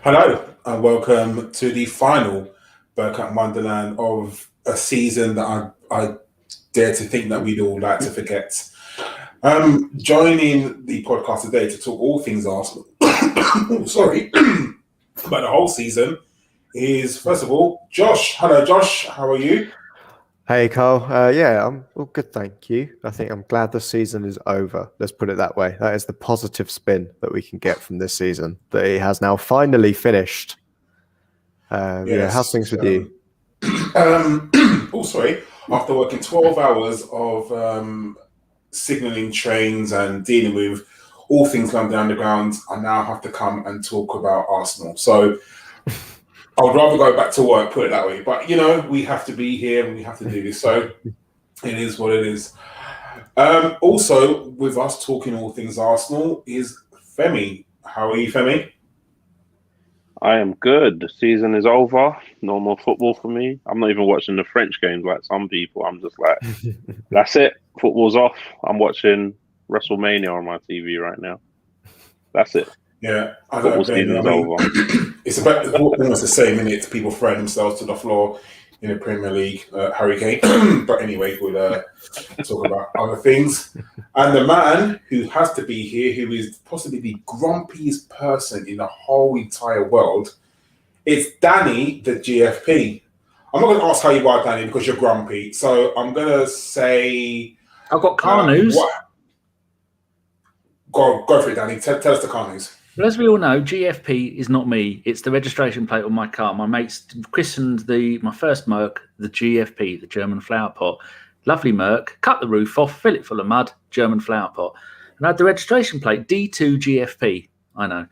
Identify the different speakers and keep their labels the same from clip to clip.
Speaker 1: Hello and welcome to the final Bergkamp Wonderland of a season that I dare to think that we'd all like to forget. Joining the podcast today to talk all things Arsenal, about the whole season is, first of all, Josh. Hello, Josh. How are you?
Speaker 2: Hey, Carl. I'm all good, thank you. I think I'm glad the season is over. Let's put it that way. That is the positive spin that we can get from this season, that it has now finally finished. How's things with you?
Speaker 1: After working 12 hours of signalling trains and dealing with all things London Underground, I now have to come and talk about Arsenal. So I would rather go back to work, put it that way. But, we have to be here and we have to do this. So it is what it is. Also, with us talking all things Arsenal is Femi. How are you, Femi?
Speaker 3: I am good. The season is over. No more football for me. I'm not even watching the French games like some people. I'm just like, that's it. Football's off. I'm watching WrestleMania on my TV right now. That's it.
Speaker 1: Yeah,
Speaker 3: football season's over.
Speaker 1: It's about almost the same, isn't it? People throwing themselves to the floor in the Premier League, hurricane. But anyway, we'll talk about other things. And the man who has to be here, who is possibly the grumpiest person in the whole entire world, it's Danny, the GFP. I'm not going to ask how you are, Danny, because you're grumpy. So I'm going to say...
Speaker 4: I've got car news.
Speaker 1: Go for it, Danny. Tell us the car news.
Speaker 4: Well, as we all know, GFP is not me. It's the registration plate on my car. My mates christened my first Merc the GFP, the German flower pot. Lovely Merc. Cut the roof off, fill it full of mud, German flower pot. And I had the registration plate D2 GFP. I know.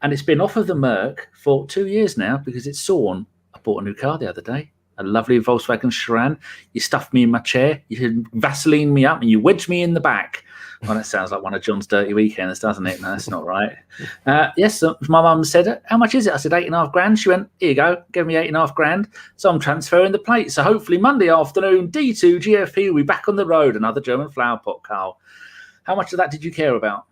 Speaker 4: And it's been off of the Merc for 2 years now because it's sawn. I bought a new car the other day. A lovely Volkswagen Chiron. You stuffed me in my chair. You Vaseline me up and you wedged me in the back. Well, that sounds like one of John's dirty weekends, doesn't it? No, that's not right. Yes, my mum said, how much is it? I said, 8.5 grand. She went, here you go, give me 8.5 grand. So I'm transferring the plate. So hopefully Monday afternoon, D2 GFP will be back on the road. Another German flower pot, Carl. How much of that did you care about?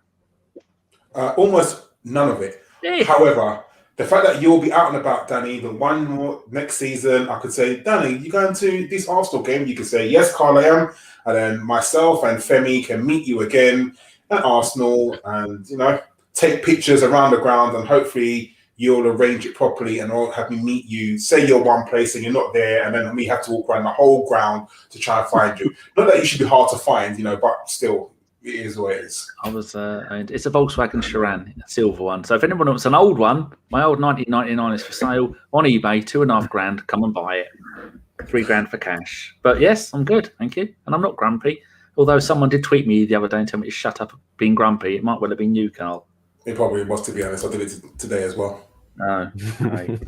Speaker 1: Almost none of it. Yeah. However, the fact that you'll be out and about, Danny, the one more next season, I could say, Danny, you going to this Arsenal game? You could say, yes, Carl, I am. And then myself and Femi can meet you again at Arsenal and, take pictures around the ground and hopefully you'll arrange it properly and I'll have me meet you. Say you're one place and you're not there and then we have to walk around the whole ground to try and find you. Not that you should be hard to find, but still, it is what it is.
Speaker 4: It's a Volkswagen Chiron, a silver one. So if anyone wants an old one, my old 1999 is for sale on eBay, 2.5 grand. Come and buy it. 3 grand for cash. But yes, I'm good, thank you. And I'm not grumpy. Although someone did tweet me the other day and tell me to shut up being grumpy. It might well have been you, Carl.
Speaker 1: It probably was, to be honest. I did it today as well.
Speaker 4: Oh, right.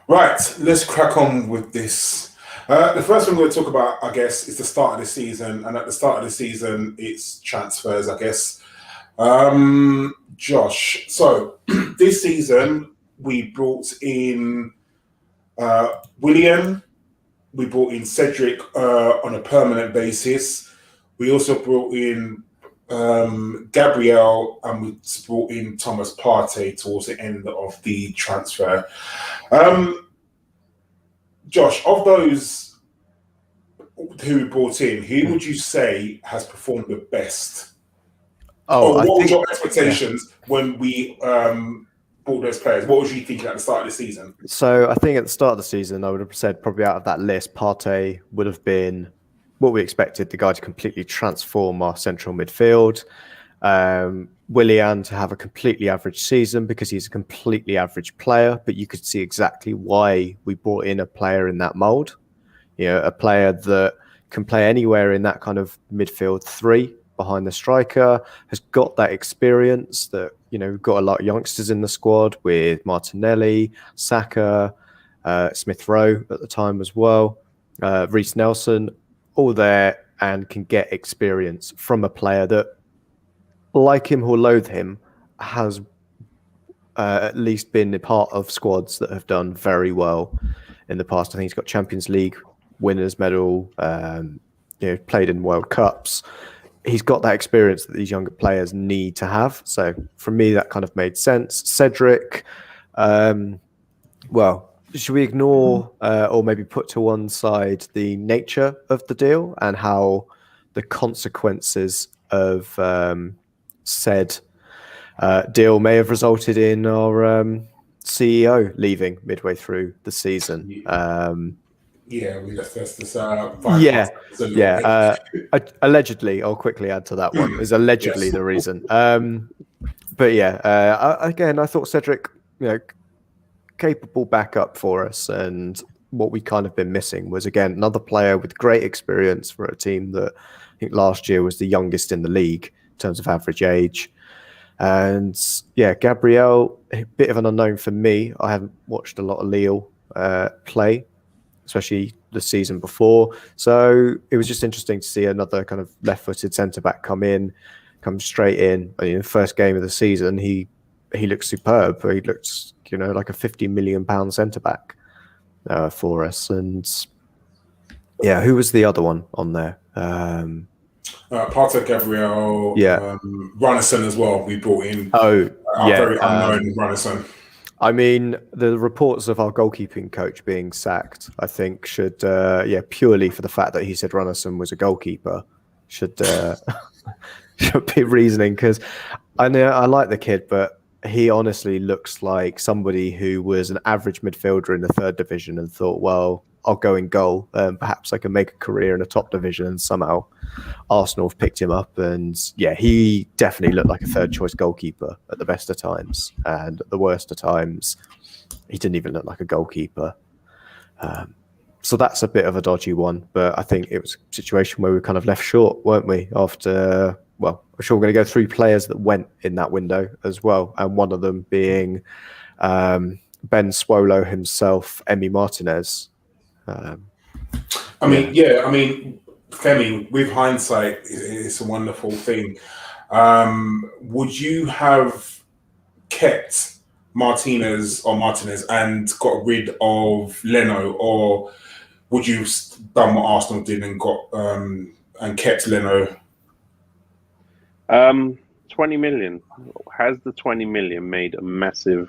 Speaker 1: Right, let's crack on with this. The first thing we're going to talk about, I guess, is the start of the season. And at the start of the season, it's transfers, I guess. Josh, so this season, we brought in Willian. We brought in Cedric on a permanent basis. We also brought in Gabriel and we brought in Thomas Partey towards the end of the transfer. Josh, of those who we brought in, who would you say has performed the best? What were your expectations when we bought those players? What was you thinking at the start of the season?
Speaker 2: So I think at the start of the season, I would have said probably out of that list, Partey would have been what we expected, the guy to completely transform our central midfield. Willian to have a completely average season because he's a completely average player, but you could see exactly why we brought in a player in that mould. A player that can play anywhere in that kind of midfield three behind the striker, has got that experience that, we've got a lot of youngsters in the squad with Martinelli, Saka, Smith Rowe at the time as well, Reece Nelson, all there and can get experience from a player that, like him or loathe him, has at least been a part of squads that have done very well in the past. I think he's got Champions League winners medal, played in World Cups. He's got that experience that these younger players need to have. So for me, that kind of made sense. Cedric, Well, should we ignore or maybe put to one side the nature of the deal and how the consequences of said deal may have resulted in our CEO leaving midway through the season? Allegedly, I'll quickly add to that one. Is allegedly the reason. But yeah, again, I thought Cedric, capable backup for us, and what we kind of been missing was, again, another player with great experience for a team that I think last year was the youngest in the league in terms of average age. And yeah, Gabriel, a bit of an unknown for me. I haven't watched a lot of Lille play, especially the season before. So it was just interesting to see another kind of left-footed centre-back come straight in. I mean, the first game of the season, he looked superb. He looked, like a £50 million centre-back for us. And yeah, who was the other one on there?
Speaker 1: Partey, Gabriel, Runnison as well. We brought in very unknown Runnison.
Speaker 2: I mean, the reports of our goalkeeping coach being sacked, I think, should purely for the fact that he said Runnison was a goalkeeper, should be reasoning, because I like the kid, but he honestly looks like somebody who was an average midfielder in the third division and thought, well, I'll go in goal. Perhaps I can make a career in a top division, and somehow Arsenal have picked him up. And yeah, he definitely looked like a third choice goalkeeper at the best of times. And at the worst of times, he didn't even look like a goalkeeper. So that's a bit of a dodgy one. But I think it was a situation where we were kind of left short, weren't we? After, I'm sure we're going to go through players that went in that window as well. And one of them being Ben Swolo himself, Emi Martinez.
Speaker 1: Femi, with hindsight, it's a wonderful thing. Would you have kept Martinez and got rid of Leno, or would you have done what Arsenal did and got and kept Leno?
Speaker 3: 20 million. Has the 20 million made a massive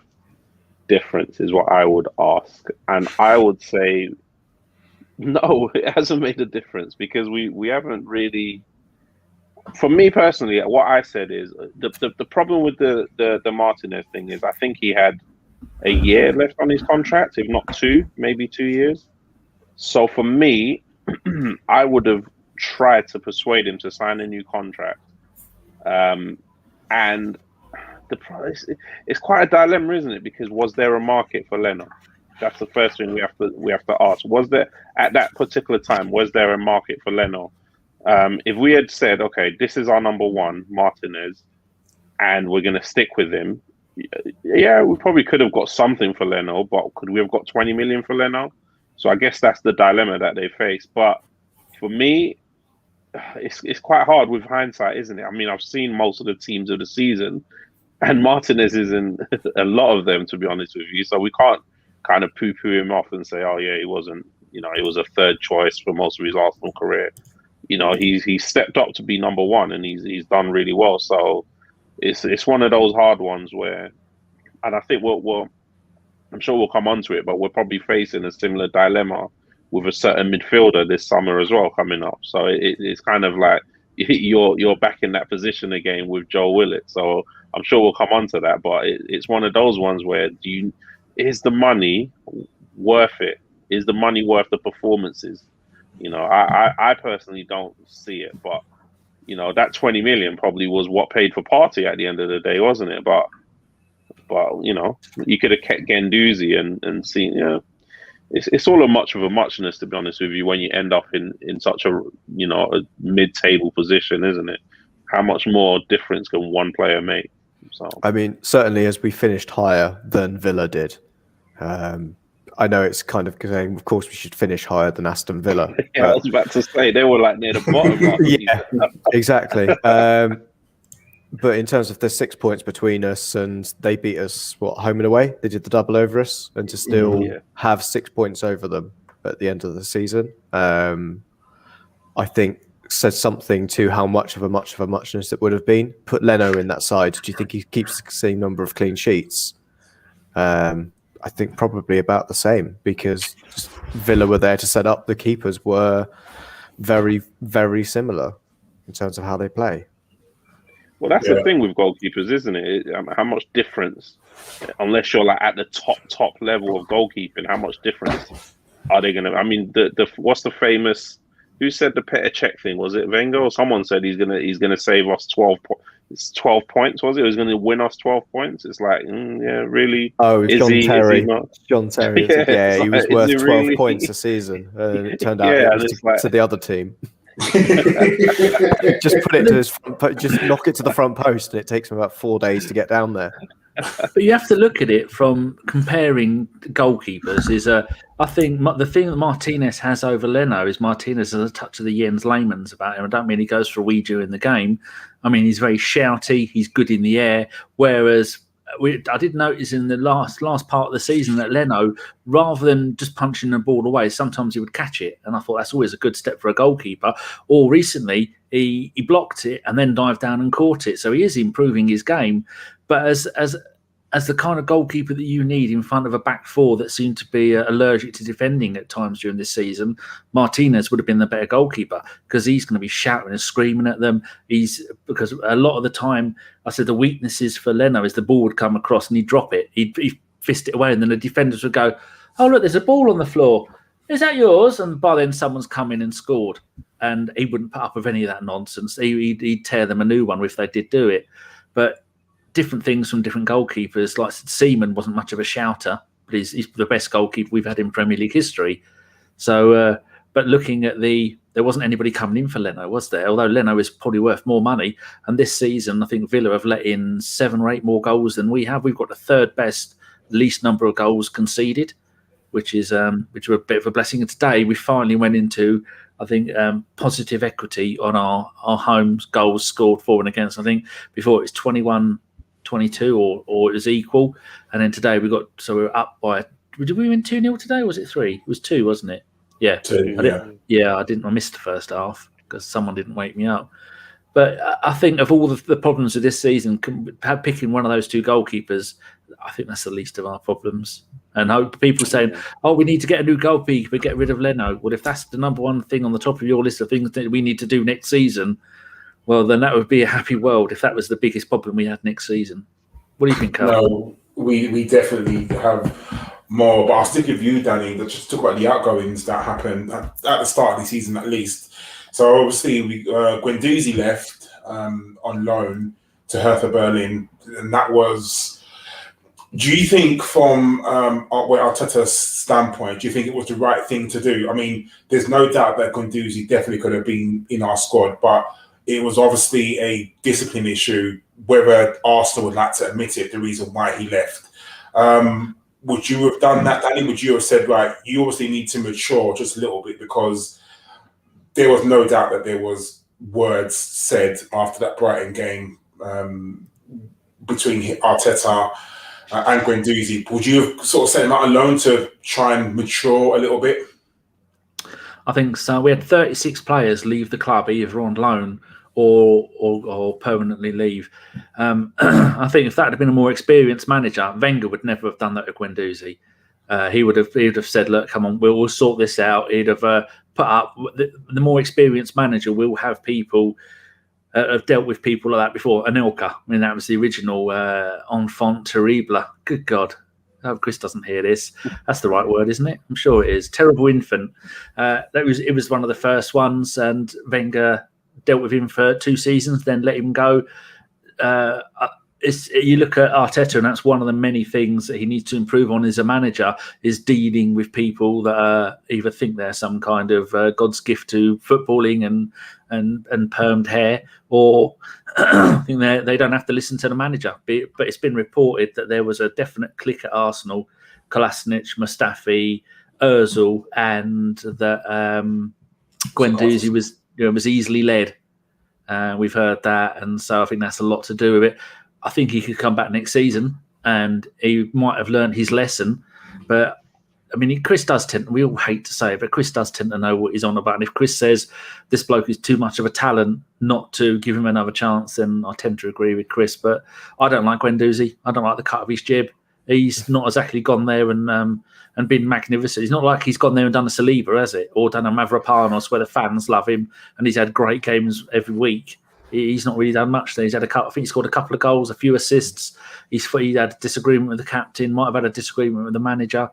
Speaker 3: difference is what I would ask. And I would say no, it hasn't made a difference, because we haven't really, for me personally, what I said is the problem with the Martinez thing is I think he had a year left on his contract, if not maybe 2 years. So for me, I would have tried to persuade him to sign a new contract. And the price, it's quite a dilemma, isn't it? Because was there a market for Leno? That's the first thing we have to ask. Was there, at that particular time, was there a market for Leno? If we had said, okay, this is our number one, Martinez, and we're going to stick with him, yeah, we probably could have got something for Leno, but could we have got 20 million for Leno? So I guess that's the dilemma that they face. But for me, it's quite hard with hindsight, isn't it? I mean, I've seen most of the teams of the season, and Martinez is in a lot of them, to be honest with you. So we can't kind of poo-poo him off and say, oh yeah, he wasn't, he was a third choice for most of his Arsenal career. He's stepped up to be number one, and he's done really well. So it's one of those hard ones where, and I think I'm sure we'll come onto it, but we're probably facing a similar dilemma with a certain midfielder this summer as well coming up. So it's kind of like you're back in that position again with Joe Willett. So I'm sure we'll come onto that, but it's one of those ones where is the money worth it? Is the money worth the performances? I personally don't see it, but that 20 million probably was what paid for Partey at the end of the day, wasn't it? But you could have kept Guendouzi and seen, it's all a much of a muchness, to be honest with you, when you end up in such a mid-table position, isn't it? How much more difference can one player make? So
Speaker 2: I mean, certainly as we finished higher than Villa did. I know it's kind of saying, of course, we should finish higher than Aston Villa.
Speaker 3: Yeah, I was about to say they were like near the bottom.
Speaker 2: Yeah, exactly. But in terms of the 6 points between us, and they beat us, home and away? They did the double over us, and to still have 6 points over them at the end of the season, I think says something to how much of a muchness it would have been. Put Leno in that side. Do you think he keeps the same number of clean sheets? I think probably about the same, because Villa were there to set up. The keepers were very, very similar in terms of how they play.
Speaker 3: Well, that's the thing with goalkeepers, isn't it? How much difference, unless you're like at the top level of goalkeeping, how much difference are they going to? I mean, what's the famous? Who said the Petr Cech thing? Was it Wenger or someone said he's gonna save us 12 points? Was it? He was going to win us 12 points. It's like, yeah, really?
Speaker 2: Oh, John Terry. John Terry.
Speaker 3: Yeah,
Speaker 2: he was worth 12 points a season, and it turned out it was to the other team. Just put it to his front just knock it to the front post, and it takes him about 4 days to get down there.
Speaker 4: But you have to look at it from comparing goalkeepers. I think the thing that Martinez has over Leno is Martinez has a touch of the Jens Lehmanns about him. I don't mean he goes for a wee during the game. I mean, he's very shouty. He's good in the air. Whereas I did notice in the last part of the season that Leno, rather than just punching the ball away, sometimes he would catch it. And I thought that's always a good step for a goalkeeper. Or recently, he blocked it and then dived down and caught it. So he is improving his game. But as the kind of goalkeeper that you need in front of a back four that seemed to be allergic to defending at times during this season, Martinez would have been the better goalkeeper, because he's going to be shouting and screaming at them. Because a lot of the time, I said the weaknesses for Leno is the ball would come across and he'd drop it. He'd fist it away, and then the defenders would go, "Oh, look, there's a ball on the floor. Is that yours?" And by then someone's come in and scored. And he wouldn't put up with any of that nonsense. He'd tear them a new one if they did do it. But different things from different goalkeepers. Like Seaman wasn't much of a shouter, but he's the best goalkeeper we've had in Premier League history. So, but looking at there wasn't anybody coming in for Leno, was there? Although Leno is probably worth more money. And this season, I think Villa have let in 7 or 8 more goals than we have. We've got the third best, least number of goals conceded, which are a bit of a blessing. And today we finally went into, I think, positive equity on our home goals scored for and against. I think before it was 21-22 or it was equal, and then today we were up by. Did we win 2-0 today? Or was it 3? It was 2, wasn't it? Yeah,
Speaker 1: 2.
Speaker 4: I missed the first half because someone didn't wake me up. But I think of all the problems of this season, picking one of those 2 goalkeepers, I think that's the least of our problems. And hope people saying, "Oh, we need to get a new goalkeeper, get rid of Leno." Well, if that's the number one thing on the top of your list of things that we need to do next season, well, then that would be a happy world if that was the biggest problem we had next season. What do you think, Calum?
Speaker 1: No, we definitely have more. But I'll stick with you, Danny. Let's just talk about the outgoings that happened at the start of the season, at least. So obviously, Guendouzi left on loan to Hertha Berlin, and that was. Do you think, from Arteta's standpoint, do you think it was the right thing to do? I mean, there's no doubt that Guendouzi definitely could have been in our squad, but it was obviously a discipline issue, whether Arsenal would like to admit it, the reason why he left. Would you have done that, Danny? Would you have said, right, you obviously need to mature just a little bit, because there was no doubt that there was words said after that Brighton game between Arteta and Guendouzi. Would you have sort of sent him out alone to try and mature a little bit?
Speaker 4: I think so. We had 36 players leave the club either on loan or permanently leave. I think if that had been a more experienced manager, Wenger would never have done that to Guendouzi. He would have said, "Look, come on, we'll sort this out." He'd have put up the more experienced manager will have people. Have dealt with people like that before. Anelka, I mean, that was the original enfant terrible. Good God. I hope Chris doesn't hear this. That's the right word, isn't it? I'm sure it is. Terrible infant. It was one of the first ones, and Wenger dealt with him for 2 seasons, then let him go. You look at Arteta, and that's one of the many things that he needs to improve on as a manager, is dealing with people that either think they're some kind of God's gift to footballing and permed hair, or think they don't have to listen to the manager. But it's been reported that there was a definite click at Arsenal, Kolasinac, Mustafi, Ozil, and that Guendouzi was easily led. We've heard that, and so I think that's a lot to do with it. I think he could come back next season and he might have learned his lesson. But, I mean, Chris does tend, we all hate to say it, but Chris does tend to know what he's on about. And if Chris says this bloke is too much of a talent not to give him another chance, then I tend to agree with Chris. But I don't like Guendouzi. I don't like the cut of his jib. He's not exactly gone there and been magnificent. It's not like he's gone there and done a Saliba, has it? Or done a Mavropanos where the fans love him and he's had great games every week. He's not really done much there. He's had I think he scored a couple of goals, a few assists. He had a disagreement with the captain, might have had a disagreement with the manager.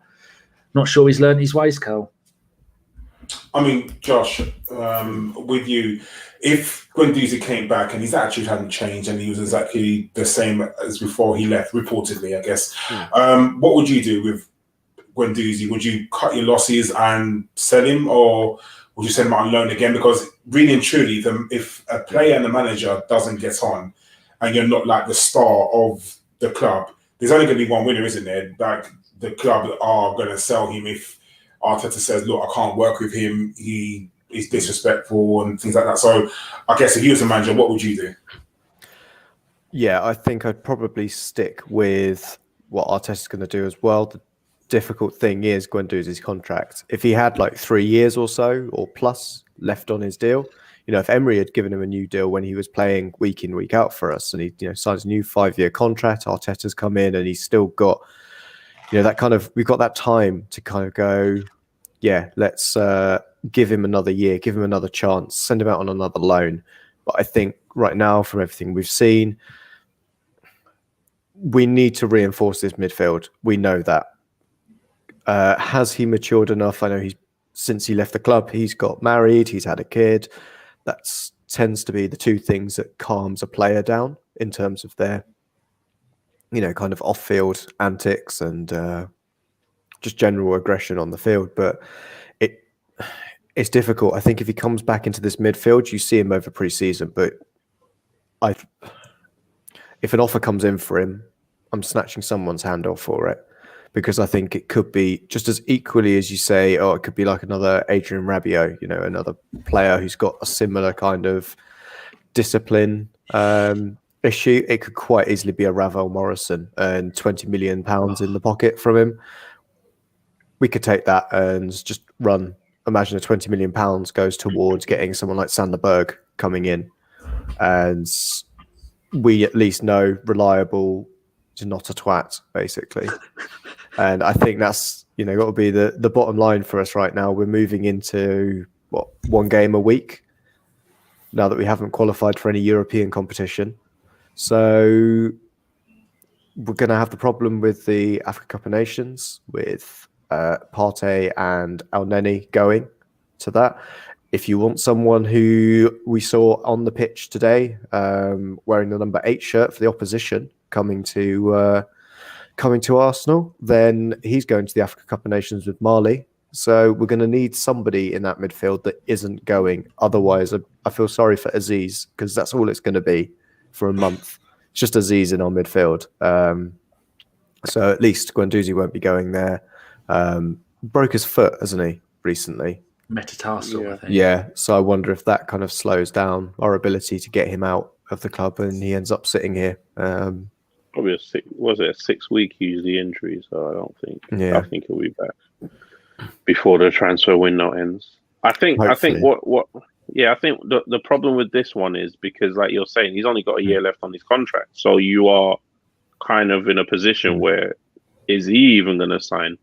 Speaker 4: Not sure he's learned his ways, Carl.
Speaker 1: I mean, Josh, with you, if Guendouzi came back and his attitude hadn't changed and he was exactly the same as before he left, reportedly, I guess, what would you do with Guendouzi? Would you cut your losses and sell him, or would you send him out on loan again? Because really and truly, if a player and the manager doesn't get on and you're not like the star of the club, there's only going to be one winner, isn't there? Like the club are going to sell him if Arteta says, look, I can't work with him, he is disrespectful and things like that. So I guess if you was a manager, what would you do?
Speaker 2: Yeah, I think I'd probably stick with what Arteta's going to do as well. The difficult thing is Guendouzi's contract. If he had like 3 years or so or plus left on his deal, if Emery had given him a new deal when he was playing week in, week out for us, and he signs a new 5-year contract, Arteta's come in and he's still got that kind of, we've got that time to kind of go, yeah, let's give him another year, give him another chance, send him out on another loan. But I think right now, from everything we've seen, we need to reinforce this midfield. We know that. Has he matured enough? I know since he left the club, he's got married, he's had a kid. That tends to be the two things that calms a player down in terms of their kind of off-field antics and just general aggression on the field. But it's difficult. I think if he comes back into this midfield, you see him over pre-season. But if an offer comes in for him, I'm snatching someone's hand off for it, because I think it could be just as equally as you say, it could be like another Adrian Rabiot, another player who's got a similar kind of discipline issue. It could quite easily be a Ravel Morrison and £20 million in the pocket from him. We could take that and just run. Imagine a £20 million goes towards getting someone like Sander Berg coming in, and we at least know reliable to not a twat, basically. And I think that's got to be the bottom line for us right now. We're moving into one game a week now that we haven't qualified for any European competition. So we're going to have the problem with the Africa Cup of Nations with Partey and Elneny going to that. If you want someone who we saw on the pitch today wearing the number 8 shirt for the opposition coming to Arsenal, then he's going to the Africa Cup of Nations with Mali. So we're going to need somebody in that midfield that isn't going. Otherwise, I feel sorry for Aziz, because that's all it's going to be for a month. It's just Aziz in our midfield. So at least Guendouzi won't be going there. Broke his foot, hasn't he, recently?
Speaker 4: Metatarsal, I think.
Speaker 2: Yeah, so I wonder if that kind of slows down our ability to get him out of the club and he ends up sitting here.
Speaker 3: Probably a 6-week usually injury, so I don't think.
Speaker 2: Yeah.
Speaker 3: I think he'll be back before the transfer window ends. I think the problem with this one is because, like you're saying, he's only got a year left on his contract, so you are kind of in a position where is he even going to sign?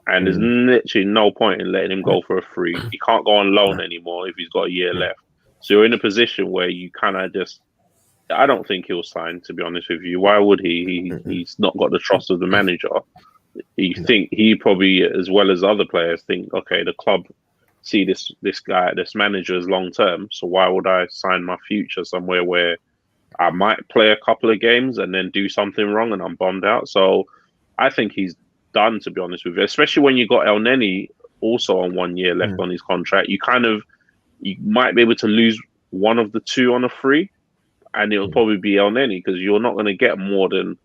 Speaker 3: And there's literally no point in letting him go for a free. He can't go on loan anymore if he's got a year left. So you're in a position where you kind of just. I don't think he'll sign, to be honest with you. Why would he? He's not got the trust of the manager. Think he probably, as well as other players, think, okay, the club see this manager as long term. So why would I sign my future somewhere where I might play a couple of games and then do something wrong and I'm bummed out? So I think he's done, to be honest with you. Especially when you got Elneny also on 1 year left on his contract, you might be able to lose one of the two on a free. And it'll probably be Elneny, because you're not going to get more than,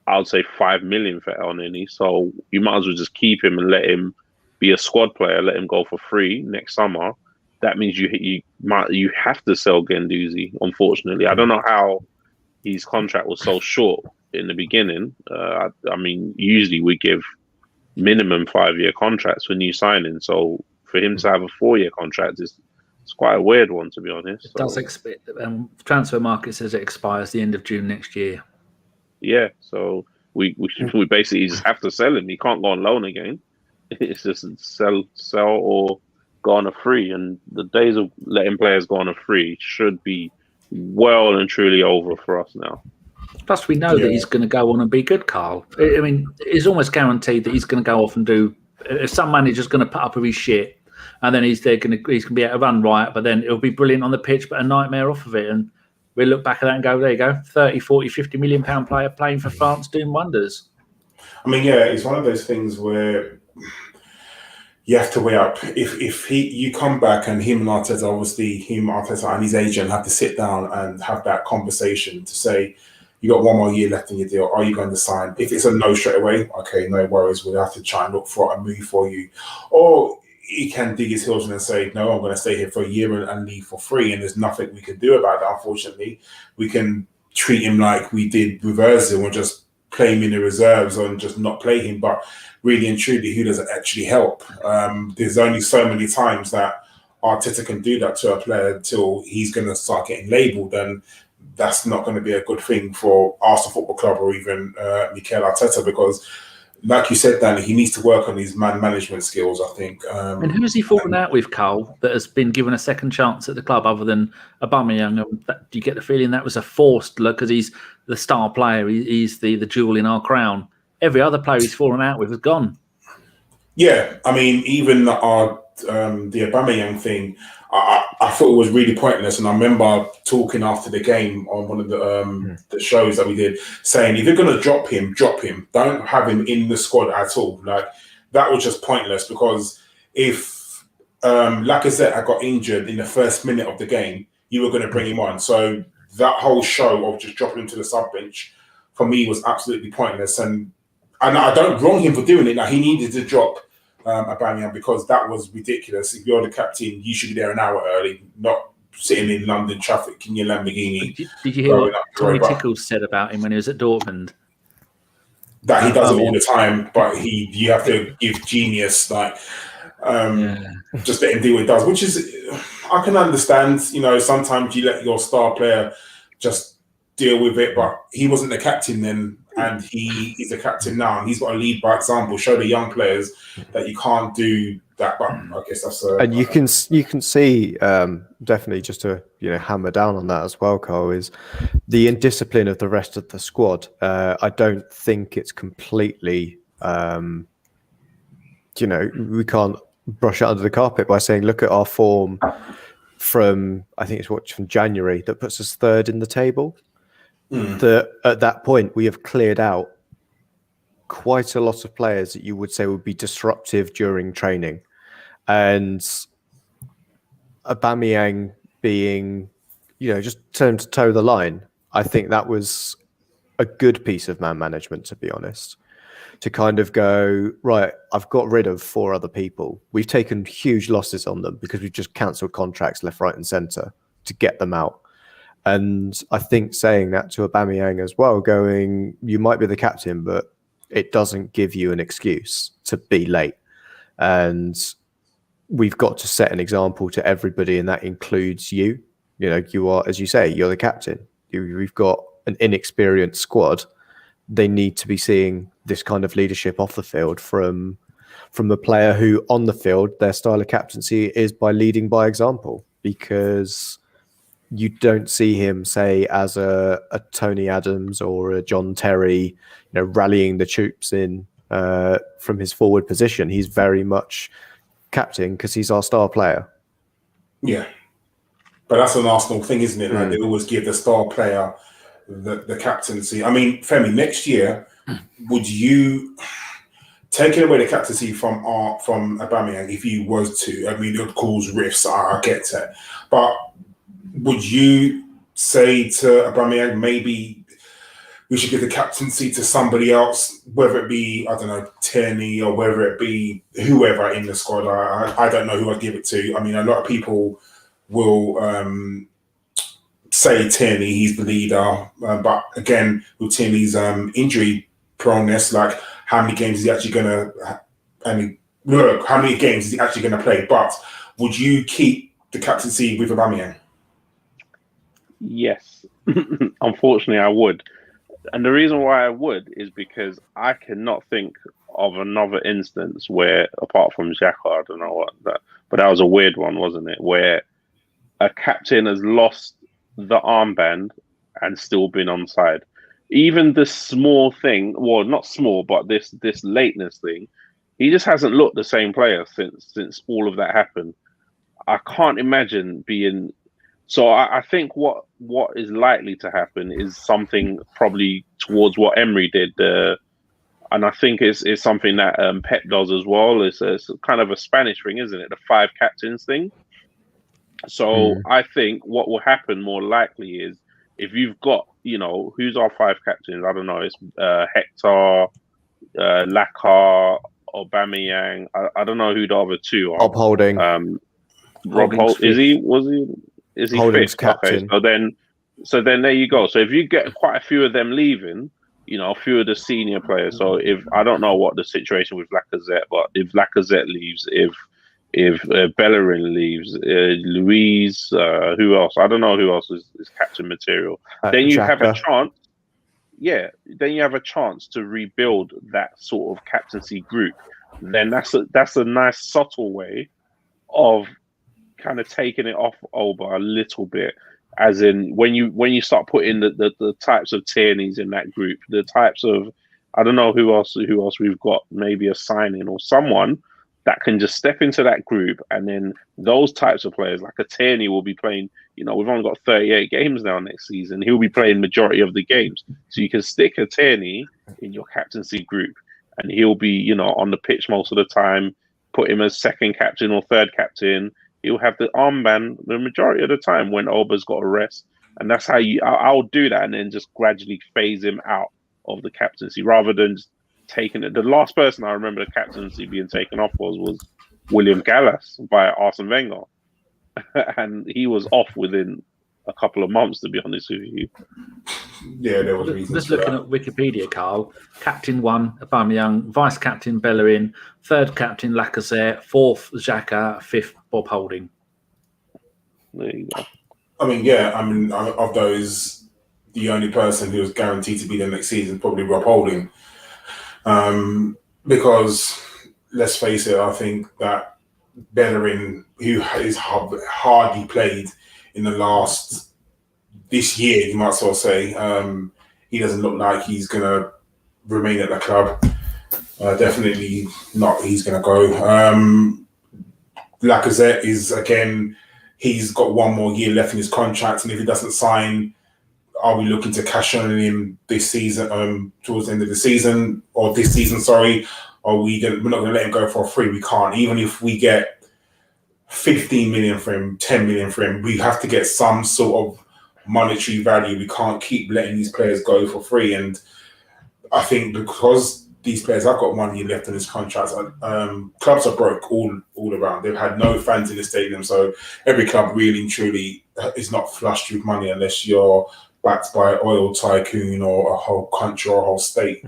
Speaker 3: I would say, 5 million for Elneny. So you might as well just keep him and let him be a squad player, let him go for free next summer. That means you have to sell Guendouzi, unfortunately. I don't know how his contract was so short in the beginning. I mean, usually we give minimum 5-year contracts for new signings. So for him to have a 4-year contract is quite a weird one, to be honest.
Speaker 4: It does transfer market says it expires the end of June next year.
Speaker 3: Yeah, so we basically just have to sell him. He can't go on loan again. It's just sell or go on a free. And the days of letting players go on a free should be well and truly over for us now.
Speaker 4: Plus, we know that he's going to go on and be good, Carl. I mean, it's almost guaranteed that he's going to go off and do. If some manager's going to put up with his shit, and then he's going to be able to run right, but then it'll be brilliant on the pitch, but a nightmare off of it. And we'll look back at that and go, there you go, 30, 40, 50 million pound player playing for France doing wonders.
Speaker 1: I mean, yeah, it's one of those things where you have to weigh up. If you come back and him and Arteta and his agent have to sit down and have that conversation to say, you got one more year left in your deal, are you going to sign? If it's a no straight away, okay, no worries, we'll have to try and look for a move for you. Or he can dig his heels in and say, no, I'm going to stay here for a year and leave for free, and there's nothing we can do about that, unfortunately. We can treat him like we did with Ozil and just play him in the reserves and just not play him, but really and truly, who does it actually help? There's only so many times that Arteta can do that to a player until he's going to start getting labelled, and that's not going to be a good thing for Arsenal Football Club or even Mikel Arteta, because, like you said, Danny, he needs to work on his man management skills, I think.
Speaker 4: And who has he fallen out with, Carl, that has been given a second chance at the club other than Aubameyang? Do you get the feeling that was a forced look because he's the star player, he's the jewel in our crown? Every other player he's fallen out with has gone. Yeah,
Speaker 1: I mean, even the Aubameyang thing, I thought it was really pointless. And I remember talking after the game on one of the shows that we did, saying, if you're going to drop him, drop him. Don't have him in the squad at all. Like, that was just pointless, because if Lacazette had got injured in the first minute of the game, you were going to bring him on. So that whole show of just dropping him to the sub bench, for me, was absolutely pointless. And I don't wrong him for doing it. Like, he needed to drop Aubameyang, because that was ridiculous. If you're the captain, you should be there an hour early, not sitting in London traffic in your Lamborghini.
Speaker 4: Did you hear what Tommy Tickles said about him when he was at Dortmund?
Speaker 1: That he does it all the time, but you have to give genius, like, just let him do what he does, which is, I can understand, sometimes you let your star player just deal with it, but he wasn't the captain then, and he's the captain now, and he's got to lead by example, show the young players that you can't do that. But I guess that's
Speaker 2: and you can see definitely, just to hammer down on that as well, Carl, is the indiscipline of the rest of the squad. I don't think it's completely we can't brush it under the carpet by saying, look at our form from, I think it's from January, that puts us third in the table. At that point, we have cleared out quite a lot of players that you would say would be disruptive during training. And Aubameyang being, just turned to toe the line, I think that was a good piece of man management, to be honest. To kind of go, right, I've got rid of 4 other people. We've taken huge losses on them because we've just cancelled contracts left, right and centre to get them out. And I think saying that to Aubameyang as well, going, you might be the captain, but it doesn't give you an excuse to be late. And we've got to set an example to everybody, and that includes you. You are, as you say, you're the captain. We've got an inexperienced squad. They need to be seeing this kind of leadership off the field from a player who, on the field, their style of captaincy is by leading by example, because you don't see him, say, as a Tony Adams or a John Terry, rallying the troops in from his forward position. He's very much captain because he's our star player.
Speaker 1: Yeah. But that's an Arsenal thing, isn't it? Like, they always give the star player the captaincy. I mean, Femi, next year, would you, taking away the captaincy from Aubameyang, if you was to, I mean, it would cause rifts, I get that. But would you say to Aubameyang, maybe we should give the captaincy to somebody else, whether it be, I don't know, Tierney, or whether it be whoever in the squad? I don't know who I'd give it to. I mean, a lot of people will say Tierney, he's the leader. But again, with Tierney's injury proneness, like, how many games is he actually going to, how many games is he actually going to play? But would you keep the captaincy with Aubameyang?
Speaker 3: Yes. Unfortunately, I would. And the reason why I would is because I cannot think of another instance where, apart from Xhaka, I don't know what that, but that was a weird one, wasn't it? Where a captain has lost the armband and still been onside. Even this small thing, well, not small, but this lateness thing, he just hasn't looked the same player since all of that happened. I can't imagine being. So I think what is likely to happen is something probably towards what Emery did, and I think it's something that Pep does as well. It's kind of a Spanish thing, isn't it? The 5 captains thing. So I think what will happen more likely is if you've got, who's our 5 captains? I don't know. It's Hector, Lacazette, Aubameyang. I don't know who the other 2 are.
Speaker 2: Rob Holding.
Speaker 3: Rob Holding. Is he
Speaker 2: Holding's
Speaker 3: fit?
Speaker 2: captain.
Speaker 3: Okay, so then there you go. So if you get quite a few of them leaving, a few of the senior players. So if I don't know what the situation with Lacazette, but if Lacazette leaves, if Bellerin leaves, Luiz, who else? I don't know who else is captain material. Then you have a chance. Yeah, then you have a chance to rebuild that sort of captaincy group. Then that's a nice subtle way of kind of taking it off Oba a little bit, as in when you start putting the types of Tierneys in that group, the types of, I don't know who else we've got, maybe a signing or someone that can just step into that group, and then those types of players like a Tierney will be playing. We've only got 38 games now next season. He'll be playing majority of the games, so you can stick a Tierney in your captaincy group, and he'll be on the pitch most of the time. Put him as second captain or third captain. He'll have the armband the majority of the time when Oba's got a rest. And that's how I'll do that, and then just gradually phase him out of the captaincy rather than just taking it. The last person I remember the captaincy being taken off was William Gallas by Arsene Wenger. And he was off within a couple of months, to be honest with you.
Speaker 1: Yeah, there was reasons.
Speaker 4: Just looking at Wikipedia, Carl. Captain 1, Aubameyang. Vice captain, Bellerin. Third captain, Lacazette. 4th, Xhaka. 5th, Bob Holding.
Speaker 3: There you go.
Speaker 1: Of those, the only person who was guaranteed to be there next season is probably Rob Holding. Because, let's face it, I think that Bellerin, who is hardly played in the last this year, you might as well say, he doesn't look like he's going to remain at the club. Definitely not. He's going to go. Lacazette is, again, he's got 1 more year left in his contract, and if he doesn't sign, are we looking to cash on him this season, towards the end of the season, or this season, sorry? We're not going to let him go for free. We can't. Even if we get 15 million for him, 10 million for him, we have to get some sort of monetary value. We can't keep letting these players go for free. And I think because these players have got 1 year left in his contracts, clubs are broke all around. They've had no fans in the stadium, so every club really and truly is not flushed with money unless you're backed by an oil tycoon or a whole country or a whole state.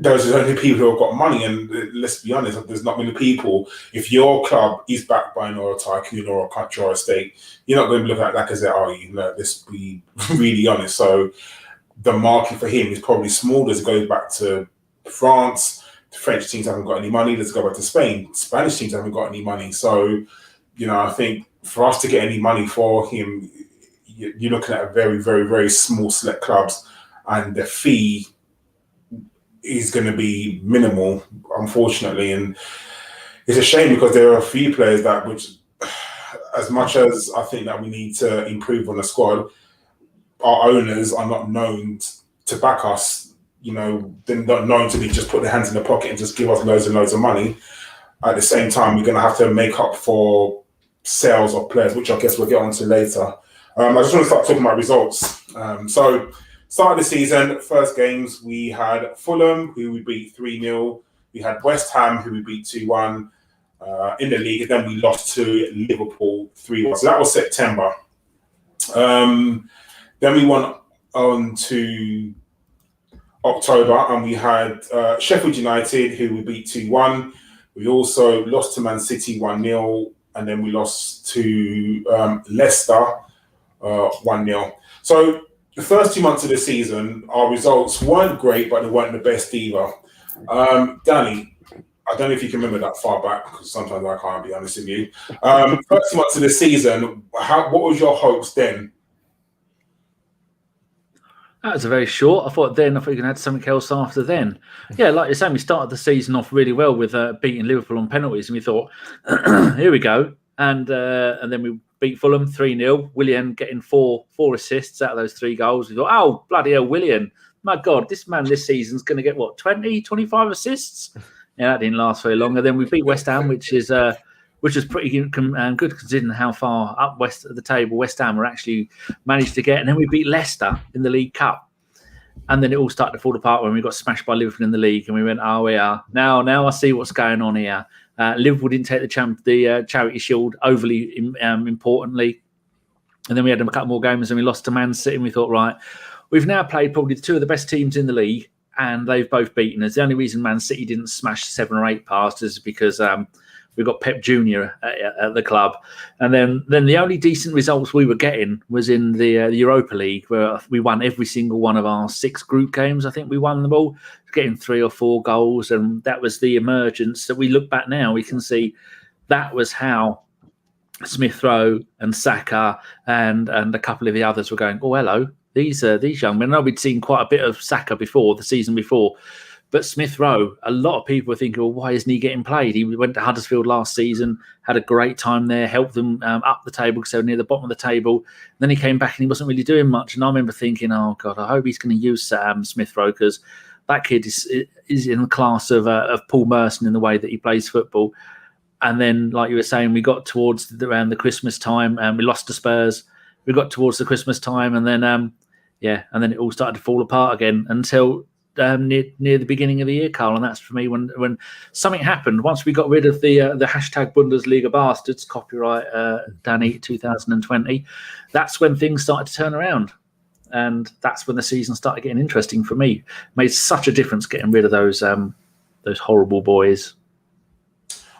Speaker 1: Those are the only people who have got money, and let's be honest, there's not many people. If your club is backed by an oil tycoon or a country or a state, you're not going to look at Lacazette, are you? Let's be really honest. So the market for him is probably small. As it goes back to France, the French teams haven't got any money. Let's go back to Spain. Spanish teams haven't got any money. So, I think for us to get any money for him, you're looking at a very, very, very small select clubs, and the fee is going to be minimal, unfortunately. And it's a shame because there are a few players that, which, as much as I think that we need to improve on the squad, our owners are not known to back us. They're not known to just put their hands in the pocket and just give us loads and loads of money. At the same time, we're going to have to make up for sales of players, which I guess we'll get onto later. I just want to start talking about results. So, start of the season, first games, we had Fulham, who we beat 3-0. We had West Ham, who we beat 2-1 in the league. And then we lost to Liverpool 3-1. So that was September. Then we went on to October, and we had Sheffield United, who we beat 2-1. We also lost to Man City 1-0. And then we lost to Leicester 1-0. So the first 2 months of the season, our results weren't great, but they weren't the best either. Danny, I don't know if you can remember that far back, because sometimes I can't, be honest with you. First 2 months of the season, what was your hopes then?
Speaker 4: That was a very short. I thought you were going to add something else after then. Yeah, like you're saying, we started the season off really well with beating Liverpool on penalties, and we thought, here we go. And then we beat Fulham 3-0. Willian getting four assists out of those 3 goals. We thought, oh, bloody hell, Willian. My God, this man this season's going to get, 20, 25 assists? Yeah, that didn't last very long. And then we beat West Ham, which was pretty good considering how far up west of the table West Ham were actually managed to get. And then we beat Leicester in the League Cup. And then it all started to fall apart when we got smashed by Liverpool in the league. And we went, oh, yeah, now I see what's going on here. Liverpool didn't take the Charity Shield overly importantly. And then we had a couple more games and we lost to Man City. And we thought, right, we've now played probably 2 of the best teams in the league. And they've both beaten us. The only reason Man City didn't smash 7 or 8 past us is because we got Pep Jr. at the club. And then the only decent results we were getting was in the Europa League, where we won every single one of our 6 group games. I think we won them all, getting 3 or 4 goals. And that was the emergence that we look back now. We can see that was how Smith Rowe and Saka and a couple of the others were going, oh, hello. These young men. I know we'd seen quite a bit of Saka before, the season before, but Smith Rowe, a lot of people were thinking, well, why isn't he getting played? He went to Huddersfield last season, had a great time there, helped them up the table because they were near the bottom of the table. And then he came back and he wasn't really doing much. And I remember thinking, oh, God, I hope he's going to use Smith Rowe, because that kid is in the class of Paul Merson in the way that he plays football. And then, like you were saying, we got towards around the Christmas time and we lost to Spurs. We got towards the Christmas time and then, and then it all started to fall apart again until near the beginning of the year, Carl. And that's for me when something happened. Once we got rid of the hashtag Bundesliga bastards, copyright Danny 2020, that's when things started to turn around. And that's when the season started getting interesting for me. Made such a difference getting rid of those horrible boys.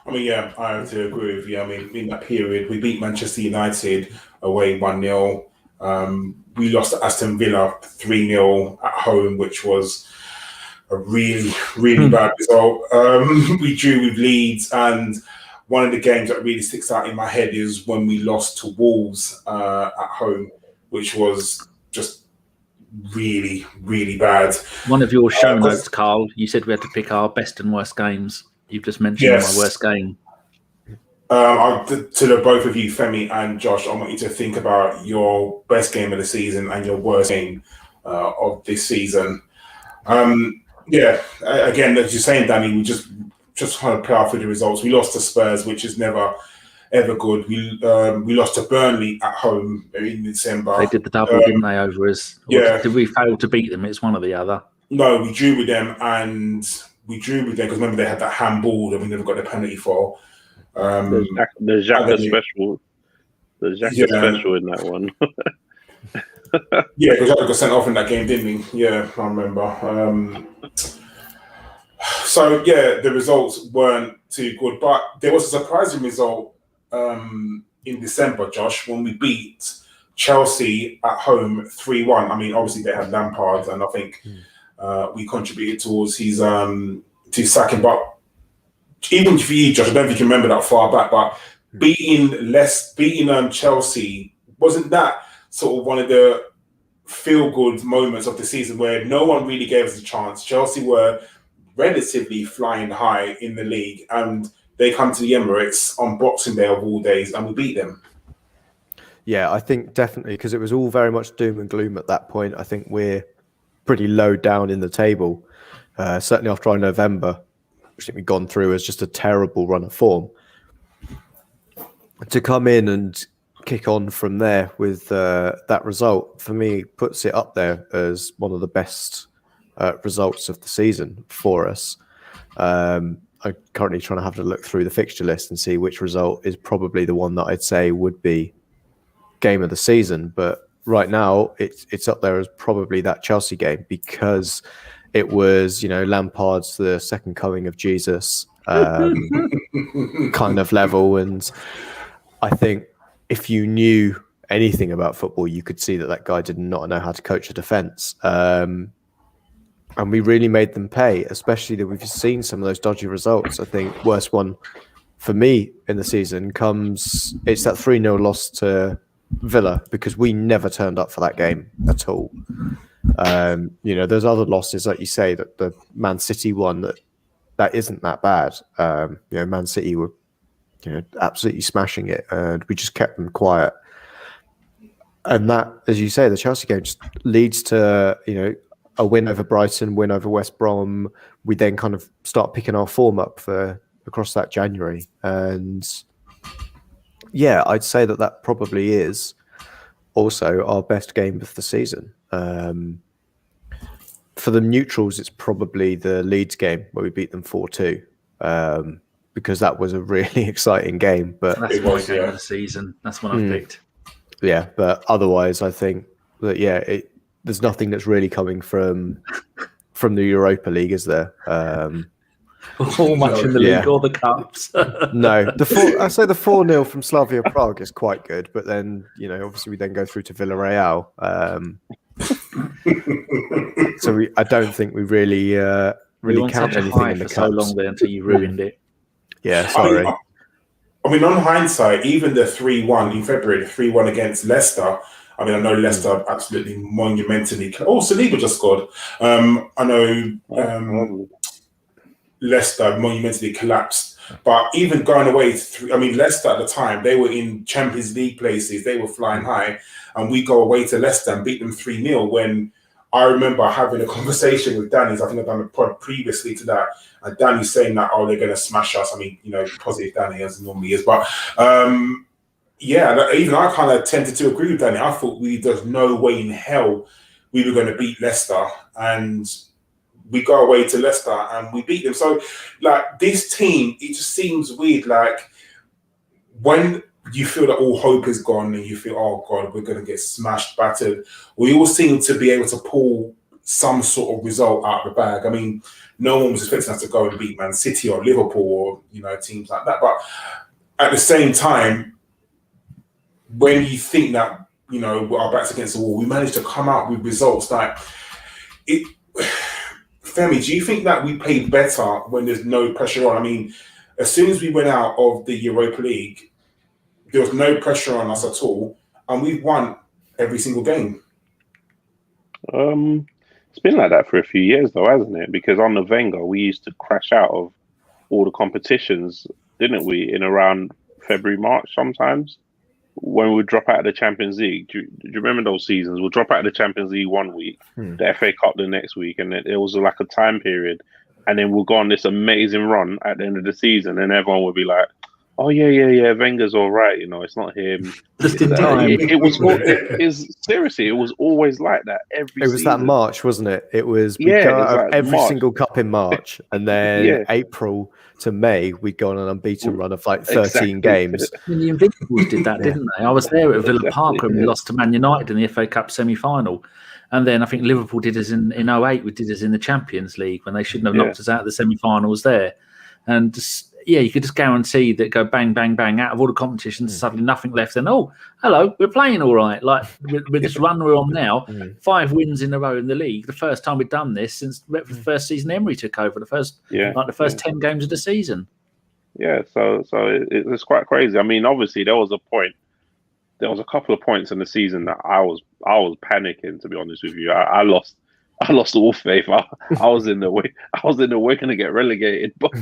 Speaker 1: I mean, yeah, I have to agree with you. I mean, in that period, we beat Manchester United away 1-0. We lost to Aston Villa 3-0 at home, which was a really, really bad result. We drew with Leeds, and one of the games that really sticks out in my head is when we lost to Wolves at home, which was just really, really bad.
Speaker 4: One of your show notes, Carl, you said we had to pick our best and worst games. You've just mentioned my worst game.
Speaker 1: To the both of you, Femi and Josh, I want you to think about your best game of the season and your worst game of this season. Again, as you're saying, Danny, we just want to play out through the results. We lost to Spurs, which is never ever good. We lost to Burnley at home in December.
Speaker 4: They did the double, didn't they, over us? Or did we fail to beat them? It's one or the other.
Speaker 1: No, we drew with them, because remember they had that handball that we never got the penalty for.
Speaker 3: The Xhaka special. The Xhaka special in that one.
Speaker 1: Yeah, because Xhaka got sent off in that game, didn't he? Yeah, I remember. So, the results weren't too good. But there was a surprising result in December, Josh, when we beat Chelsea at home 3-1. I mean, obviously they had Lampard, and I think we contributed towards his sacking. But even for you, Josh, I don't know if you can remember that far back, but beating Chelsea, wasn't that sort of one of the feel-good moments of the season where no one really gave us a chance? Chelsea were relatively flying high in the league, and they come to the Emirates on Boxing Day of all days, and we beat them.
Speaker 2: Yeah, I think definitely, because it was all very much doom and gloom at that point. I think we're pretty low down in the table, certainly after our November, which I think we've gone through as just a terrible run of form. To come in and kick on from there with that result, for me, puts it up there as one of the best results of the season for us. I'm currently trying to have to look through the fixture list and see which result is probably the one that I'd say would be game of the season. But right now, it's up there as probably that Chelsea game, because it was, Lampard's the second coming of Jesus kind of level. And I think if you knew anything about football, you could see that guy did not know how to coach a defence. And we really made them pay, especially that we've seen some of those dodgy results. I think worst one for me in the season it's that 3-0 loss to Villa, because we never turned up for that game at all. There's other losses, like you say, that the Man City one that isn't that bad. Man City were absolutely smashing it, and we just kept them quiet. And that, as you say, the Chelsea game just leads to a win over Brighton, win over West Brom. We then kind of start picking our form up across that January, and yeah, I'd say that probably is also our best game of the season. For the neutrals, it's probably the Leeds game where we beat them 4-2, because that was a really exciting game. But
Speaker 4: that's my game of the season. That's one I've picked.
Speaker 2: Yeah, but otherwise, I think that there's nothing that's really coming from the Europa League, is there?
Speaker 4: All much in the league or the cups.
Speaker 2: No, I say the 4-0 from Slavia Prague is quite good, but then obviously we then go through to Villarreal. So I don't think we really count anything in the cups.
Speaker 4: So long there until you ruined it.
Speaker 2: Yeah, sorry.
Speaker 1: I mean, on hindsight, even the 3-1 in February, the 3-1 against Leicester. I mean, I know Leicester absolutely monumentally. Oh, Saliba just scored. I know Leicester monumentally collapsed. But even going away, Leicester at the time, they were in Champions League places. They were flying high. And we go away to Leicester and beat them 3-0 when I remember having a conversation with Danny. I think I've done a pod previously to that. And Danny saying that, they're going to smash us. I mean, positive Danny as normally is. But even I kind of tended to agree with Danny. I thought there's no way in hell we were going to beat Leicester. And we go away to Leicester and we beat them. So, this team, it just seems weird. When you feel that all hope is gone and you feel, oh God, we're going to get smashed, battered, we all seem to be able to pull some sort of result out of the bag. I mean, no one was expecting us to go and beat Man City or Liverpool or, teams like that. But at the same time, when you think that, our backs against the wall, we managed to come out with results Femi, do you think that we played better when there's no pressure on? I mean, as soon as we went out of the Europa League, there was no pressure on us at all, and we've won every single game.
Speaker 3: It's been like that for a few years, though, hasn't it? Because on the Wenger, we used to crash out of all the competitions, didn't we? In around February, March, sometimes when we would drop out of the Champions League. Do you remember those seasons? We'll drop out of the Champions League one week, the FA Cup the next week, and it was like a time period, and then we'll go on this amazing run at the end of the season, and everyone would be like, oh yeah, Wenger's all right. It's not him.
Speaker 4: Just in time.
Speaker 3: It was seriously. It was always like that every.
Speaker 2: It was
Speaker 3: season.
Speaker 2: that March, wasn't it? It was go out of every single cup in March, and then April to May we'd go on an unbeaten run of 13 games.
Speaker 4: The Invincibles did that, didn't they? I was there at Villa Park when we lost to Man United in the FA Cup semi-final. And then I think Liverpool did us in 08. We did us in the Champions League when they shouldn't have knocked us out of the semi-finals there. And you could just guarantee that go bang, bang, bang out of all the competitions, suddenly nothing left. And, hello, we're playing all right. With this run we're on now, 5 wins in a row in the league. The first time we've done this since the first season Emery took over, the first 10 games of the season.
Speaker 3: Yeah, so it's quite crazy. I mean, obviously, there was a couple of points in the season that I was panicking, to be honest with you. I lost all faith. I was in the way. We're going to get relegated. But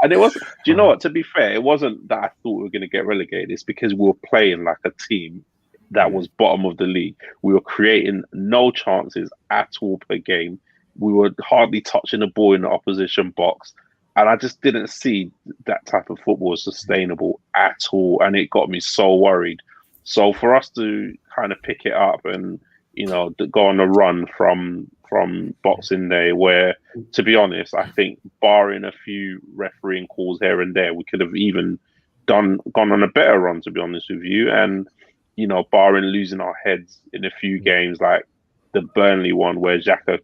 Speaker 3: and it was. Do you know what? To be fair, it wasn't that I thought we were going to get relegated. It's because we were playing like a team that was bottom of the league. We were creating no chances at all per game. We were hardly touching the ball in the opposition box, and I just didn't see that type of football as sustainable at all. And it got me so worried. So for us to kind of pick it up and go on a run from Boxing Day, where, to be honest, I think barring a few refereeing calls here and there, we could have even gone on a better run, to be honest with you. And, barring losing our heads in a few games, like the Burnley one where Xhaka,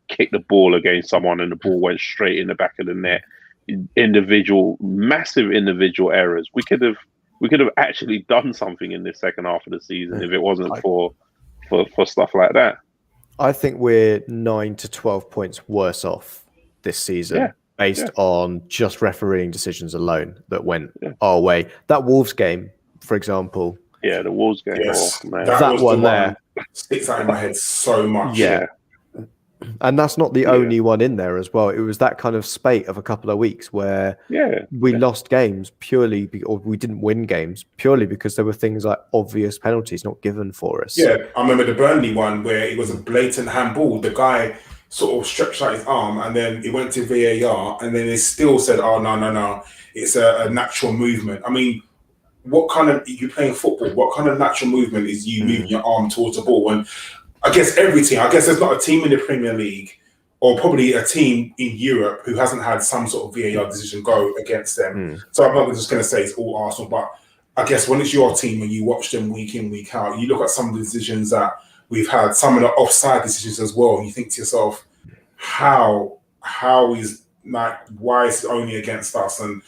Speaker 3: kicked the ball against someone and the ball went straight in the back of the net, massive individual errors. We could have we could have actually done something in this second half of the season if it wasn't for stuff like that.
Speaker 2: I think we're 9 to 12 points worse off this season based on just refereeing decisions alone that went our way. That Wolves game, for example.
Speaker 3: Yeah, the Wolves game.
Speaker 1: Yes,
Speaker 3: oh, man.
Speaker 2: that one there
Speaker 1: sticks out in my head so much.
Speaker 2: Yeah. And that's not the only one in there as well. It was that kind of spate of a couple of weeks where we lost games purely, or we didn't win games purely because there were things like obvious penalties not given for us.
Speaker 1: Yeah, I remember the Burnley one where it was a blatant handball. The guy sort of stretched out his arm and then it went to VAR and then they still said, oh, no, it's a natural movement. I mean, what kind of, you're playing football, what kind of natural movement is you moving your arm towards the ball? And I guess every team, there's not a team in the Premier League or probably a team in Europe who hasn't had some sort of VAR decision go against them. So I'm not just going to say it's all Arsenal, but I guess when it's your team and you watch them week in, week out, you look at some of the decisions that we've had, some of the offside decisions as well, and you think to yourself, how is, like, why is it only against us? And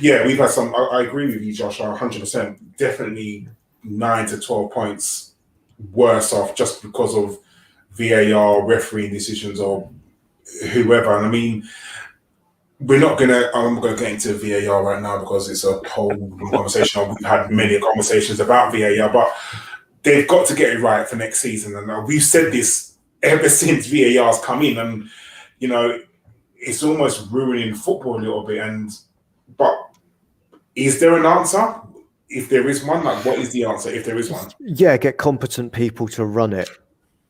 Speaker 1: yeah, we've had some, I agree with you, Josh, 100%, definitely 9 to 12 points worse off just because of VAR, refereeing decisions, or whoever. And I mean, I'm not gonna get into VAR right now because it's a whole conversation. We've had many conversations about VAR, but they've got to get it right for next season. And we've said this ever since VAR's come in, and you know, it's almost ruining football a little bit. But is there an answer? If there is one, like, what is the answer if there is one?
Speaker 2: Yeah, get competent people to run it.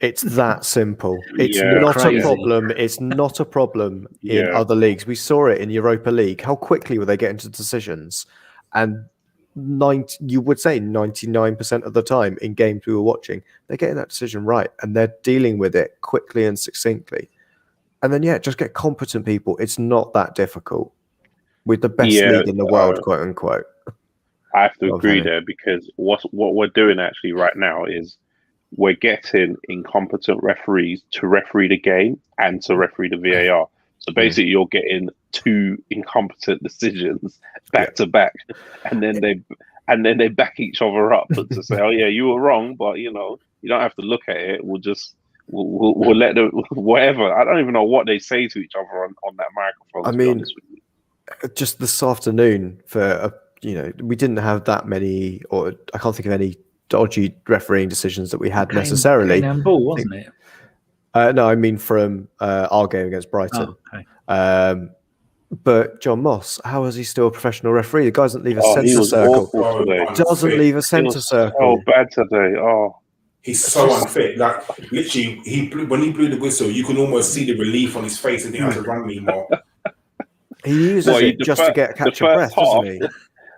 Speaker 2: It's that simple. It's not a problem. It's not a problem in other leagues. We saw it in Europa League. How quickly were they getting to decisions? And you would say 99% of the time in games we were watching, they're getting that decision right and they're dealing with it quickly and succinctly. And then, just get competent people. It's not that difficult. With the best league in the world, quote unquote.
Speaker 3: I have to agree there, because what we're doing actually right now is we're getting incompetent referees to referee the game and to referee the VAR. So basically, you're getting two incompetent decisions back to back, and then they back each other up to say, "Oh yeah, you were wrong, but you don't have to look at it. We'll let them whatever." I don't even know what they say to each other on that microphone.
Speaker 2: I mean, just this afternoon we didn't have that many, or I can't think of any dodgy refereeing decisions that we had necessarily.
Speaker 4: Ball, wasn't it?
Speaker 2: No, I mean from our game against Brighton.
Speaker 4: Oh, okay.
Speaker 2: But John Moss, how is he still a professional referee? The guy doesn't leave a centre circle. Doesn't leave a centre circle.
Speaker 3: Oh, bad today. Oh.
Speaker 1: He's so unfit. Like, literally, when he blew the whistle, you can almost see the relief on his face and he had to run anymore.
Speaker 2: He uses it just to catch a breath, doesn't he?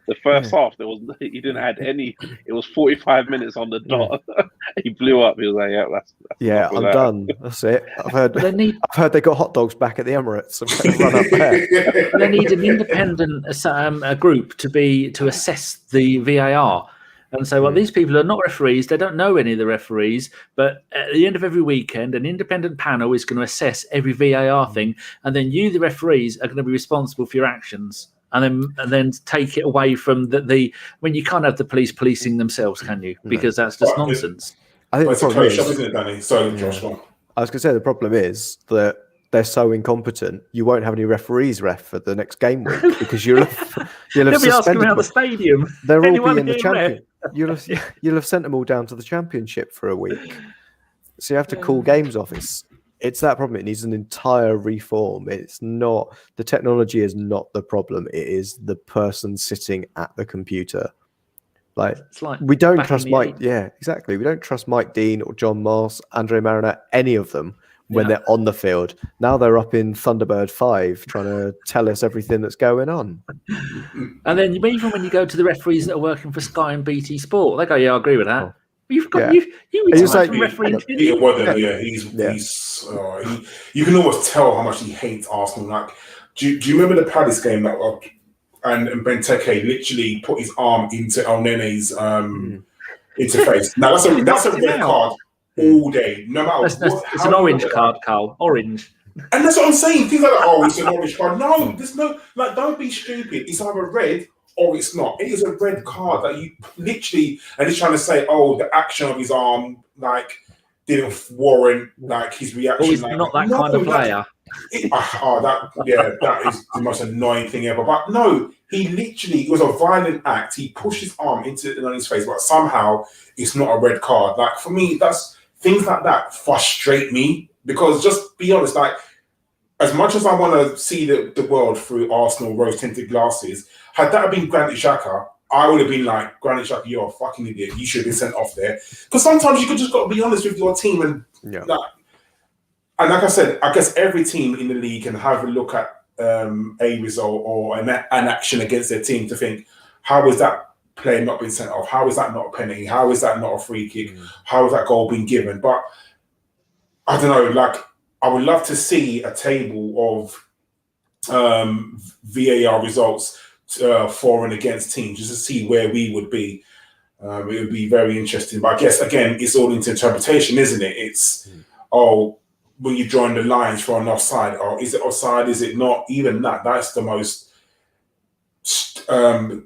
Speaker 3: The first half, he didn't add any. It was 45 minutes on the dot. He blew up. He was like, "Yeah,
Speaker 2: I'm done. That's it." I've heard they got hot dogs back at the Emirates. Run up there.
Speaker 4: They need an independent group to assess the VAR. And so, these people are not referees. They don't know any of the referees. But at the end of every weekend, an independent panel is going to assess every VAR thing. And then you, the referees, are going to be responsible for your actions. And then take it away from the when you can't have the police policing themselves, can you? Because that's just nonsense.
Speaker 2: I think
Speaker 1: it's a close shop, isn't it, Danny? So, Josh,
Speaker 2: I was going to say the problem is that they're so incompetent, you won't have any referees ref for the next game week because you'll have suspended
Speaker 4: them out the stadium.
Speaker 2: They'll all be in the champion. You'll have sent them all down to the championship for a week, so you have to call games off. It's that problem. It needs an entire reform. It's not, the technology is not the problem. It is the person sitting at the computer. We don't trust Mike. Yeah, exactly. We don't trust Mike Dean or John Moss, Andre Mariner, any of them when they're on the field. Now they're up in Thunderbird 5 trying to tell us everything that's going on.
Speaker 4: And then even when you go to the referees that are working for Sky and BT Sport, they go, "Yeah, I agree with that." You've got you retired from refereeing.
Speaker 1: You can almost tell how much he hates Arsenal. Like, do you remember the Palace game and Benteke literally put his arm into El Nene's interface? Now that's a red card all day. No matter what.
Speaker 4: It's an orange card, Carl. Orange.
Speaker 1: And that's what I'm saying. Things like that. Oh, it's an orange card. No, there's no, don't be stupid. It's either red or it's not. It is a red card that you literally, and he's trying to say, oh, the action of his arm, like, didn't warrant like his reaction.
Speaker 4: He's not that kind of player.
Speaker 1: That is the most annoying thing ever. But no, he literally, it was a violent act. He pushed his arm into his face, but somehow it's not a red card. Like, for me, that's things like that frustrate me, because just be honest, like, as much as I want to see the world through Arsenal rose-tinted glasses, had that been Granit Xhaka, I would have been like, Granit Xhaka, you're a fucking idiot. You should have been sent off there. Because sometimes you could just got to be honest with your team. And like I said, I guess every team in the league can have a look at a result or an action against their team to think, how is that player not been sent off? How is that not a penalty? How is that not a free kick? How is that goal being given? But I don't know, like, I would love to see a table of VAR results for and against teams, just to see where we would be. It would be very interesting. But I guess, again, it's all into interpretation, isn't it? It's, when you're drawing the lines for an offside, or is it offside, is it not? Even that's the most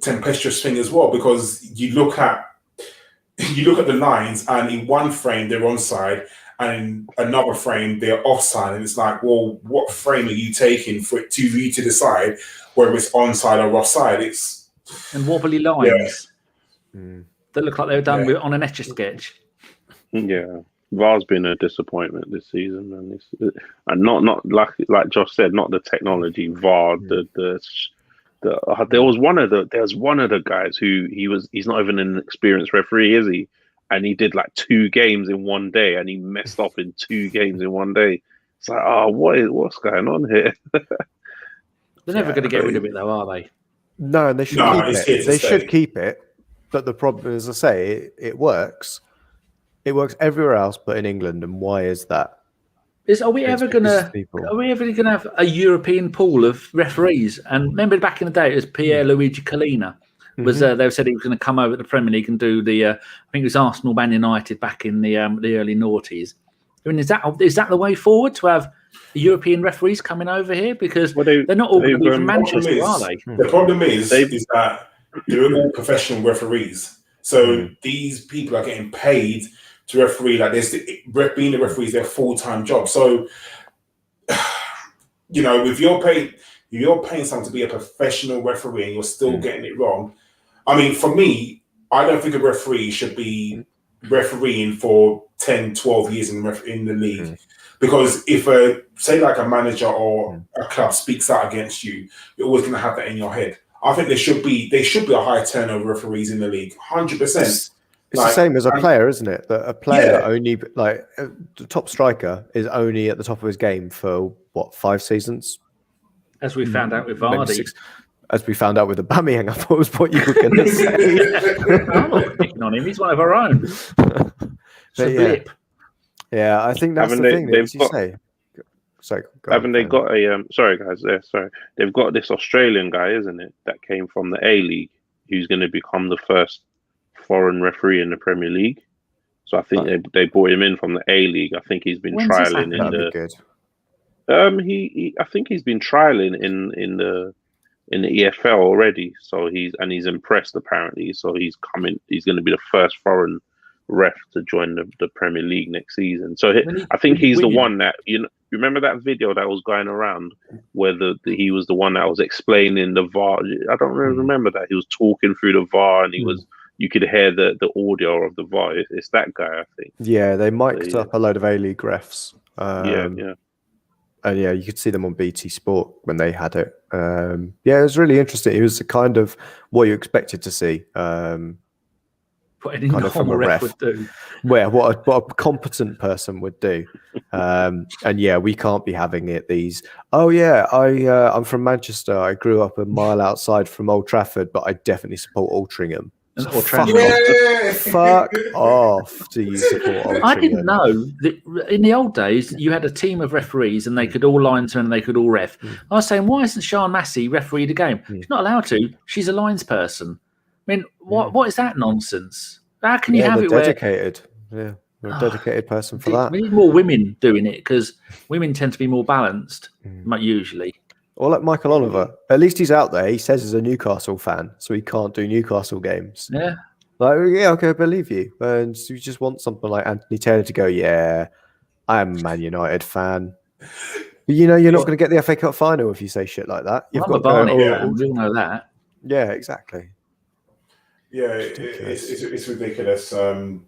Speaker 1: tempestuous thing as well, because you look at the lines, and in one frame they're onside, and in another frame they're offside, and it's like, well, what frame are you taking for it to you to decide whether it's onside or offside? It's
Speaker 4: and wobbly lines that look like they were done on an Etch-a-Sketch.
Speaker 3: Yeah, VAR's been a disappointment this season, and not like Josh said, not the technology. VAR, there was one of the guys who he's not even an experienced referee, is he? And he did like 2 games in one day, and he messed up in 2 games in one day. It's like, what's going on here?
Speaker 4: They're never going to get rid of it, though, are they?
Speaker 2: No, and they should keep it. They should keep it. But the problem, as I say, it works. It works everywhere else, but in England. And why is that?
Speaker 4: Are we ever going to have a European pool of referees? And remember, back in the day, it was Pierre-Luigi Collina. They said he was going to come over to the Premier League and do the. I think it was Arsenal, Man United back in the early noughties. I mean, is that the way forward, to have European referees coming over here? Because they're not all going to be from Manchester, are they?
Speaker 1: The problem is that they're all professional referees. So these people are getting paid to referee. Like, being a referee is their full-time job. So, if you're paying someone to be a professional referee and you're still getting it wrong, I mean, for me, I don't think a referee should be refereeing for 10, 12 years in the league. Because if say like a manager or a club speaks out against you, you're always going to have that in your head. I think there should be a high turnover of referees in the league, 100%.
Speaker 2: It's the same as a player, isn't it? That a player only, like, the top striker is only at the top of his game for, 5 seasons?
Speaker 4: As we found out with Vardy.
Speaker 2: As we found out with Aubameyang, I thought was what you were going to say.
Speaker 4: I'm not picking on him. He's one of our own. It's a blip.
Speaker 2: Yeah, I think that's the thing that you say. Sorry,
Speaker 3: they got a sorry guys, sorry. They've got this Australian guy, isn't it, that came from the A-League, who's going to become the first foreign referee in the Premier League. So I think they brought him in from the A-League. I think he's been trialing in the. I think he's been trialing in the EFL already. So he's impressed apparently. So he's going to be the first foreign ref to join the Premier League next season. So I think he's the one that remember that video that was going around where he was the one that was explaining the VAR. I don't really remember that. He was talking through the VAR and you could hear the audio of the VAR. It's that guy, I think. Yeah,
Speaker 2: they mic'd up a load of A-League refs. And you could see them on BT Sport when they had it. It was really interesting. It was the kind of what you expected to see.
Speaker 4: What any normal ref would do.
Speaker 2: Well, what a competent person would do. We can't be having it. I'm from Manchester. I grew up a mile outside from Old Trafford, but I definitely support Altrincham. Fuck off. Do you support Altrincham?
Speaker 4: I didn't know that in the old days you had a team of referees and they could all linesmen and they could all ref. I was saying, why isn't Sian Massey referee the game? She's not allowed to. She's a lines person. I mean, what is that nonsense? How can you have it
Speaker 2: dedicated? We're a dedicated person for that.
Speaker 4: We need more women doing it because women tend to be more balanced, usually.
Speaker 2: Or like Michael Oliver. At least he's out there. He says he's a Newcastle fan, so he can't do Newcastle games.
Speaker 4: Yeah.
Speaker 2: Like, yeah, okay, I believe you. And so you just want something like Anthony Taylor to go, yeah, I am a Man United fan. But you're not going to get the FA Cup final if you say shit like that. You've got
Speaker 4: Barney fan. We all know that.
Speaker 2: Yeah, exactly.
Speaker 1: Yeah, it's ridiculous. And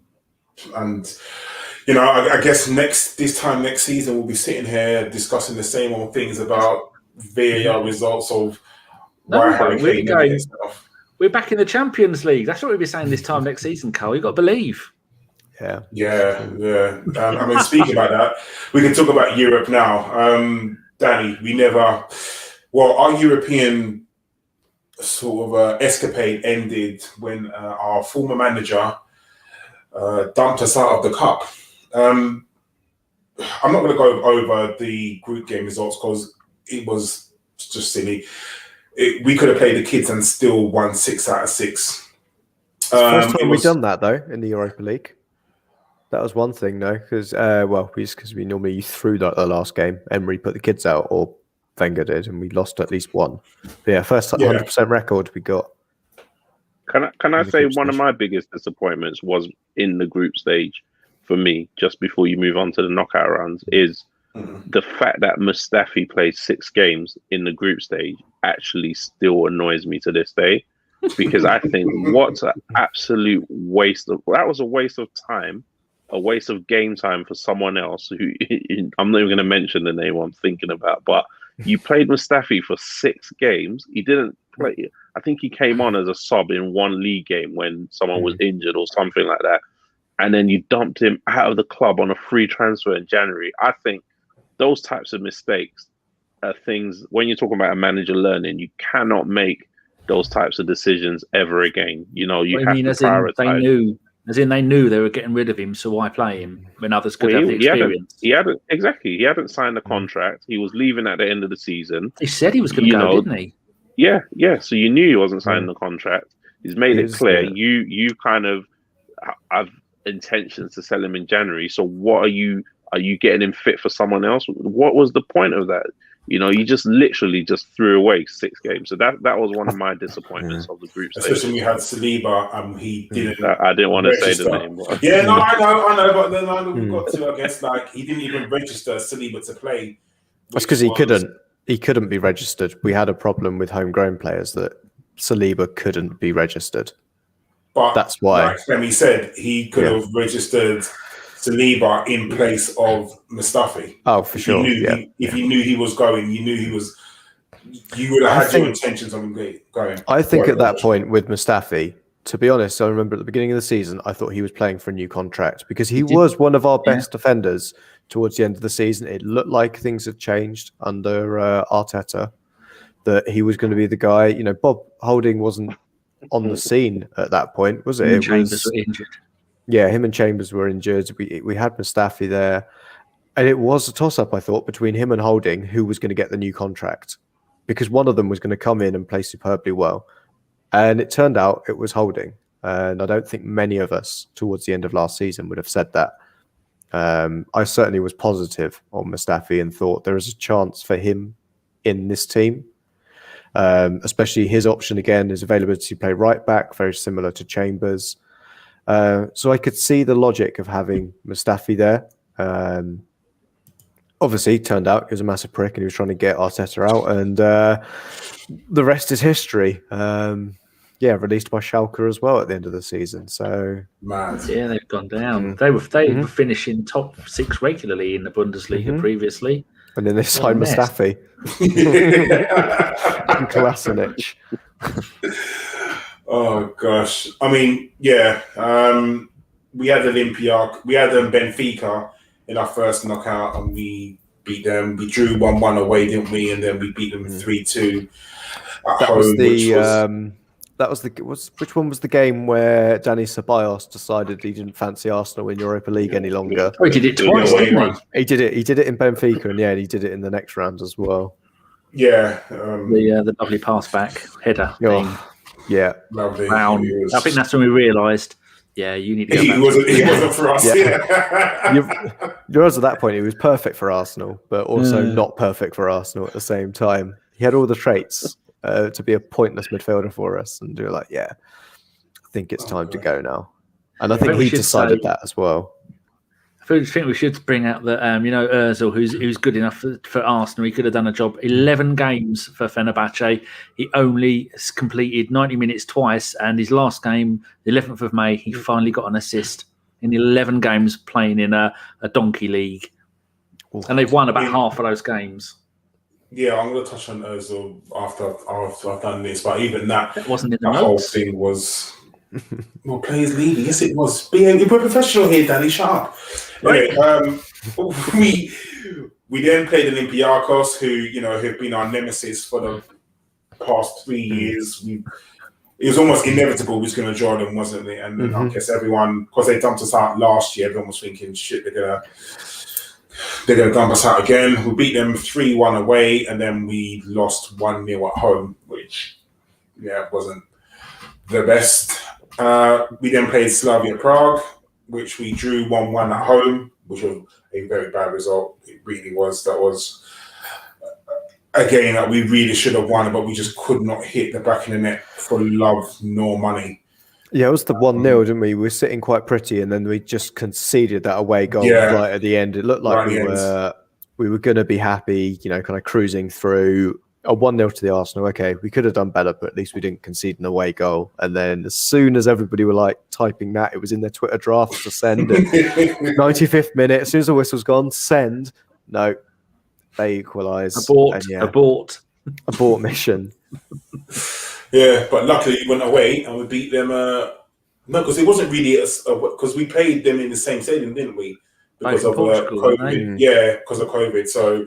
Speaker 1: I guess this time next season we'll be sitting here discussing the same old things about VAR results of why Harry Kane did it stuff.
Speaker 4: We're back in the Champions League. That's what we'll be saying this time next season, Carl. You've got to believe.
Speaker 2: Yeah.
Speaker 1: I mean, speaking about that, we can talk about Europe now. Danny, our European sort of escapade ended when our former manager dumped us out of the cup. I'm not going to go over the group game results because it was just silly. We could have played the kids and still won 6 out of 6.
Speaker 2: First time we've done that though in the Europa League. That was one thing though, because we normally threw the last game. Emery put the kids out, or Wenger did, and we lost at least one. But yeah, first 100% record we got.
Speaker 3: Can I say one of my biggest disappointments was in the group stage for me, just before you move on to the knockout rounds, is the fact that Mustafi played 6 games in the group stage actually still annoys me to this day, because I think what an absolute waste of time, a waste of game time for someone else who I'm not even going to mention the name I'm thinking about, but you played Mustafi for 6 games. He didn't play. I think he came on as a sub in one league game when someone was injured or something like that. And then you dumped him out of the club on a free transfer in January. I think those types of mistakes are things, when you're talking about a manager learning, you cannot make those types of decisions ever again. You have to prioritize. They knew they were getting rid of him, so why play him when others could have the experience? He hadn't signed the contract. He was leaving at the end of the season.
Speaker 4: He said he was going to go, didn't he?
Speaker 3: Yeah. So you knew he wasn't signing the contract. He's made it clear. You kind of have intentions to sell him in January. So what are you getting him fit for someone else? What was the point of that? You just literally threw away 6 games. So that was one of my disappointments of the group stage.
Speaker 1: Especially when we had Saliba, he didn't.
Speaker 3: I didn't want to say the name.
Speaker 1: But... Yeah, no, I know, but then we've got to. I guess he didn't even register Saliba to play.
Speaker 2: That's because he couldn't. He couldn't be registered. We had a problem with homegrown players that Saliba couldn't be registered.
Speaker 1: But
Speaker 2: that's why.
Speaker 1: Like Femi said, he could have registered Saliba in place of Mustafi.
Speaker 2: Oh, for sure.
Speaker 1: If you knew he was going, you would have had your intentions on him going.
Speaker 2: I think at that point with Mustafi, to be honest, I remember at the beginning of the season, I thought he was playing for a new contract because he was one of our best defenders towards the end of the season. It looked like things had changed under Arteta, that he was going to be the guy. Bob Holding wasn't on the scene at that point, was it?
Speaker 4: Chambers were injured.
Speaker 2: Yeah, him and Chambers were injured. We had Mustafi there. And it was a toss-up, I thought, between him and Holding, who was going to get the new contract. Because one of them was going to come in and play superbly well. And it turned out it was Holding. And I don't think many of us towards the end of last season would have said that. I certainly was positive on Mustafi and thought there is a chance for him in this team. Especially his option, again, is availability to play right back, very similar to Chambers. So I could see the logic of having Mustafi there. Obviously, it turned out he was a massive prick and he was trying to get Arteta out. And the rest is history. Released by Schalke as well at the end of the season. So
Speaker 4: yeah, they've gone down. They were finishing top 6 regularly in the Bundesliga previously.
Speaker 2: And then they signed Mustafi. And Kolasinac.
Speaker 1: Oh gosh! I mean, we had Olympia, we had Benfica in our first knockout, and we beat them. We drew 1-1 away, didn't we? And then we beat them 3-2 at home.
Speaker 2: Which one was the game where Dani Ceballos decided he didn't fancy Arsenal in Europa League any longer?
Speaker 4: Oh, he did it twice, didn't he?
Speaker 2: He did it in Benfica, and he did it in the next round as well.
Speaker 1: Yeah,
Speaker 4: the lovely pass back header thing.
Speaker 2: Yeah,
Speaker 1: lovely.
Speaker 4: I think that's when we realised. Yeah, you need to go back.
Speaker 1: He wasn't for us.
Speaker 2: Yours at that point, he was perfect for Arsenal, but also not perfect for Arsenal at the same time. He had all the traits to be a pointless midfielder for us, and we were like, yeah, I think it's time to go now. And I think he decided that as well.
Speaker 4: I think we should bring out that Ozil, who's good enough for Arsenal. He could have done a job. 11 games for Fenerbahce. He only completed 90 minutes twice, and his last game, the 11th of May, he finally got an assist in 11 games playing in a donkey league, and they've won about half of those games.
Speaker 1: Yeah, I'm going to touch on Ozil after I've done this, but even that
Speaker 4: wasn't in the
Speaker 1: whole
Speaker 4: notes.
Speaker 1: thing was. Well, players leaving. Yes, it was. We're professional here, Danny. Shut up. Anyway, we then played Olympiacos, who have been our nemesis for the past 3 years. It was almost inevitable we was going to draw them, wasn't it? And I guess everyone, because they dumped us out last year, everyone was thinking, shit, they're gonna dump us out again. We beat them 3-1 away, and then we lost 1-0 at home, which wasn't the best. We then played Slavia Prague, which we drew 1-1 at home, which was a very bad result. It really was. That was a game that we really should have won, but we just could not hit the back of the net for love nor money.
Speaker 2: Yeah, it was the 1-0, didn't we? We were sitting quite pretty, and then we just conceded that away goal right at the end. It looked like we were going to be happy, kind of cruising through. A 1-0 to the Arsenal. Okay, we could have done better, but at least we didn't concede an away goal. And then as soon as everybody were like typing that, it was in their Twitter draft to send. 95th minute, as soon as the whistle's gone, send. No, they equalise.
Speaker 4: Abort
Speaker 2: mission.
Speaker 1: Yeah, but luckily we went away and we beat them. No, because it wasn't really because we played them in the same stadium, didn't we? Because of COVID. Yeah, because of COVID. So.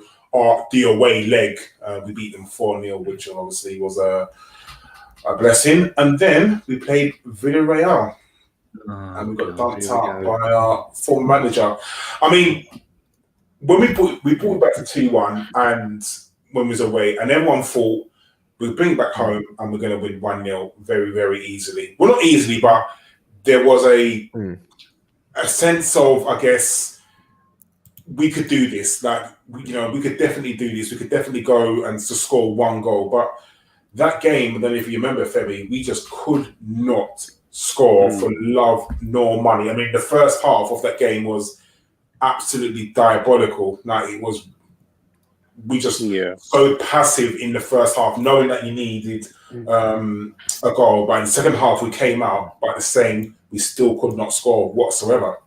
Speaker 1: The away leg, we beat them 4-0, which obviously was a blessing. And then we played Villarreal, and we got dumped out by our former manager. I mean, when we brought it back to 2-1, and when we was away, and everyone thought we'd bring it back home and we're going to win 1-0 very, very easily. Well, not easily, but there was a sense of, I guess, we could do this. Like, we could definitely do this. We could definitely go and to score one goal. But that game, and then if you remember, Femi, we just could not score for love nor money. I mean, the first half of that game was absolutely diabolical. Like, it was, we just so passive in the first half, knowing that you needed a goal. But in the second half, we came out, but the same, we still could not score whatsoever.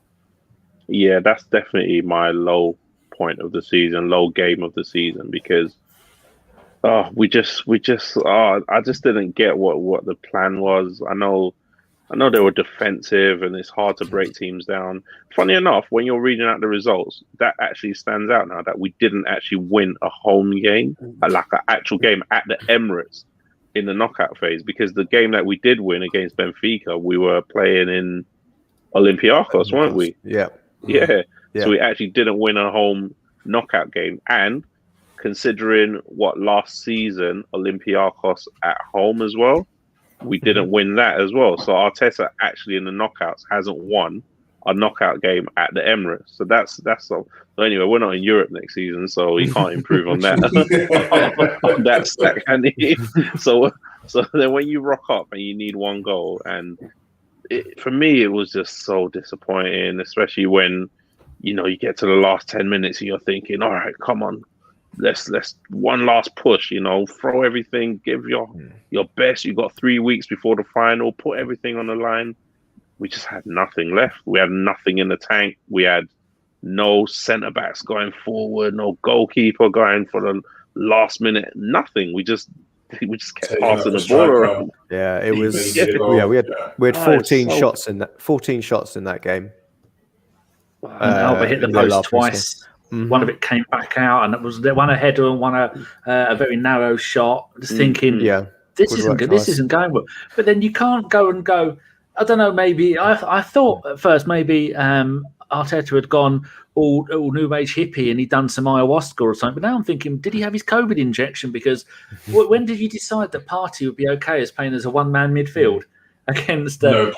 Speaker 3: Yeah, that's definitely my low point of the season, low game of the season, because I just didn't get what the plan was. I know they were defensive and it's hard to break teams down. Funny enough, when you're reading out the results, that actually stands out now that we didn't actually win a home game, like an actual game at the Emirates in the knockout phase, because the game that we did win against Benfica, we were playing in Olympiacos, weren't we? Yeah. So we actually didn't win a home knockout game. And considering what last season, Olympiacos at home as well, we didn't win that as well. So Arteta actually in the knockouts hasn't won a knockout game at the Emirates. So that's so anyway, we're not in Europe next season, so he can't improve on that. On that stack, can he? So then when you rock up and you need one goal, and for me, it was just so disappointing, especially when, you get to the last 10 minutes and you're thinking, all right, come on, let's one last push, throw everything, give your best. You got 3 weeks before the final, put everything on the line. We just had nothing left. We had nothing in the tank. We had no centre-backs going forward, no goalkeeper going for the last minute, nothing. We just kept passing the ball around.
Speaker 2: Yeah, it was. We had 14 shots in that. 14 shots in that game.
Speaker 4: Alba hit the post twice. One of it came back out, and it was one a header and one a very narrow shot. Just thinking, this isn't good. This isn't going well. But then you can't go and go. I don't know. Maybe I thought at first maybe Arteta had gone all new age hippie and he'd done some ayahuasca or something. But now I'm thinking, did he have his COVID injection? Because when did you decide that Partey would be okay as playing as a one-man midfield against that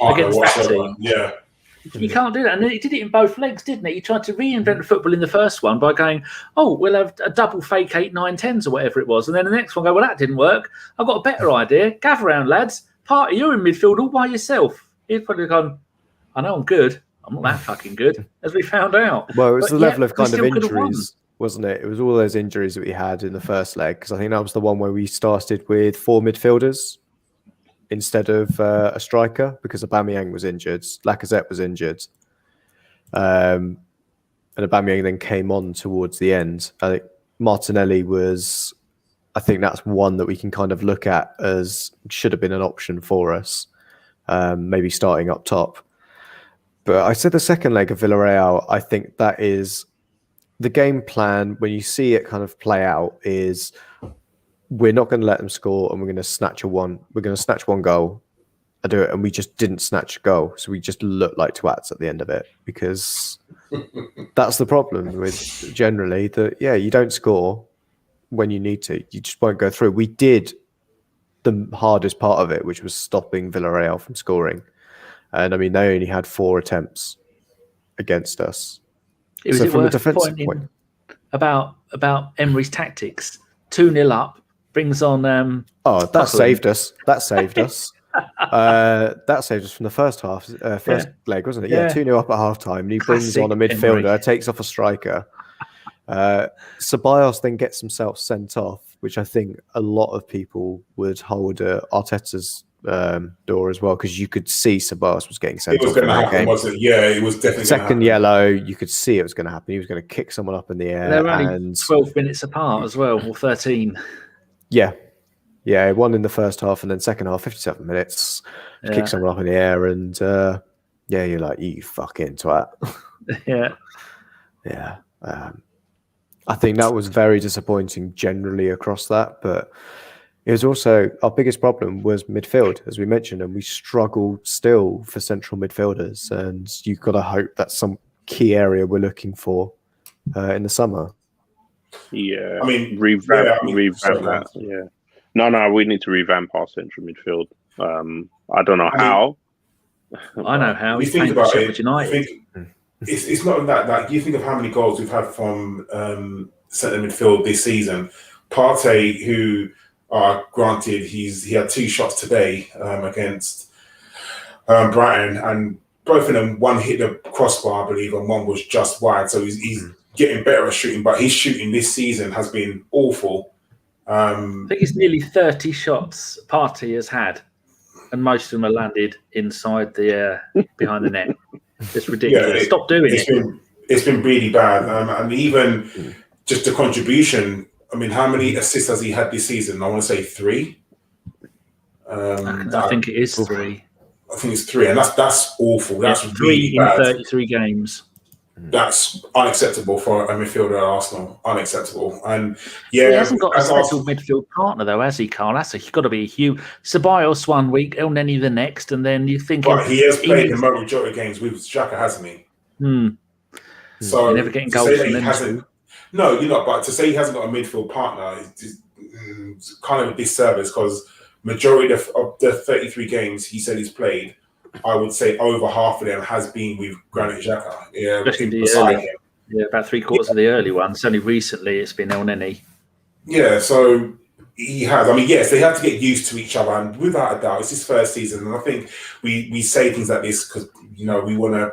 Speaker 4: team? You can't do that. And then he did it in both legs, didn't he? He tried to reinvent football in the first one by going, we'll have a double fake 8, 9, 10s or whatever it was. And then the next one go, well, that didn't work. I've got a better idea. Gather round, lads. Partey, you're in midfield all by yourself. He'd probably gone, I know I'm good. I'm not that fucking good, as we found out.
Speaker 2: Well, it was the level of kind of injuries, wasn't it? It was all those injuries that we had in the first leg, because I think that was the one where we started with 4 midfielders instead of a striker, because Aubameyang was injured, Lacazette was injured, and Aubameyang then came on towards the end. I think Martinelli was, I think that's one that we can kind of look at as should have been an option for us, maybe starting up top. But I said the second leg of Villarreal, I think that is the game plan. When you see it kind of play out, is we're not going to let them score, and we're going to snatch one goal and do it. And we just didn't snatch a goal, so we just looked like twats at the end of it, because that's the problem with generally that. Yeah, you don't score when you need to. You just won't go through. We did the hardest part of it, which was stopping Villarreal from scoring. And I mean, they only had 4 attempts against us.
Speaker 4: So from a defensive point, about Emery's tactics, 2-0 up, brings on.
Speaker 2: That saved us. That saved us. That saved us from the first half, leg, wasn't it? Yeah, 2-0 up at half time. And he brings on a midfielder, Emery. Takes off a striker. Ceballos then gets himself sent off, which I think a lot of people would hold Arteta's door as well, because you could see Soares was getting sent off. It was going to happen, wasn't it?
Speaker 1: Yeah, it was definitely
Speaker 2: second yellow. You could see it was going to happen. He was going to kick someone up in the air.
Speaker 4: They were only 12 minutes apart as well, or 13.
Speaker 2: Yeah, one in the first half, and then second half, 57 minutes, kick someone up in the air, and you're like, you fucking twat. Yeah. I think that was very disappointing generally across that, but it was also our biggest problem was midfield, as we mentioned, and we struggled still for central midfielders. And you've got to hope that's some key area we're looking for in the summer.
Speaker 3: Yeah, I mean, revamp that. Yeah, no, we need to revamp our central midfield. I don't know how.
Speaker 4: I know how.
Speaker 1: You think about it. It's not that you think of how many goals we've had from centre midfield this season. Partey, who. Granted, he had 2 shots today against Brighton, and both of them, one hit the crossbar, I believe, and one was just wide. So he's getting better at shooting, but his shooting this season has been awful.
Speaker 4: I think it's nearly 30 shots Partey has had, and most of them are landed inside the behind the net. It's ridiculous. Stop doing it.
Speaker 1: It's been really bad, and even just the contribution. I mean, how many assists has he had this season? I want to say 3.
Speaker 4: I think it is 3.
Speaker 1: I think it's 3, and that's awful. That's
Speaker 4: 3
Speaker 1: really
Speaker 4: in
Speaker 1: bad.
Speaker 4: 33 games.
Speaker 1: That's unacceptable for a midfielder at Arsenal. Unacceptable. And he
Speaker 4: hasn't got a settled midfield partner though, has he, Carl? He's got to be a huge. Ceballos one week, El Neni the next, and then you think.
Speaker 1: But he has played the majority of games with Xhaka, hasn't he? So
Speaker 4: you're never getting goals from them.
Speaker 1: No, you're not. But to say he hasn't got a midfield partner is kind of a disservice, because majority of the 33 games he said he's played, I would say over half of them has been with Granit Xhaka. Yeah,
Speaker 4: especially the early. Yeah, about 3/4 of the early ones. Only recently it's been El Neni.
Speaker 1: Yeah, so he has. I mean, yes, they have to get used to each other, and without a doubt, it's his first season. And I think we say things like this because we want to.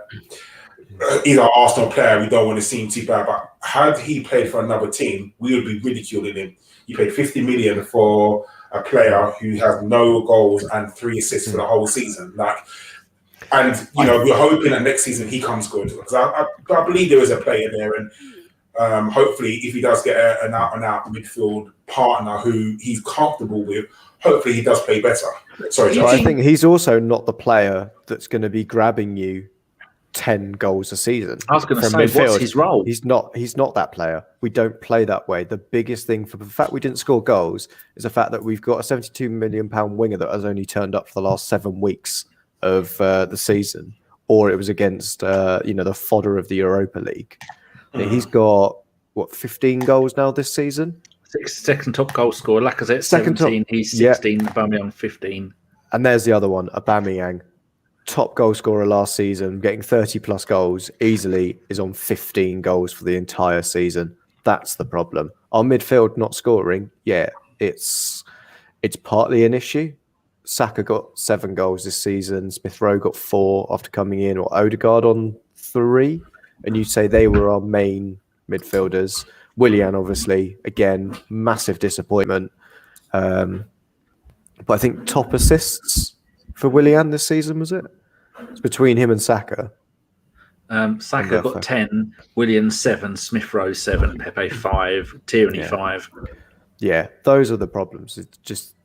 Speaker 1: He's our Arsenal player. We don't want to seem too bad. But had he played for another team, we would be ridiculing him. He paid 50 million for a player who has no goals and 3 assists for the whole season. And we're hoping that next season he comes good, because I believe there is a player there, and hopefully, if he does get an out-and-out midfield partner who he's comfortable with, hopefully he does play better. Sorry, Josh.
Speaker 2: I think he's also not the player that's going to be grabbing you 10 goals a season.
Speaker 4: I was going to say, what's his role?
Speaker 2: He's not that player. We don't play that way. The biggest thing for the fact we didn't score goals is the fact that we've got a £72 million winger that has only turned up for the last 7 weeks of the season, or it was against the fodder of the Europa League. He's got 15 goals now this season.
Speaker 4: Second top goal scorer. Lacazette 17. He's 16. Aubameyang 15.
Speaker 2: And there's the other one, Aubameyang. top goal scorer last season, getting 30 plus goals easily, is on 15 goals for the entire season. That's the problem. Our midfield not scoring, yeah, it's partly an issue. Saka got 7 goals this season. Smith Rowe got 4 after coming in, or Odegaard on 3. And you say they were our main midfielders. Willian, obviously, again, massive disappointment. But I think top assists for Willian this season, was it? It's between him and Saka.
Speaker 4: Saka got 10, Willian 7, Smith Rowe 7, Pepe 5, Tierney 5.
Speaker 2: Yeah, those are the problems. It's just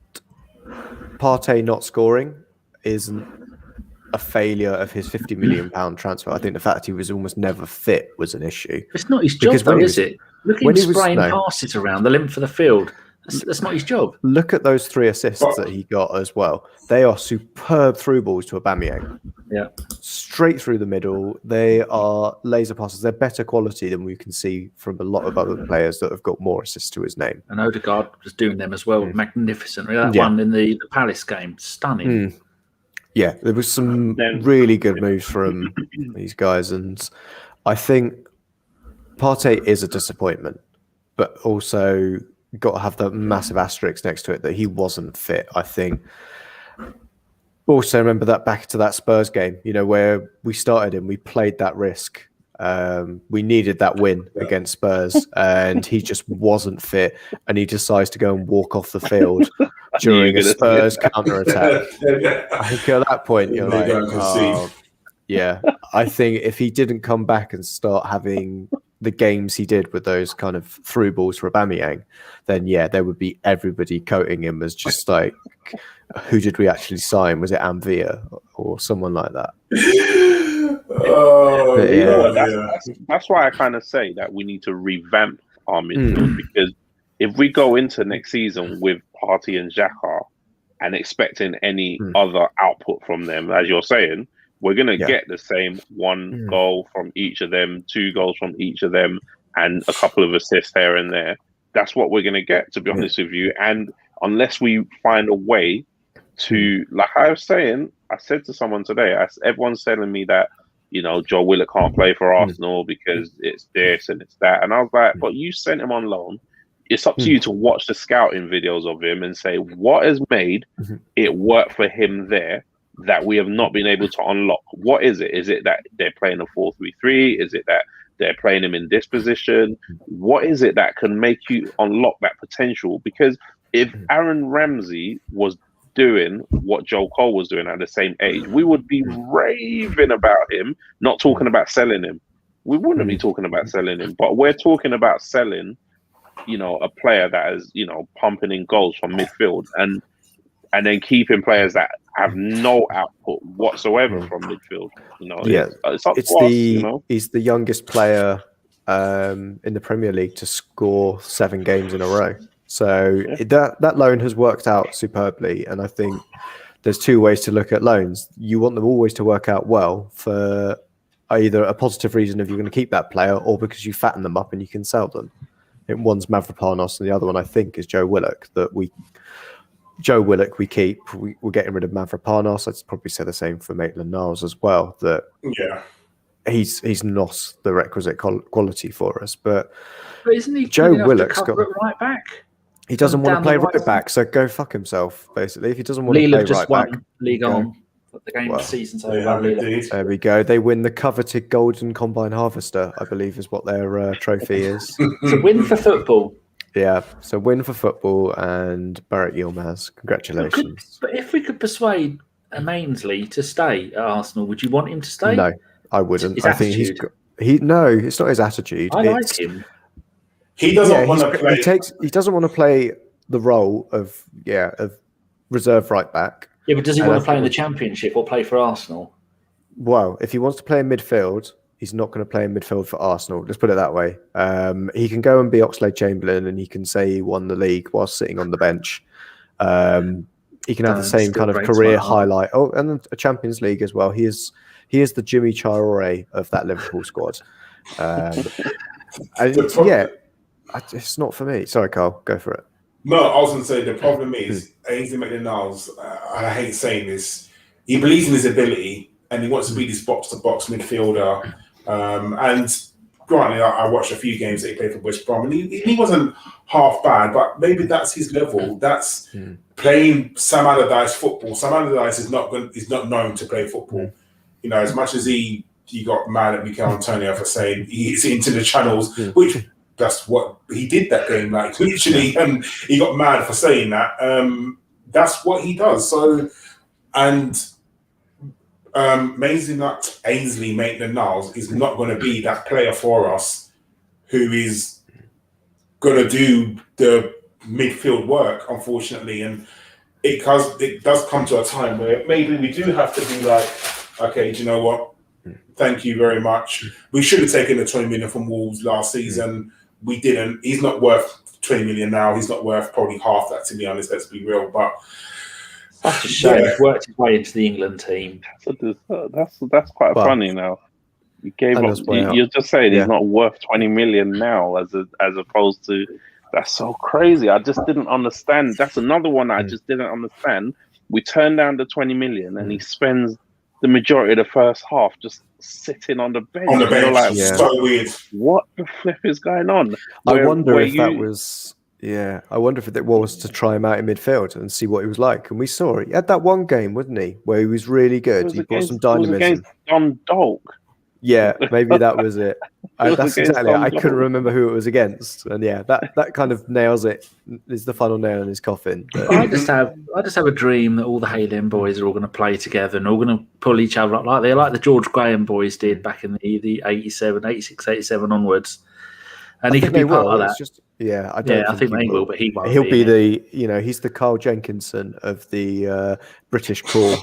Speaker 2: Partey not scoring isn't a failure of his £50 million transfer. I think the fact he was almost never fit was an issue.
Speaker 4: It's not his job, though, is it? Look at him spraying passes around the length of the field. That's not his job.
Speaker 2: Look at those 3 assists that he got as well. They are superb through balls to Aubameyang.
Speaker 4: Yeah.
Speaker 2: Straight through the middle. They are laser passes. They're better quality than we can see from a lot of other players that have got more assists to his name.
Speaker 4: And Odegaard was doing them as well. Magnificent. That one in the Palace game. Stunning.
Speaker 2: Yeah, there was some really good moves from these guys. And I think Partey is a disappointment, but also got to have the massive asterisk next to it that he wasn't fit, I think. Also, remember that back to that Spurs game, where we started him, we played that risk. We needed that win against Spurs, and he just wasn't fit, and he decides to go and walk off the field during a Spurs counter-attack. I think at that point, you're like, yeah. I think if he didn't come back and start having the games he did with those kind of through balls for Aubameyang, then there would be everybody quoting him as just like, who did we actually sign? Was it Amvia or someone like that?
Speaker 3: That's why I kind of say that we need to revamp our midfield, because if we go into next season with Partey and Xhaka and expecting any other output from them, as you're saying, we're going to get the same 1 goal from each of them, 2 goals from each of them, and a couple of assists here and there. That's what we're going to get, to be honest with you. And unless we find a way to, like I was saying, I said to someone today, everyone's telling me that, Joe Willock can't play for Arsenal because it's this and it's that. And I was like, but you sent him on loan. It's up to you to watch the scouting videos of him and say, what has made it work for him there that we have not been able to unlock? What is it? Is it that they're playing a 4-3-3? Is it that they're playing him in this position? What is it that can make you unlock that potential? Because if Aaron Ramsey was doing what Joe Cole was doing at the same age, we would be raving about him, not talking about selling him. We wouldn't be talking about selling him, but we're talking about selling, a player that is, pumping in goals from midfield and then keeping players that have no output whatsoever from midfield.
Speaker 2: He's the youngest player in the Premier League to score 7 games in a row. So that loan has worked out superbly, and I think there's 2 ways to look at loans. You want them always to work out well for either a positive reason if you're going to keep that player, or because you fatten them up and you can sell them. One's Mavropanos, and the other one I think is Joe Willock. We keep. We're getting rid of Mavropanos. I'd probably say the same for Maitland-Niles as well. That he's not the requisite quality for us. But
Speaker 4: isn't he
Speaker 2: Joe Willock's got
Speaker 4: right back?
Speaker 2: He doesn't want to play right back, so go fuck himself. Basically, if he doesn't want to play right back,
Speaker 4: League on. The game of the season's over.
Speaker 2: There we go. They win the coveted Golden Combine Harvester, I believe, is what their trophy is.
Speaker 4: It's a win for football.
Speaker 2: Yeah, so win for football, and Barrett Yilmaz, congratulations.
Speaker 4: But if we could persuade Ainsley to stay at Arsenal, would you want him to stay?
Speaker 2: No, I wouldn't.
Speaker 4: I think
Speaker 2: it's not his attitude.
Speaker 4: I like him.
Speaker 1: He doesn't want to play.
Speaker 2: He doesn't want to play the role of reserve right back.
Speaker 4: Yeah, but does he want to play in the Championship or play for Arsenal?
Speaker 2: Well, if he wants to play in midfield, he's not going to play in midfield for Arsenal. Let's put it that way. He can go and be Oxlade-Chamberlain, and he can say he won the league while sitting on the bench. He can have the same kind of career highlight. Oh, and a Champions League as well. He is the Jimmy Traore of that Liverpool squad. It's not for me. Sorry, Carl. Go for it.
Speaker 1: No, I was going to say the problem is Ainsley Maitland-Niles. I hate saying this. He believes in his ability, and he wants to be this box-to-box midfielder. And granted, I watched a few games that he played for West Brom, and he wasn't half bad, but maybe that's his level. That's playing Sam Allardyce football. Sam Allardyce is not known to play football. You know, as much as he got mad at Mikel Antonio for saying he's into the channels, which that's what he did that game, like literally, and he got mad for saying that. That's what he does. So, and Ainsley Maitland-Niles is not going to be that player for us who is going to do the midfield work, unfortunately. And it does come to a time where maybe we do have to be like, okay, do you know what? Thank you very much. We should have taken the 20 million from Wolves last season. We didn't. He's not worth 20 million now. He's not worth probably half that, to be honest. Let's be real. But
Speaker 4: that's a shame. He's worked his way into the England team.
Speaker 3: That's quite funny now. You gave up. You're just saying he's not worth 20 million now, as opposed to. That's so crazy. I just didn't understand. That's another one I just didn't understand. We turned down the 20 million, and he spends the majority of the first half just sitting on the bench.
Speaker 1: On the bench,
Speaker 3: like,
Speaker 1: so weird.
Speaker 3: What the flip is going on?
Speaker 2: I wonder if that was. Yeah, I wonder if it was to try him out in midfield and see what he was like. And we saw it. He had that one game, wasn't he, where he was really good. He brought some dynamism.
Speaker 3: It was against Dundalk.
Speaker 2: Yeah, maybe that was it. That's exactly it. I couldn't remember who it was against. And yeah, that kind of nails it. Is the final nail in his coffin. But
Speaker 4: I just have a dream that all the Halen boys are all going to play together and all going to pull each other up like the George Graham boys did back in the 87, 86, 87 onwards. And he could be part of that.
Speaker 2: I think
Speaker 4: they will, but he won't.
Speaker 2: He'll be he's the Carl Jenkinson of the British core.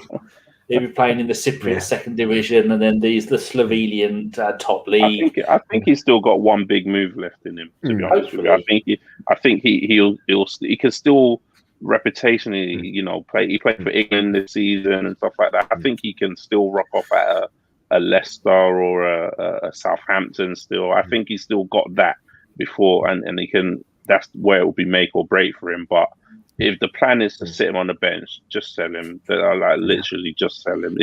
Speaker 4: He'll be playing in the Cypriot second division, and then the Slovenian top league.
Speaker 3: I think he's still got one big move left in him. To be honest with you, I think he can still reputationally, play. He played for England this season and stuff like that. I think he can still rock off at a Leicester or a Southampton. Still, I think he's still got that before, and he can. That's where it will be make or break for him. But if the plan is to sit him on the bench, just sell him. Literally just sell him.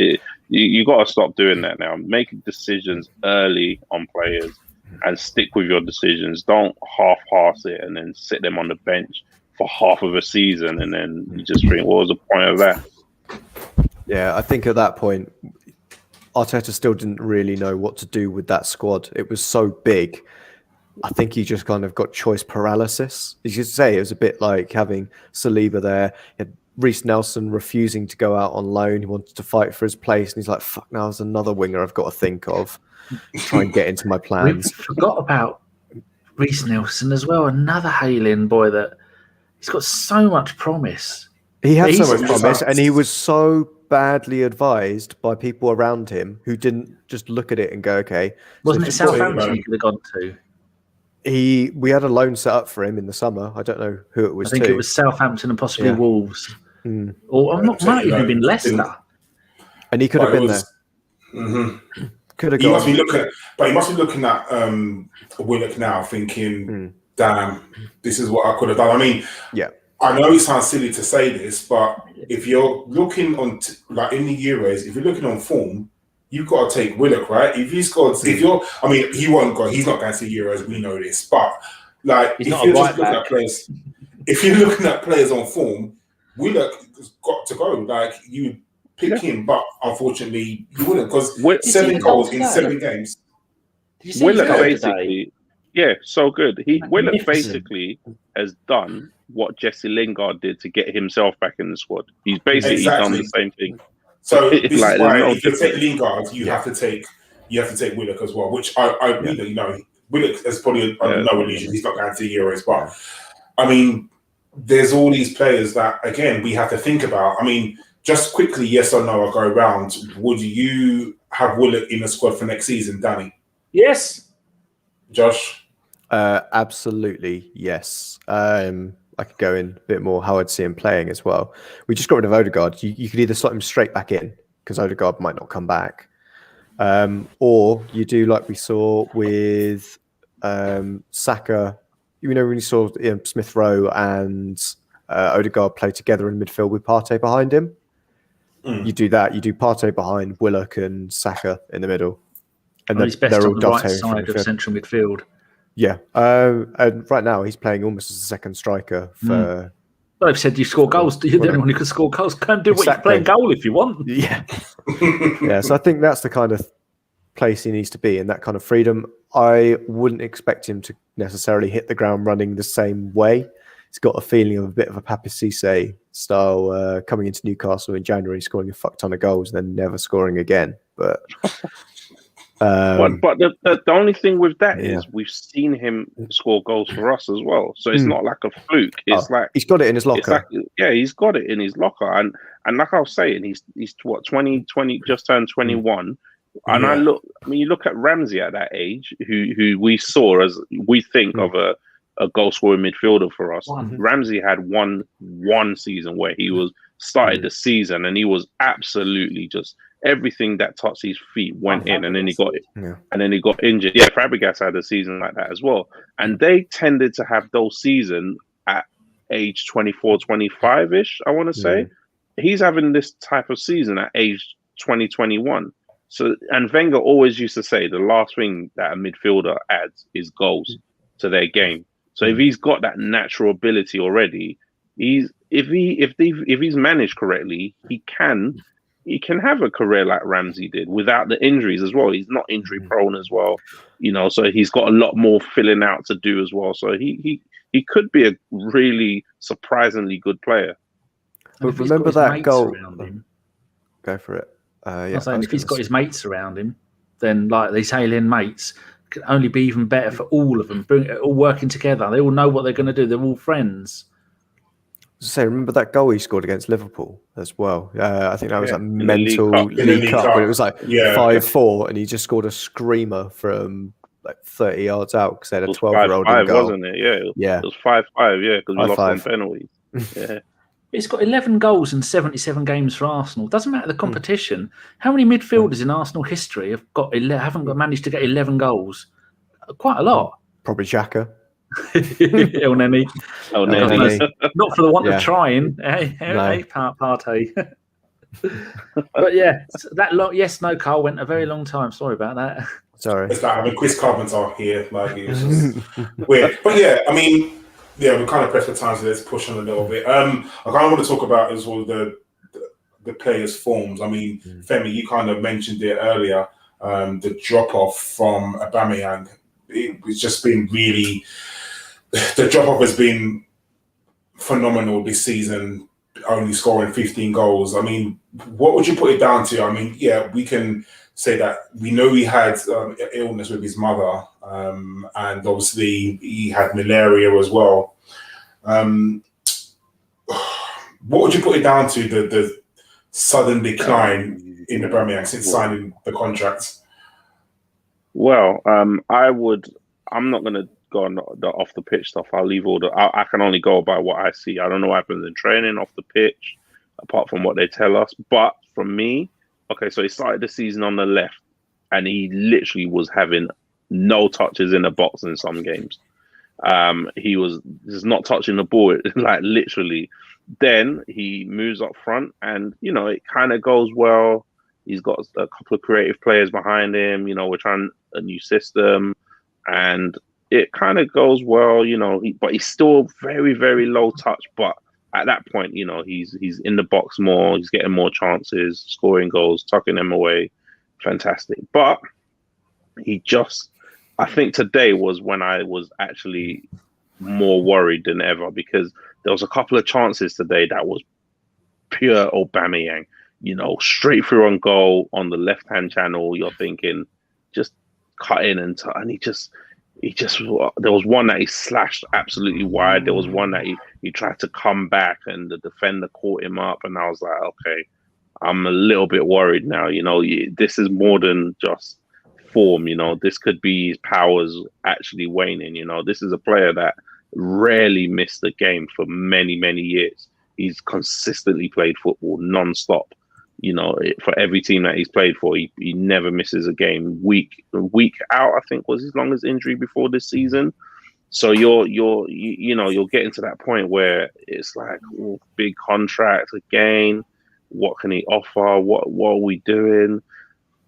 Speaker 3: You got to stop doing that now. Make decisions early on players and stick with your decisions. Don't half-ass it and then sit them on the bench for half of a season and then you just think, what was the point of that?
Speaker 2: Yeah, I think at that point, Arteta still didn't really know what to do with that squad. It was so big. I think he just kind of got choice paralysis. You could say it was a bit like having Saliba there. He had Reece Nelson refusing to go out on loan. He wanted to fight for his place. And he's like, fuck, now there's another winger I've got to think of. Try and get into my plans.
Speaker 4: We forgot about Reece Nelson as well. Another Halen boy that he's got so much promise.
Speaker 2: He had so much promise, and he was so badly advised by people around him who didn't just look at it and go, okay.
Speaker 4: Wasn't it Southampton he could have gone to?
Speaker 2: We had a loan set up for him in the summer. I don't know who it was.
Speaker 4: I think it was Southampton and possibly Wolves. Or might even been Leicester.
Speaker 2: And he could have been there. Could have gone.
Speaker 1: He must be looking at Willock now, thinking, "Damn, this is what I could have done." I mean, I know it sounds silly to say this, but if you're looking on in the Euros, if you're looking on form, you've got to take Willock, right? He's not going to Euros. We know this, but if you're just looking at players, if you're looking at players on form, Willock has got to go. You would pick him, but unfortunately, you wouldn't because 7 goals in 7 games.
Speaker 3: Willock basically, so good. Willock basically has done what Jesse Lingard did to get himself back in the squad. He's basically done the same thing.
Speaker 1: So this is why if you take Lingard, you have to take Willock as well. Which Willock is probably no illusion. He's not going to the Euros, but I mean, there's all these players that again we have to think about. I mean, just quickly, yes or no, I'll go around. Would you have Willock in the squad for next season, Danny?
Speaker 4: Yes.
Speaker 1: Josh?
Speaker 2: Absolutely, yes. I could go in a bit more how I'd see him playing as well. We just got rid of Odegaard. You could either slot him straight back in because Odegaard might not come back, or you do like we saw with Saka. When you saw Smith Rowe and Odegaard play together in midfield with Partey behind him. You do that. You do Partey behind Willock and Saka in the middle, and
Speaker 4: he's best on the right side of central midfield.
Speaker 2: Yeah, and right now he's playing almost as a second striker for.
Speaker 4: Well, they've said you score goals. You're the only one who can score goals. Go and do what you play goal if you want.
Speaker 2: Yeah, yeah. So I think that's the kind of place he needs to be in, that kind of freedom. I wouldn't expect him to necessarily hit the ground running the same way. He's got a feeling of a bit of a Pape Cisse style coming into Newcastle in January, scoring a fuck ton of goals, then never scoring again. But
Speaker 3: the only thing with that is we've seen him score goals for us as well. So it's not like a fluke. It's like
Speaker 2: he's got it in his locker.
Speaker 3: He's got it in his locker. And like I was saying, he's what 20, just turned 21. And you look at Ramsey at that age, who we saw as we think of a goal scoring midfielder for us. Ramsey had one season where he was started the season and he was absolutely just everything that touched his feet went in, and then he got it, and then he got injured. Yeah, Fabregas had a season like that as well, and they tended to have those seasons at age 24, 25-ish. I want to say he's having this type of season at age 20, 21. So, and Wenger always used to say the last thing that a midfielder adds is goals to their game. So if he's got that natural ability already, if he's managed correctly, he can have a career like Ramsey did without the injuries as well. He's not injury prone as well, so he's got a lot more filling out to do as well. So he could be a really surprisingly good player.
Speaker 2: But remember that goal. Go for it.
Speaker 4: I'm saying if he's got his mates around him, then like these alien mates can only be even better for all of them. All working together. They all know what they're going to do. They're all friends.
Speaker 2: So remember that goal he scored against Liverpool as well? I think that was a mental League Cup where it was like 5-4 and he just scored a screamer from like 30 yards out because they had a 12-year-old in goal.
Speaker 3: Wasn't it? Yeah. It was 5-5, because we lost on penalties. Yeah.
Speaker 4: He's got 11 goals in 77 games for Arsenal. Doesn't matter the competition. How many midfielders in Arsenal history haven't managed to get 11 goals? Quite a lot.
Speaker 2: Probably Xhaka.
Speaker 4: El Neni. Not for the want of trying. Hey, Partey. But yeah, that no, Carl went a very long time. Sorry about that.
Speaker 2: Sorry.
Speaker 1: It's like having Chris Carpenter here. Like, it was just weird. But yeah, I mean, we're kind of pressed for time, so let's push on a little bit. I kind of want to talk about as well the players' forms. I mean, Femi, you kind of mentioned it earlier, the drop-off from Aubameyang. It's just been really... The drop-off has been phenomenal this season, only scoring 15 goals. I mean, what would you put it down to? I mean, we can say that we know he had illness with his mother, and obviously he had malaria as well. What would you put it down to, the sudden decline in Aubameyang since signing the contract?
Speaker 3: Well, I'm not going to go on the off the pitch stuff. I'll leave I can only go by what I see. I don't know what happens in training off the pitch, apart from what they tell us. But from me, so he started the season on the left, and he literally was having no touches in the box in some games. He was just not touching the ball, like literally. Then he moves up front, and it kind of goes well. He's got a couple of creative players behind him. We're trying a new system, and it kind of goes well. But he's still very, very low touch. But at that point, he's in the box more. He's getting more chances, scoring goals, tucking them away. Fantastic. But I think today was when I was actually more worried than ever, because there was a couple of chances today that was pure Aubameyang, straight through on goal on the left-hand channel. You're thinking, just cut in and he just, there was one that he slashed absolutely wide. There was one that he tried to come back and the defender caught him up. And I was like, okay, I'm a little bit worried now. This is more than just form. This could be his powers actually waning. This is a player that rarely missed a game for many, many years. He's consistently played football non-stop. For every team that he's played for, he never misses a game. Week out, I think, was his longest injury before this season. So you're getting to that point where it's like, big contract again. What can he offer? What are we doing?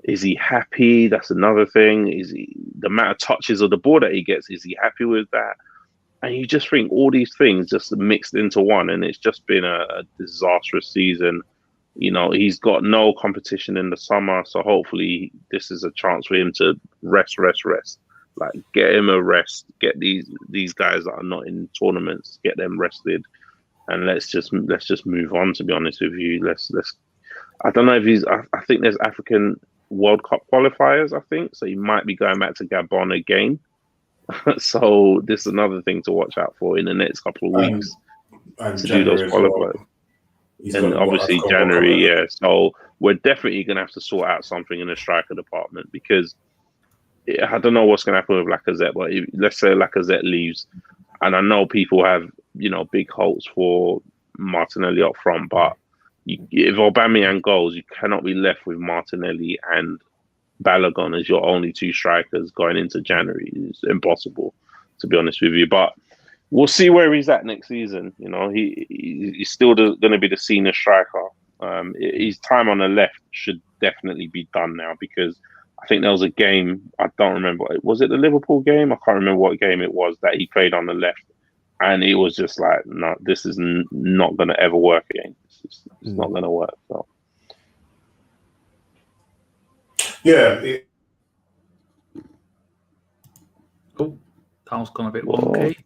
Speaker 3: Is he happy? That's another thing. Is he, the amount of touches of the ball that he gets, is he happy with that? And you just think all these things just mixed into one, and it's just been a disastrous season. You know, he's got no competition in the summer, so hopefully this is a chance for him to rest. Like, get him a rest. Get these guys that are not in tournaments, get them rested, and let's just move on. To be honest with you, let's. I don't know if he's. I think there's African World Cup qualifiers. I think so. He might be going back to Gabon again. So this is another thing to watch out for in the next couple of weeks
Speaker 1: and
Speaker 3: to do those qualifiers.
Speaker 1: Well.
Speaker 3: And obviously January, yeah. So we're definitely going to have to sort out something in the striker department, because I don't know what's going to happen with Lacazette. But let's say Lacazette leaves, and I know people have, you know, big hopes for Martinelli up front, but if Aubameyang goes, you cannot be left with Martinelli and Bellerin as your only two strikers going into January. It's impossible, to be honest with you. But we'll see where he's at next season. You know, he's still going to be the senior striker. His time on the left should definitely be done now, because I think there was a game, I don't remember, was it the Liverpool game? I can't remember what game it was that he played on the left, and it was just like, no, this is not going to ever work again. It's not going to work. So.
Speaker 1: Yeah.
Speaker 4: Oh, Carl's gone a bit wonky.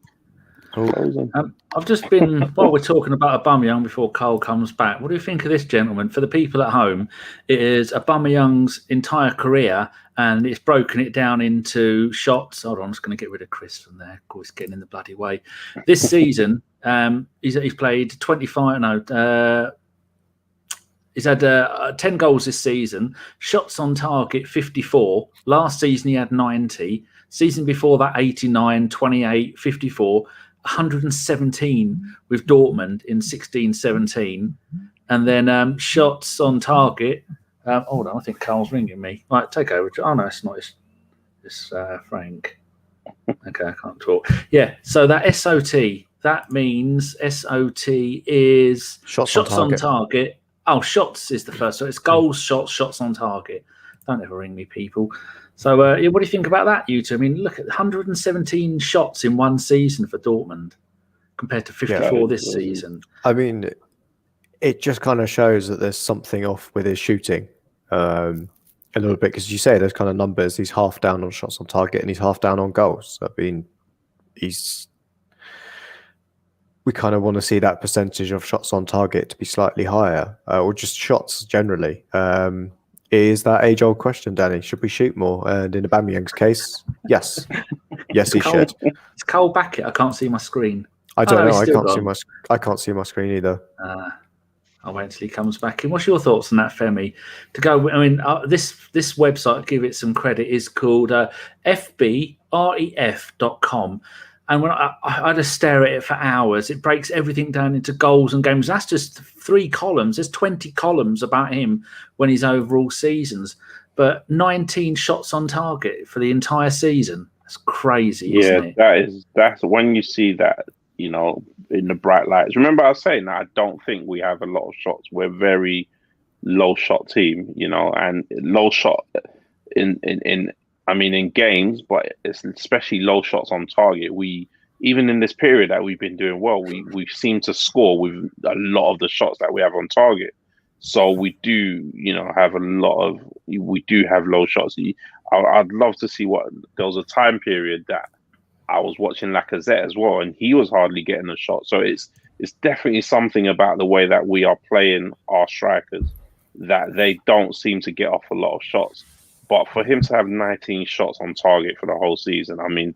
Speaker 4: I've just been, while we're talking about Aubameyang before Carl comes back, what do you think of this gentleman? For the people at home, it is Aubameyang's entire career, and it's broken it down into shots. Hold on, I'm just going to get rid of Chris from there. Of course, getting in the bloody way. This season, he's played 25, no, he's had 10 goals this season, shots on target 54. Last season he had 90. Season before that 89, 28, 54, 117 with Dortmund in 16-17. And then shots on target. Hold on, I think Carl's ringing me. Right, take over. Oh no, it's not. It's Frank. Okay, I can't talk. Yeah, so that SOT, that means SOT is shots on target. Oh, shots is the first. So it's goals, shots on target. Don't ever ring me, people. So what do you think about that, you two? I mean, look at 117 shots in one season for Dortmund compared to 54 this season.
Speaker 2: I mean, it just kind of shows that there's something off with his shooting a little bit, because you say those kind of numbers, he's half down on shots on target and he's half down on goals. I mean, we kind of want to see that percentage of shots on target to be slightly higher, or just shots generally. Is that age-old question, Danny? Should we shoot more? And in Aubameyang's case, yes. Yes, he should.
Speaker 4: It's Cole Backett. I can't see my screen.
Speaker 2: I don't know. I can't see my screen either.
Speaker 4: I'll wait until he comes back in. What's your thoughts on that, Femi? To go, I mean, this website, give it some credit, is called fbref.com. And when I just stare at it for hours, it breaks everything down into goals and games. That's just 3 columns. There's 20 columns about him when his overall seasons. But 19 shots on target for the entire season. That's crazy, isn't it?
Speaker 3: That's when you see that, you know, in the bright lights. Remember I was saying that I don't think we have a lot of shots. We're a very low shot team, you know, and low shot in games, but it's especially low shots on target. Even in this period that we've been doing well, we seem to score with a lot of the shots that we have on target. So we do, you know, have low shots. I'd love to see there was a time period that I was watching Lacazette as well, and he was hardly getting a shot. So it's definitely something about the way that we are playing our strikers, that they don't seem to get off a lot of shots. But for him to have 19 shots on target for the whole season, I mean,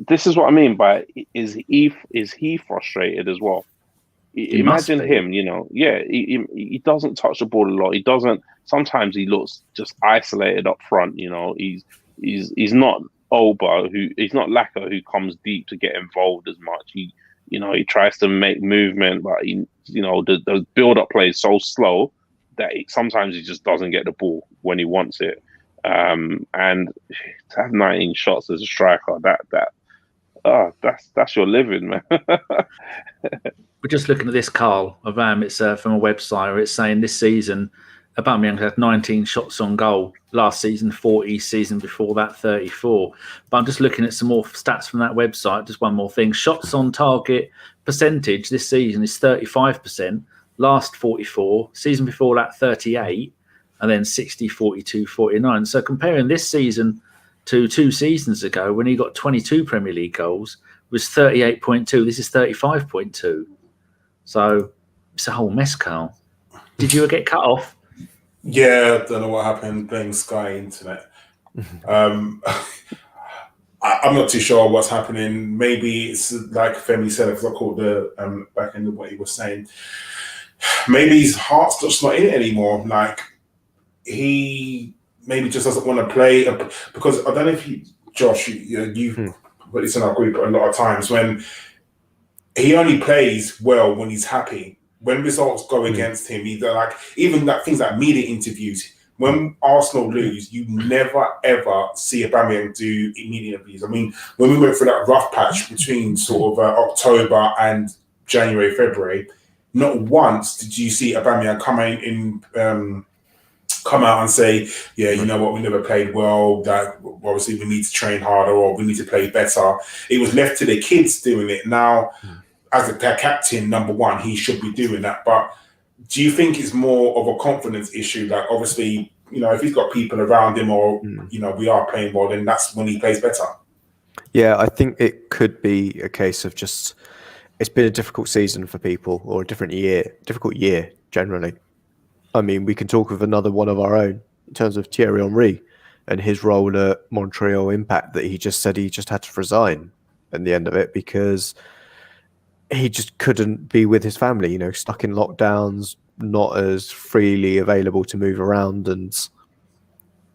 Speaker 3: this is what I mean by, is he frustrated as well? Imagine him, you know, he doesn't touch the ball a lot. He doesn't. Sometimes he looks just isolated up front. You know, he's not he's not Lacazette who comes deep to get involved as much. He tries to make movement, but the build-up play is so slow that sometimes he just doesn't get the ball when he wants it. And to have 19 shots as a striker, that's your living, man.
Speaker 4: We're just looking at this, Carl. It's from a website where it's saying this season, Aubameyang had 19 shots on goal. Last season, 40. Season before that, 34. But I'm just looking at some more stats from that website. Just one more thing. Shots on target percentage this season is 35%. Last 44. Season before that, 38. And then 60, 42, 49. So comparing this season to 2 seasons ago, when he got 22 Premier League goals, was 38.2. This is 35.2. So it's a whole mess, Carl. Did you get cut off?
Speaker 1: Yeah, don't know what happened playing Sky Internet. I'm not too sure what's happening. Maybe it's like Femi said, if I caught the back end of what he was saying. Maybe his heart's just not in it anymore. Like, he maybe just doesn't want to play. Because I don't know if you, Josh, you've put this in our group a lot of times, when he only plays well when he's happy. When results go against him, either like even like things like media interviews. When Arsenal lose, you never ever see Aubameyang do media interviews. I mean, when we went through that rough patch between sort of October and January, February, not once did you see Aubameyang come out and say, "Yeah, you know what, we never played well. That obviously we need to train harder, or we need to play better." It was left to the kids doing it. Now, as a captain, number one, he should be doing that. But do you think it's more of a confidence issue? Like, obviously, if he's got people around him, or we are playing well, then that's when he plays better.
Speaker 2: Yeah, I think it could be a case of just it's been a difficult season for people, or a difficult year generally. I mean, we can talk of another one of our own in terms of Thierry and his role at Montreal Impact, that he just said he just had to resign at the end of it because he just couldn't be with his family, stuck in lockdowns, not as freely available to move around. And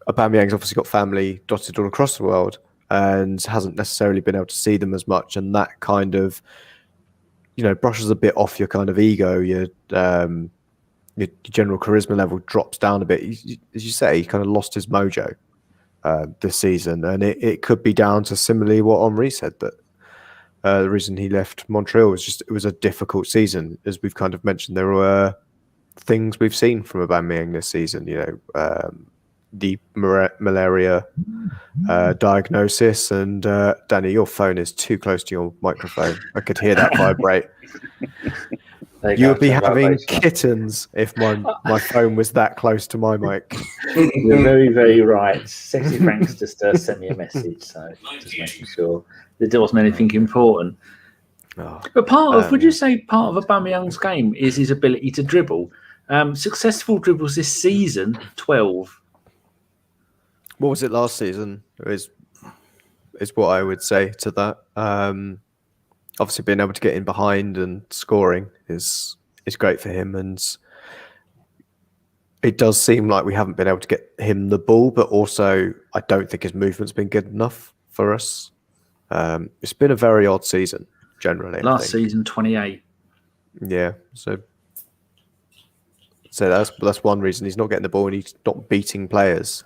Speaker 2: Aubameyang's obviously got family dotted all across the world and hasn't necessarily been able to see them as much. And that kind of, brushes a bit off your kind of ego, your general charisma level drops down a bit. As you say, he kind of lost his mojo this season. And it could be down to similarly what Henry said, that the reason he left Montreal was just it was a difficult season. As we've kind of mentioned, there were things we've seen from Aubameyang this season, the malaria diagnosis. And Danny, your phone is too close to your microphone. I could hear that vibrate. You would be having kittens if my phone was that close to my mic.
Speaker 4: You're very, very right. Sexy Frank's just sent me a message, so just making sure that there wasn't anything important. But would you say part of Aubameyang's game is his ability to dribble? Successful dribbles this season, 12.
Speaker 2: What was it last season? Is what I would say to that. Obviously, being able to get in behind and scoring is great for him, and it does seem like we haven't been able to get him the ball, but also I don't think his movement's been good enough for us. It's been a very odd season generally.
Speaker 4: Last season, 28.
Speaker 2: Yeah, so that's one reason he's not getting the ball and he's not beating players.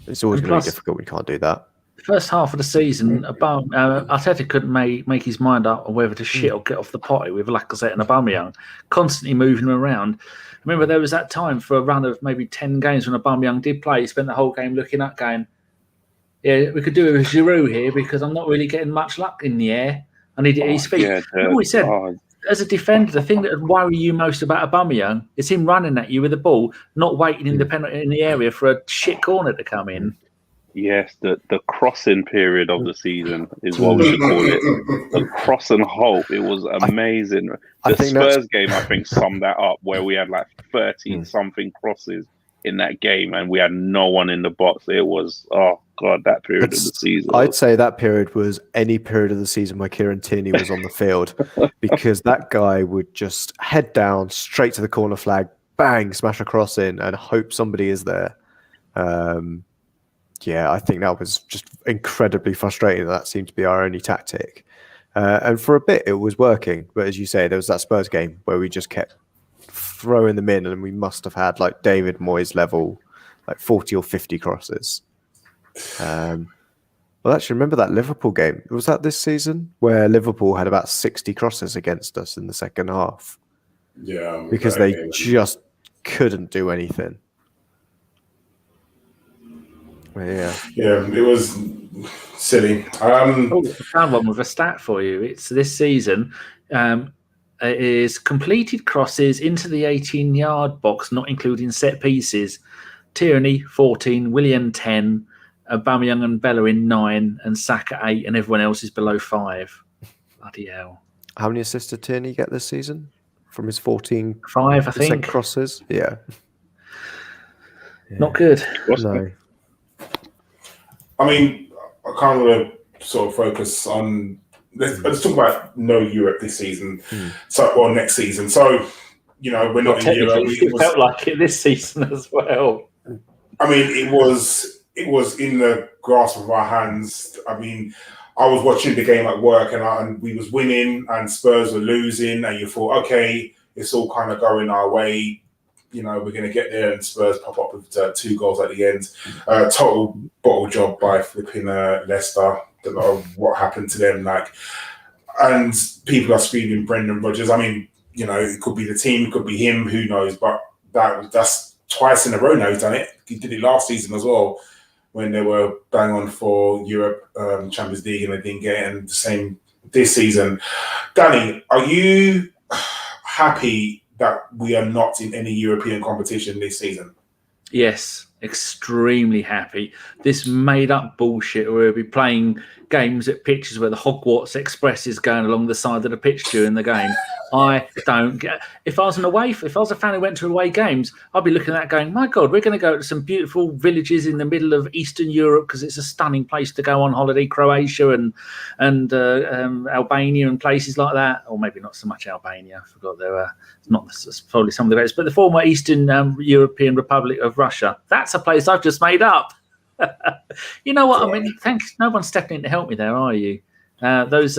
Speaker 2: It's always going to be difficult when you can't do that.
Speaker 4: First half of the season, Arteta couldn't make his mind up on whether to shit or get off the potty with Lacazette and Aubameyang, constantly moving them around. I remember there was that time for a run of maybe 10 games when Aubameyang did play. He spent the whole game looking up, going, "Yeah, we could do it with Giroud here because I'm not really getting much luck in the air. I need it at his feet." Yeah, he always said, as a defender, the thing that would worry you most about Aubameyang is him running at you with the ball, not waiting in the area for a shit corner to come in.
Speaker 3: Yes, the crossing period of the season is what we should call it. The cross and hope. It was amazing. The Spurs game, I think, summed that up, where we had like 13-something crosses in that game and we had no one in the box. It was, that period of the season.
Speaker 2: I'd say that period was any period of the season where Kieran Tierney was on the field, because that guy would just head down, straight to the corner flag, bang, smash a cross in and hope somebody is there. Yeah, I think that was just incredibly frustrating. That seemed to be our only tactic. And for a bit, it was working. But as you say, there was that Spurs game where we just kept throwing them in, and we must have had like David Moyes level, like 40 or 50 crosses. But Well, actually, remember that Liverpool game? Was that this season where Liverpool had about 60 crosses against us in the second half?
Speaker 1: Yeah,
Speaker 2: because they just couldn't do anything. Yeah,
Speaker 1: it was silly.
Speaker 4: I found one with a stat for you. It's this season. It is completed crosses into the 18-yard box, not including set pieces. Tierney 14, Willian 10, Aubameyang and Bellerin 9, and Saka 8, and everyone else is below 5. Bloody hell!
Speaker 2: How many assists did Tierney get this season from his 14?
Speaker 4: 5, I think.
Speaker 2: Crosses. Yeah.
Speaker 4: Not good.
Speaker 2: No.
Speaker 1: I mean, I kind of want to sort of focus on. Let's talk about no Europe this season. So, next season. So, we're not in Europe.
Speaker 4: It felt like it this season as well.
Speaker 1: I mean, it was in the grasp of our hands. I mean, I was watching the game at work, and we was winning, and Spurs were losing, and you thought, okay, it's all kind of going our way. We're going to get there, and Spurs pop up with 2 goals at the end. Total bottle job by flipping Leicester. Don't know what happened to them. And people are screaming Brendan Rodgers. I mean, it could be the team, it could be him, who knows? But that's twice in a row now he's done it. He did it last season as well, when they were bang on for Europe Champions League and they didn't get it. And the same this season. Danny, are you happy that we are not in any European competition this season?
Speaker 4: Yes, extremely happy. This made-up bullshit where we'll be playing games at pitches where the Hogwarts Express is going along the side of the pitch during the game. I don't get. If I was a fan who went to away games, I'd be looking at that going, my God, we're going to go to some beautiful villages in the middle of Eastern Europe because it's a stunning place to go on holiday, Croatia and Albania and places like that. Or maybe not so much Albania. I forgot there were not probably some of the greatest, but the former Eastern European Republic of Russia. That's a place I've just made up. You know what I mean? Thanks. No one's stepping in to help me there, are you? Those.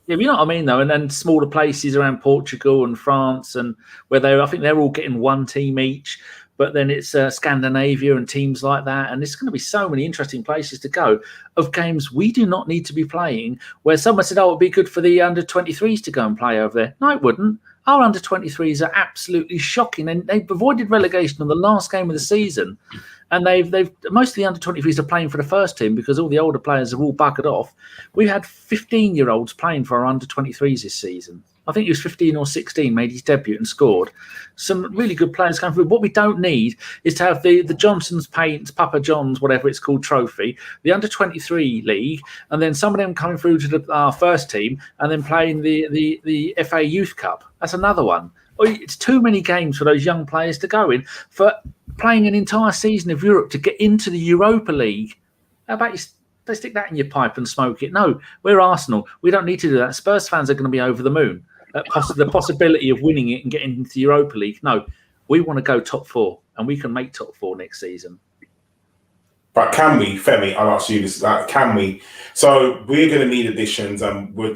Speaker 4: Yeah, you know what I mean, though, and then smaller places around Portugal and France, and where I think they're all getting one team each. But then it's Scandinavia and teams like that, and there's going to be so many interesting places to go of games we do not need to be playing. Where someone said, "Oh, it'd be good for the under-23s to go and play over there." No, it wouldn't. Our under-23s are absolutely shocking, and they've avoided relegation on the last game of the season. And they've most of the under-23s are playing for the first team because all the older players have all buggered off. We had 15-year-olds playing for our under-23s this season. I think he was 15 or 16, made his debut and scored. Some really good players coming through. What we don't need is to have the Johnson's Paints, Papa John's, whatever it's called, trophy, the under-23 league, and then some of them coming through to our first team and then playing the FA Youth Cup. That's another one. It's too many games for those young players to go in for playing an entire season of Europe to get into the Europa League. How about they stick that in your pipe and smoke it? No, we're Arsenal. We don't need to do that. Spurs fans are going to be over the moon at the possibility of winning it and getting into the Europa League. No, we want to go top 4, and we can make top 4 next season.
Speaker 1: But can we, Femi? I'll ask you this: can we? So we're going to need additions, and we'll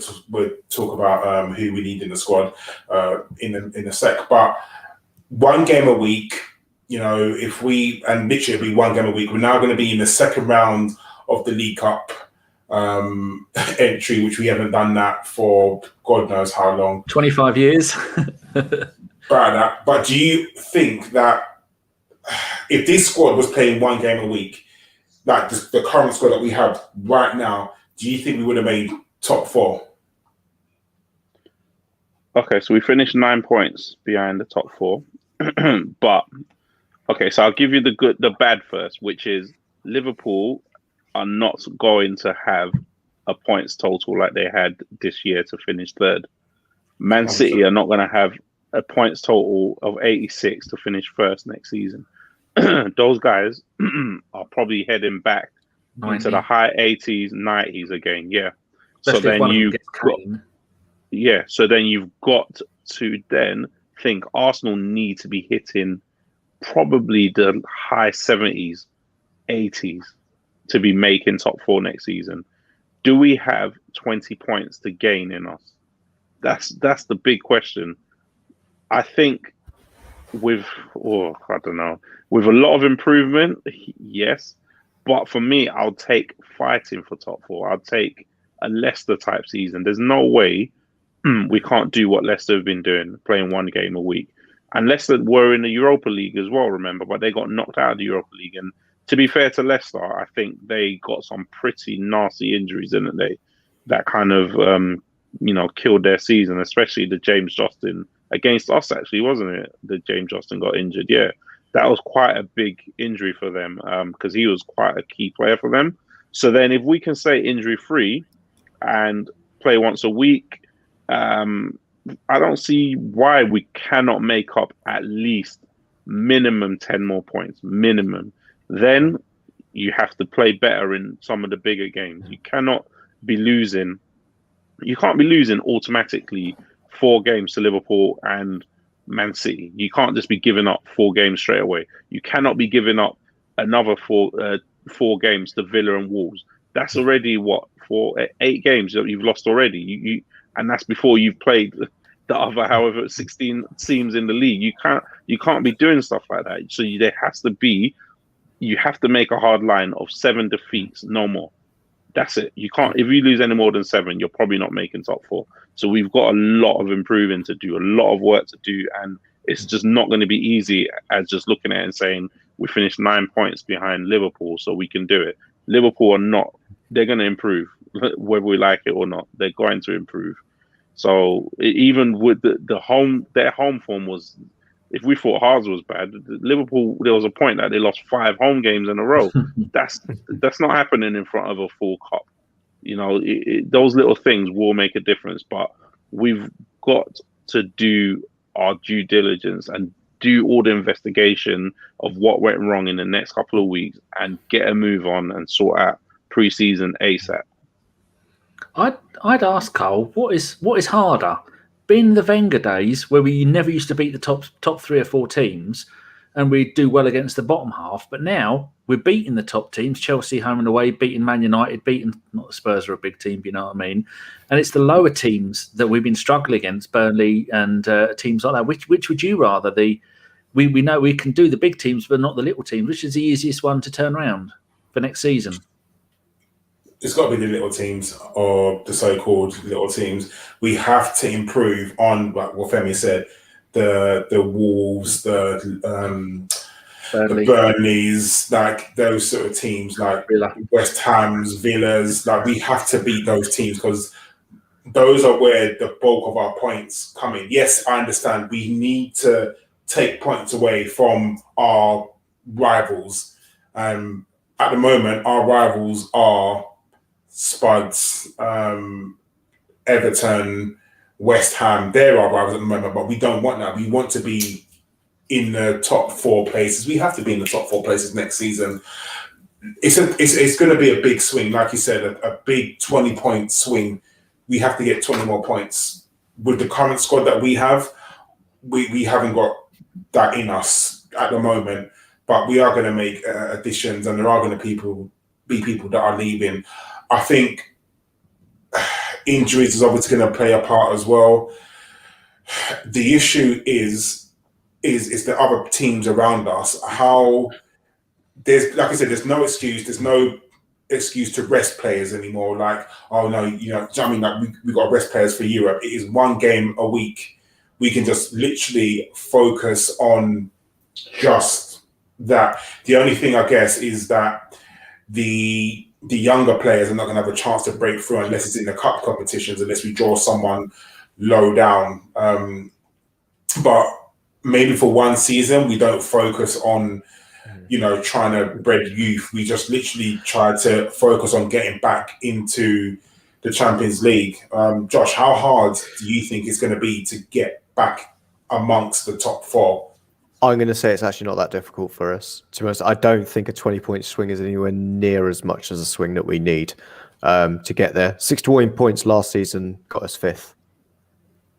Speaker 1: talk about who we need in the squad in a sec. But one game a week, if we and literally it'll be one game a week. We're now going to be in the second round of the League Cup entry, which we haven't done that for God knows how long.
Speaker 4: 25 years.
Speaker 1: But do you think that if this squad was playing one game a week, like the current squad that we have right now, do you think we would have made top 4?
Speaker 3: Okay, so we finished 9 points behind the top 4. But okay, so I'll give you the bad first, which is Liverpool are not going to have a points total like they had this year to finish 3rd. Man City are not going to have a points total of 86 to finish 1st next season. Those guys are probably heading back 90. Into the high 80s, 90s again. Yeah.
Speaker 4: Especially
Speaker 3: so then you've got to then think Arsenal need to be hitting probably the high 70s, 80s to be making top 4 next season. Do we have 20 points to gain in us? That's the big question. I think with a lot of improvement, yes. But for me, I'll take fighting for top four. I'll take a Leicester type season. There's no way we can't do what Leicester have been doing, playing one game a week. And Leicester were in the Europa League as well, remember, but they got knocked out of the Europa League. And to be fair to Leicester, I think they got some pretty nasty injuries, didn't they? That kind of, killed their season, especially the James Justin against us, actually, wasn't it? The James Justin got injured. Yeah, that was quite a big injury for them because he was quite a key player for them. So then if we can stay injury-free and play once a week, I don't see why we cannot make up at least minimum 10 more points, minimum. Then you have to play better in some of the bigger games. You cannot be losing. You can't be losing automatically 4 games to Liverpool and Man City. You can't just be giving up 4 games straight away. You cannot be giving up another 4 games to Villa and Wolves. That's already 8 games that you've lost already. And that's before you've played the other, however, 16 teams in the league. You can't be doing stuff like that. So you have to make a hard line of 7 defeats, no more. That's it. You can't. If you lose any more than 7, you're probably not making top 4. So we've got a lot of improving to do, a lot of work to do, and it's just not going to be easy as just looking at it and saying we finished 9 points behind Liverpool, so we can do it. Liverpool are not. They're going to improve, whether we like it or not. They're going to improve. So even with their home form was, if we thought Hearts was bad, Liverpool, there was a point that they lost 5 home games in a row. That's not happening in front of a full cup. Those little things will make a difference, but we've got to do our due diligence and do all the investigation of what went wrong in the next couple of weeks and get a move on and sort out pre-season ASAP.
Speaker 4: I'd ask Cole, what is harder? Being the Wenger days where we never used to beat the top 3 or 4 teams and we do well against the bottom half, but now we're beating the top teams, Chelsea home and away, beating Man United, not the Spurs are a big team, you know what I mean? And it's the lower teams that we've been struggling against, Burnley and teams like that. Which would you rather? We know we can do the big teams, but not the little teams. Which is the easiest one to turn around for next season?
Speaker 1: It's got to be the little teams, or the so-called little teams. We have to improve on, like what Femi said, the Wolves, the Burnleys, like those sort of teams, like Villa. West Ham's, Villas. Like we have to beat those teams because those are where the bulk of our points come in. Yes, I understand we need to take points away from our rivals. At the moment, our rivals are Spuds, Everton, West Ham. They're our rivals at the moment, but we don't want that. We want to be in the top 4 places. We have to be in the top 4 places next season. It's going to be a big swing, like you said, a big 20-point swing. We have to get 20 more points. With the current squad that we have, we haven't got that in us at the moment, but we are going to make additions, and there are going to be people that are leaving. I think injuries is obviously going to play a part as well. The issue is the other teams around us. How there's, like I said, there's no excuse. There's no excuse to rest players anymore. Like, oh no, I mean, like we got to rest players for Europe. It is 1 game a week. We can just literally focus on just that. The only thing, I guess, is that the younger players are not going to have a chance to break through unless it's in the cup competitions, unless we draw someone low down. But maybe for 1 season, we don't focus on, trying to bred youth. We just literally try to focus on getting back into the Champions League. Josh, how hard do you think it's going to be to get back amongst the top 4?
Speaker 2: I'm going to say it's actually not that difficult for us. To be honest, I don't think a 20-point swing is anywhere near as much as a swing that we need to get there. 61 points last season got us 5th.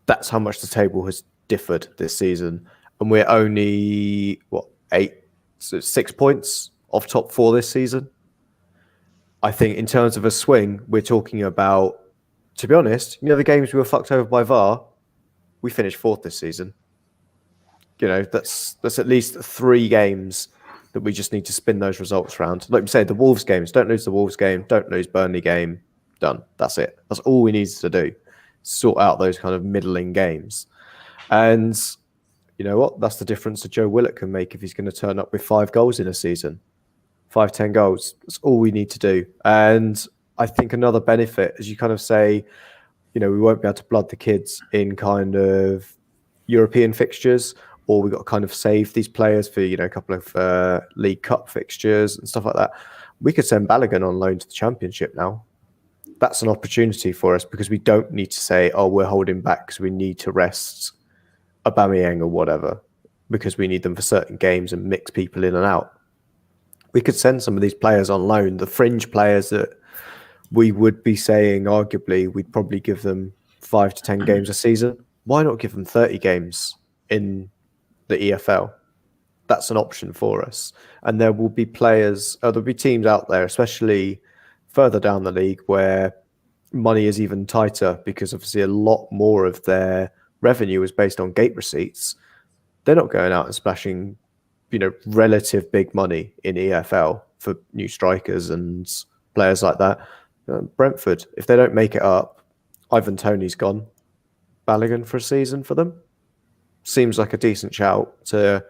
Speaker 2: That's how much the table has differed this season. And we're only, 6 points off top 4 this season. I think in terms of a swing, we're talking about, to be honest, the games we were fucked over by VAR, we finished 4th this season. That's at least 3 games that we just need to spin those results around. Like we say, the Wolves games, don't lose the Wolves game, don't lose Burnley game, done. That's it. That's all we need to do. Sort out those kind of middling games. And you know what? That's the difference that Joe Willett can make if he's going to turn up with 5 goals in a season. 5-10 goals. That's all we need to do. And I think another benefit, as you kind of say, you know, we won't be able to blood the kids in kind of European fixtures, or we've got to kind of save these players for, you know, a couple of League Cup fixtures and stuff like that. We could send Bellerin on loan to the Championship now. That's an opportunity for us because we don't need to say, oh, we're holding back because we need to rest Aubameyang or whatever, because we need them for certain games and mix people in and out. We could send some of these players on loan, the fringe players that we would be saying, arguably, we'd probably give them 5 to 10 games a season. Why not give them 30 games in the EFL? That's an option for us. And there will be players, there'll be teams out there, especially further down the league, where money is even tighter because obviously a lot more of their revenue is based on gate receipts. They're not going out and splashing, you know, relative big money in EFL for new strikers and players like that. Brentford, if they don't make it up, Ivan Toney's gone. Bellerin for a season for them seems like a decent shout to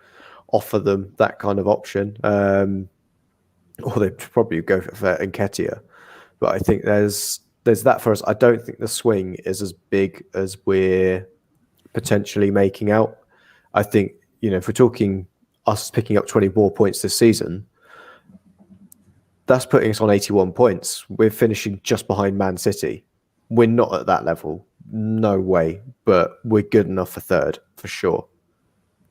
Speaker 2: offer them that kind of option. Or they'd probably go for Nketiah. But I think there's that for us. I don't think the swing is as big as we're potentially making out. I think, you know, if we're talking us picking up 20 more points this season, that's putting us on 81 points. We're finishing just behind Man City. We're not at that level. No way. But we're good enough for third, for sure.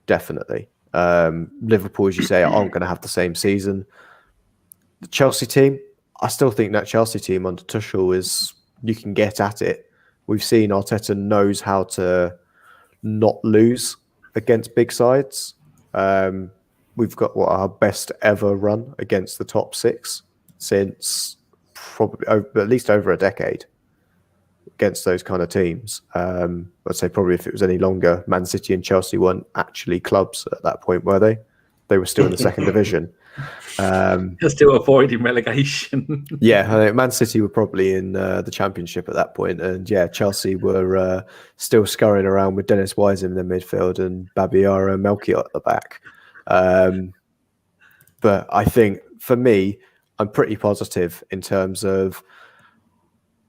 Speaker 2: Definitely. Liverpool, as you say, aren't going to have the same season. The Chelsea team, I still think that Chelsea team under Tuchel is, you can get at it. We've seen Arteta knows how to not lose against big sides. We've got our best ever run against the top 6 since probably at least over a decade against those kind of teams. I'd say probably if it was any longer, Man City and Chelsea weren't actually clubs at that point, were they? They were still in the second division.
Speaker 4: They're still avoiding relegation.
Speaker 2: Yeah, I think Man City were probably in the Championship at that point, and yeah, Chelsea were still scurrying around with Dennis Wise in the midfield and Babiara and Melchior at the back. But I think for me, I'm pretty positive in terms of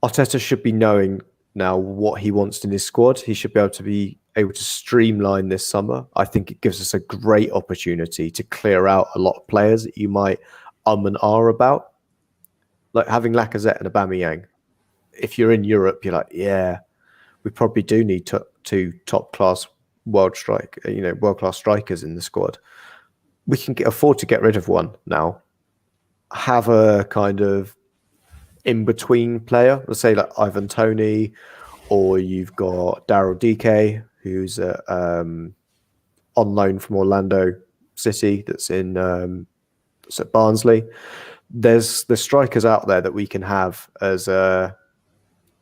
Speaker 2: Arteta should be knowing now what he wants in his squad. He should be able to streamline this summer. I think it gives us a great opportunity to clear out a lot of players that you might and ah about. Like having Lacazette and Aubameyang. If you're in Europe, you're like, yeah, we probably do need 2 top-class world-class strikers in the squad. We can afford to get rid of one now. Have a kind of in-between player, let's say like Ivan Toney, or you've got Daryl DK, who's on loan from Orlando City, that's at Barnsley. There's the strikers out there that we can have as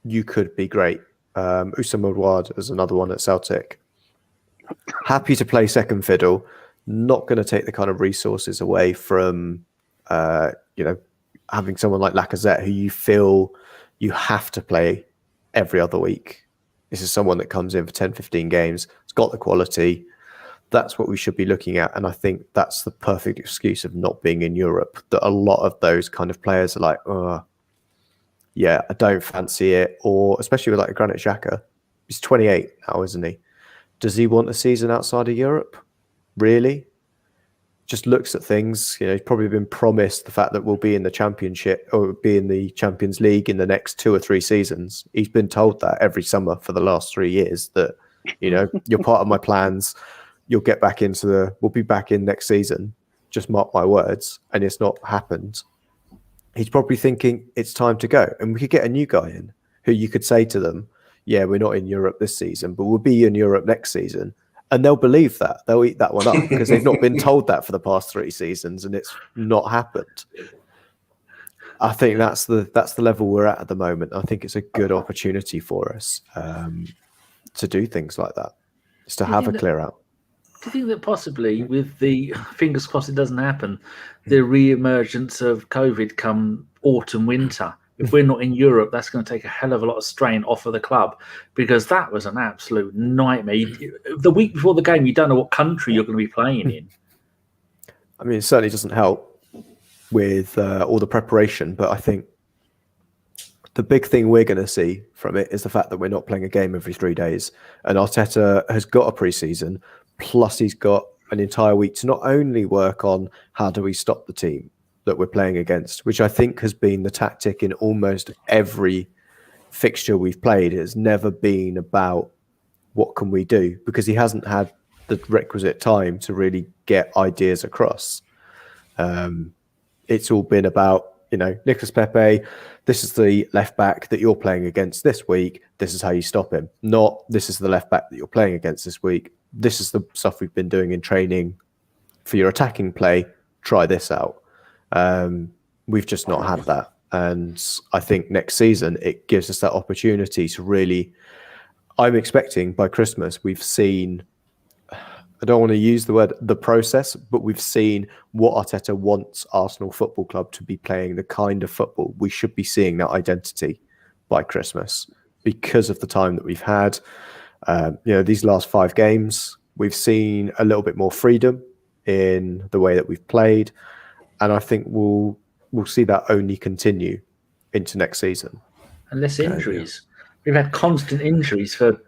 Speaker 2: you could be great. Usama Ward is another one at Celtic. Happy to play second fiddle. Not going to take the kind of resources away from having someone like Lacazette who you feel you have to play every other week. This is someone that comes in for 10, 15 games. It's got the quality. That's what we should be looking at. And I think that's the perfect excuse of not being in Europe, that a lot of those kind of players are like, oh, yeah, I don't fancy it. Or especially with like Granit Xhaka. He's 28 now, isn't he? Does he want a season outside of Europe? Really? Just looks at things, he's probably been promised the fact that we'll be in the Championship or be in the Champions League in the next 2 or 3 seasons. He's been told that every summer for the last 3 years that, you're part of my plans. You'll get back we'll be back in next season. Just mark my words. And it's not happened. He's probably thinking it's time to go. And we could get a new guy in who you could say to them, yeah, we're not in Europe this season, but we'll be in Europe next season. And they'll believe that. They'll eat that one up because they've not been told that for the past 3 seasons and it's not happened. I think that's the level we're at the moment. I think it's a good opportunity for us to do things like that. Just to have a clear out.
Speaker 4: Do you think that possibly, with the fingers crossed it doesn't happen, the re-emergence of COVID come autumn, winter, if we're not in Europe, that's going to take a hell of a lot of strain off of the club, because that was an absolute nightmare. The week before the game, you don't know what country you're going to be playing in.
Speaker 2: I mean, it certainly doesn't help with all the preparation, but I think the big thing we're going to see from it is the fact that we're not playing a game every 3 days. And Arteta has got a pre-season, plus he's got an entire week to not only work on how do we stop the team that we're playing against, which I think has been the tactic in almost every fixture we've played. It has never been about what can we do, because he hasn't had the requisite time to really get ideas across. It's all been about, Nicolas Pepe, this is the left back that you're playing against this week. This is how you stop him. Not, this is the left back that you're playing against this week. This is the stuff we've been doing in training for your attacking play. Try this out. We've just not had that. And I think next season, it gives us that opportunity to really, I'm expecting by Christmas, we've seen, I don't want to use the word the process, but we've seen what Arteta wants Arsenal Football Club to be playing, the kind of football. We should be seeing that identity by Christmas because of the time that we've had. These last 5 games, we've seen a little bit more freedom in the way that we've played. And I think we'll see that only continue into next season.
Speaker 4: And less injuries. We've had constant injuries for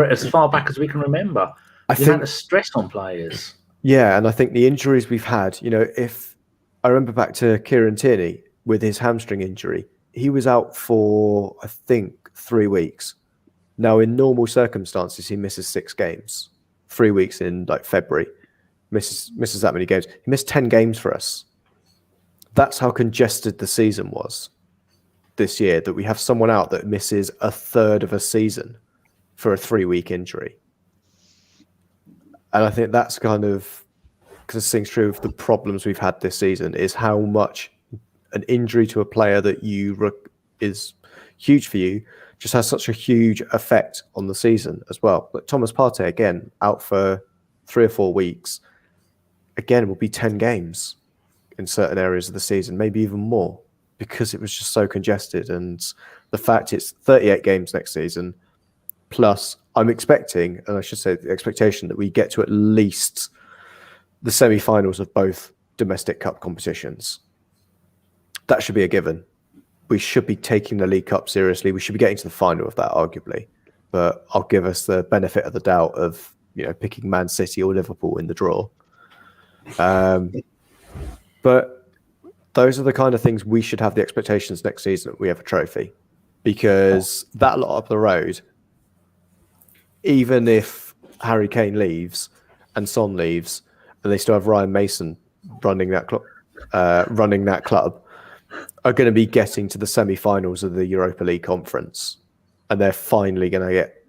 Speaker 4: as far back as we can remember. The amount of stress on players.
Speaker 2: Yeah, and I think the injuries we've had, if I remember back to Kieran Tierney with his hamstring injury, he was out for, I think, 3 weeks. Now, in normal circumstances, he misses 6 games. 3 weeks in February, misses that many games. He missed 10 games for us. That's how congested the season was this year, that we have someone out that misses a third of a season for a 3-week injury. And I think that's kind of, because this thing's true of the problems we've had this season, is how much an injury to a player that is huge for you just has such a huge effect on the season as well. But Thomas Partey, again, out for 3 or 4 weeks, again, will be 10 games in certain areas of the season, maybe even more, because it was just so congested. And the fact it's 38 games next season, plus I'm expecting, and I should say the expectation, that we get to at least the semi-finals of both domestic cup competitions. That should be a given. We should be taking the League Cup seriously. We should be getting to the final of that, arguably. But I'll give us the benefit of the doubt of, picking Man City or Liverpool in the draw. But those are the kind of things we should have the expectations next season that we have a trophy. Because that lot up the road, even if Harry Kane leaves and Son leaves, and they still have Ryan Mason running that club, are going to be getting to the semi-finals of the Europa League conference, and they're finally going to get,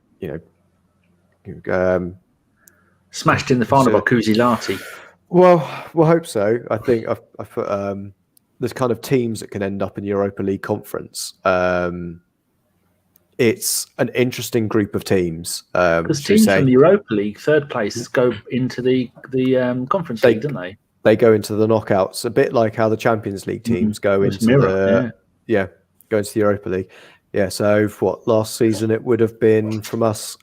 Speaker 4: smashed in the final by Kuzilati.
Speaker 2: Well, we'll hope so. I think I've put there's kind of teams that can end up in Europa League conference. It's an interesting group of teams.
Speaker 4: Because teams from the Europa League, third places, go into the Conference League, don't they?
Speaker 2: They go into the knockouts, a bit like how the Champions League teams go into go into the Europa League. Yeah, so last season it would have been from us,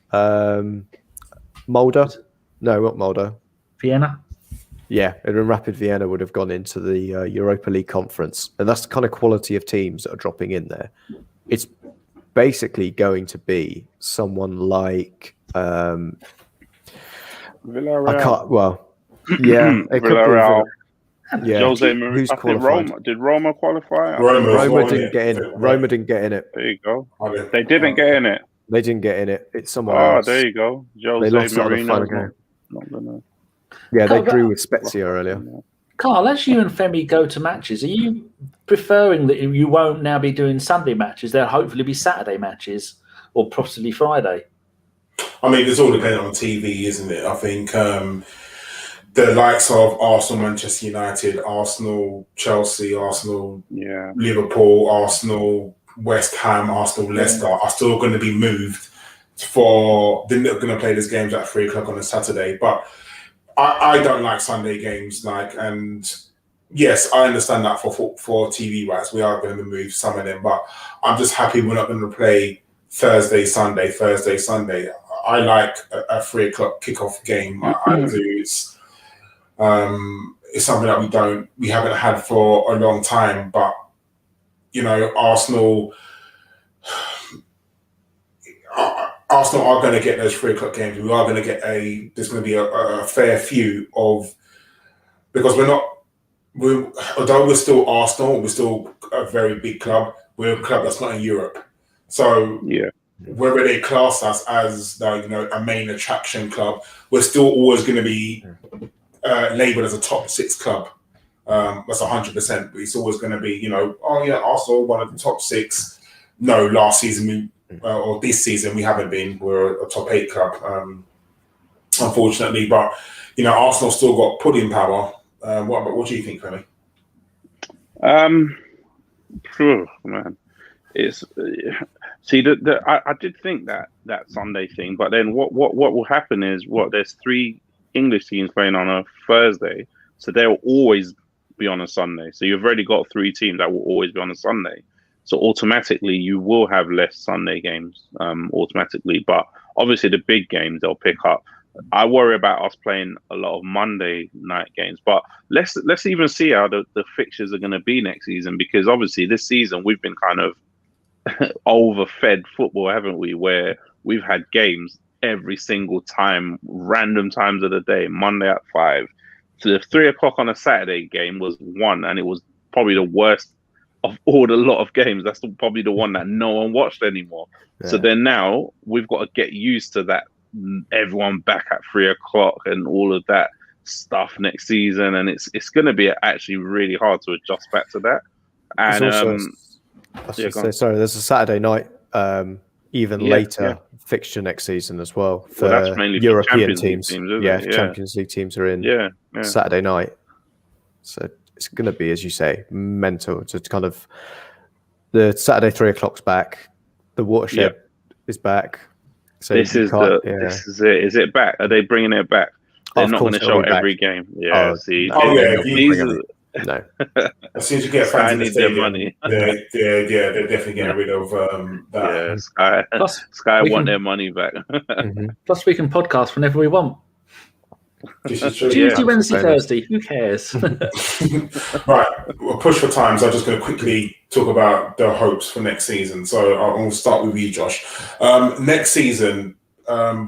Speaker 2: Mulder? No, not Mulder.
Speaker 4: Vienna?
Speaker 2: Yeah, and Rapid Vienna would have gone into the Europa League conference. And that's the kind of quality of teams that are dropping in there. It's basically going to be someone like
Speaker 3: Villarreal.
Speaker 2: Villarreal.
Speaker 3: Yeah, Jose Mourinho. I think Roma. Did Roma qualify?
Speaker 2: Roma didn't get in. Roma didn't get in it.
Speaker 3: There you go. They didn't get in it.
Speaker 2: They didn't get in it. It's somewhere else.
Speaker 3: Oh, there you go. Jose Mourinho.
Speaker 2: Yeah, they drew with Spezia earlier.
Speaker 4: Carl, as you and Femi go to matches, are you preferring that you won't now be doing Sunday matches? There'll hopefully be Saturday matches, or possibly Friday.
Speaker 1: I mean, it's all dependent on TV, isn't it? I think the likes of Arsenal, Manchester United, Arsenal, Chelsea, Arsenal, Liverpool, Arsenal, West Ham, Arsenal, Leicester are still going to be moved for. They're not going to play these games at 3:00 on a Saturday. But I don't like Sunday games, and yes, I understand that for TV rights, we are going to remove some of them, but I'm just happy we're not going to play Thursday, Sunday. I like a 3 o'clock kickoff game. I do. It's something that we haven't had for a long time, but Arsenal are going to get those 3 o'clock games. We are going to get there's going to be a fair few because although we're still Arsenal, we're still a very big club. We're a club that's not in Europe. So whether they class us as a main attraction club, we're still always going to be labelled as a top 6 club. That's 100%. But it's always going to be, Arsenal, one of the top 6. No, last season or this season we haven't been. We're a top 8 club, unfortunately. But Arsenal still got pudding power. What do you think, Femi?
Speaker 3: Man, it's see I did think that Sunday thing, but then what will happen is there's 3 English teams playing on a Thursday, so they'll always be on a Sunday. So you've already got 3 teams that will always be on a Sunday. So automatically you will have less Sunday games, automatically. But obviously the big games they'll pick up. I worry about us playing a lot of Monday night games, but let's even see how the fixtures are going to be next season, because obviously this season we've been kind of overfed football, haven't we? Where we've had games every single time, random times of the day. Monday at 5, so the 3 o'clock on a Saturday game was 1, and it was probably the worst of all the lot of games. That's probably the one that no one watched anymore. Yeah. So then now we've got to get used to that. Everyone back at 3 o'clock and all of that stuff next season, and it's going to be actually really hard to adjust back to that. And
Speaker 2: there's a Saturday night later fixture next season as well for that's mainly European teams. Champions League teams are in Saturday night, so it's going to be, as you say, mental. So it's kind of the Saturday 3 o'clock's back, the watershed is back. So this is it. Is it back? Are they bringing it back? They're not going to show every game. Yeah.
Speaker 1: No. As soon as you get fans in the stadium, money. They're definitely getting rid of that.
Speaker 3: Yeah, Sky want their money back.
Speaker 4: Plus, we can podcast whenever we want. Tuesday, Wednesday, Thursday. Who cares?
Speaker 1: Right. We'll push for time, so I'm just going to quickly talk about the hopes for next season. So I'll start with you, Josh. Next season,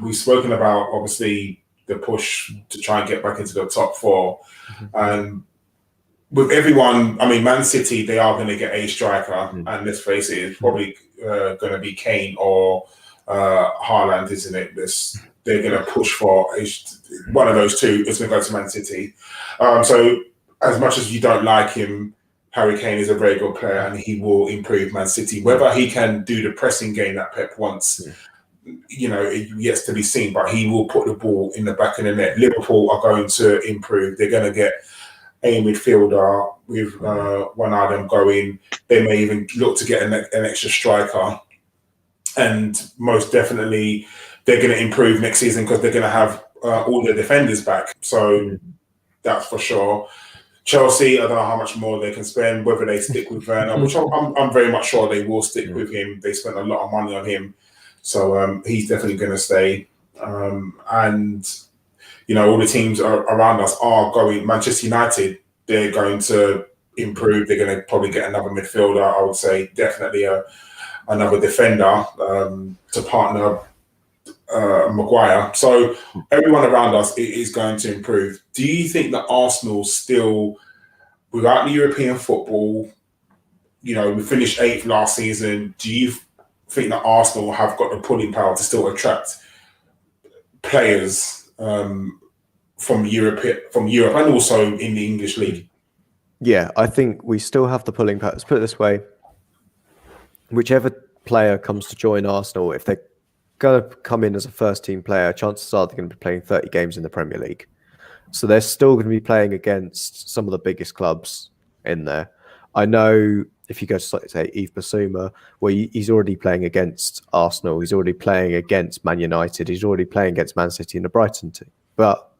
Speaker 1: we've spoken about obviously the push to try and get back into the top 4, and with everyone, I mean, Man City, they are going to get a striker, and let's face it, it's probably going to be Kane or Haaland, isn't it? They're going to push for one of those two. It's going to go to Man City. So as much as you don't like him, Harry Kane is a very good player, and he will improve Man City. Whether he can do the pressing game that Pep wants, it yet to be seen, but he will put the ball in the back of the net. Liverpool are going to improve. They're going to get a midfielder with one of them going. They may even look to get an extra striker. And most definitely, they're going to improve next season because they're going to have all their defenders back. So that's for sure. Chelsea, I don't know how much more they can spend, whether they stick with Werner, which I'm very much sure they will stick with him. They spent a lot of money on him. So he's definitely going to stay. And all the teams around us are going. Manchester United, they're going to improve. They're going to probably get another midfielder. I would say definitely another defender to partner Maguire. So everyone around us is going to improve. Do you think that Arsenal still, without the European football, we finished 8th last season. Do you think that Arsenal have got the pulling power to still attract players from Europe and also in the English league?
Speaker 2: Yeah, I think we still have the pulling power. Let's put it this way. Whichever player comes to join Arsenal, if they're going to come in as a first-team player, chances are they're going to be playing 30 games in the Premier League. So they're still going to be playing against some of the biggest clubs in there. I know if you go to, say, Yves Bissouma, where he's already playing against Arsenal, he's already playing against Man United, he's already playing against Man City and the Brighton team. But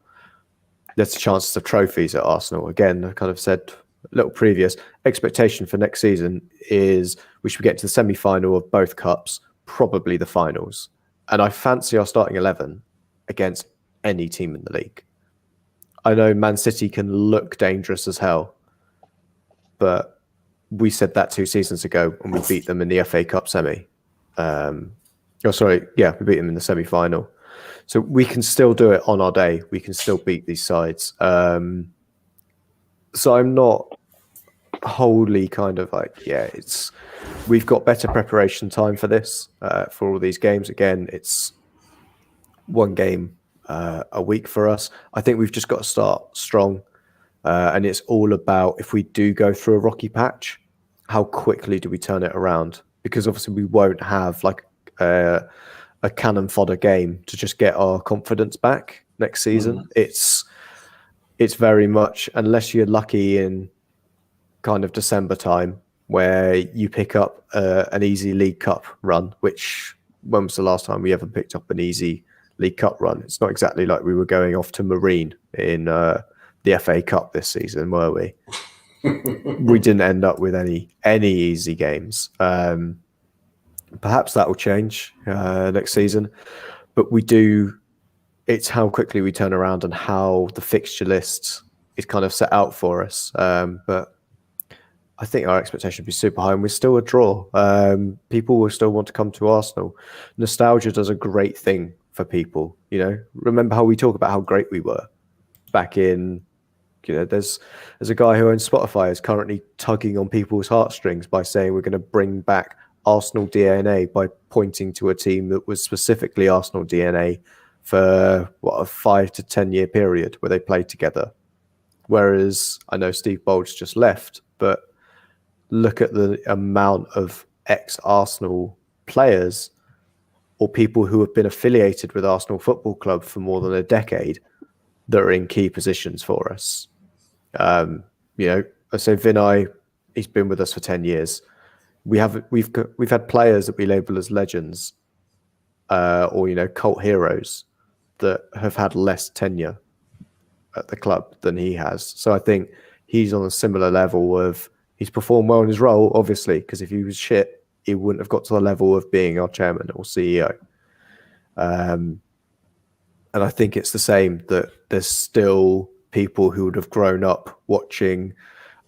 Speaker 2: there's chances of trophies at Arsenal. Again, I kind of said a little previous expectation for next season is we should get to the semi-final of both cups, probably the finals. And I fancy our starting 11 against any team in the league. I know Man City can look dangerous as hell, but we said that 2 seasons ago when we beat them in the FA Cup semi. We beat them in the semi-final. So we can still do it on our day. We can still beat these sides. So I'm not wholly kind of like, we've got better preparation time for this, for all these games. Again, it's 1 game a week for us. I think we've just got to start strong. And it's all about, if we do go through a rocky patch, how quickly do we turn it around? Because obviously we won't have like a cannon fodder game to just get our confidence back next season. It's very much, unless you're lucky in kind of December time where you pick up an easy League Cup run, which when was the last time we ever picked up an easy League Cup run? It's not exactly like we were going off to Marine in the FA Cup this season, were we? We didn't end up with any easy games. Perhaps that will change next season, but we do. It's how quickly we turn around and how the fixture list is kind of set out for us. But I think our expectation would be super high, and we're still a draw. People will still want to come to Arsenal. Nostalgia does a great thing for people. You know, remember how we talk about how great we were back in. You know, there's a guy who owns Spotify is currently tugging on people's heartstrings by saying we're going to bring back Arsenal DNA by pointing to a team that was specifically Arsenal DNA for a 5 to 10 year period where they played together. Whereas I know Steve Bold's just left, but look at the amount of ex-Arsenal players or people who have been affiliated with Arsenal Football Club for more than a decade that are in key positions for us. You know, I say Vinay, he's been with us for 10 years. We've had players that we label as legends, or you know, cult heroes that have had less tenure at the club than he has. So I think he's on a similar level of he's performed well in his role, obviously, because if he was shit, he wouldn't have got to the level of being our chairman or CEO. And I think it's the same that there's still people who would have grown up watching.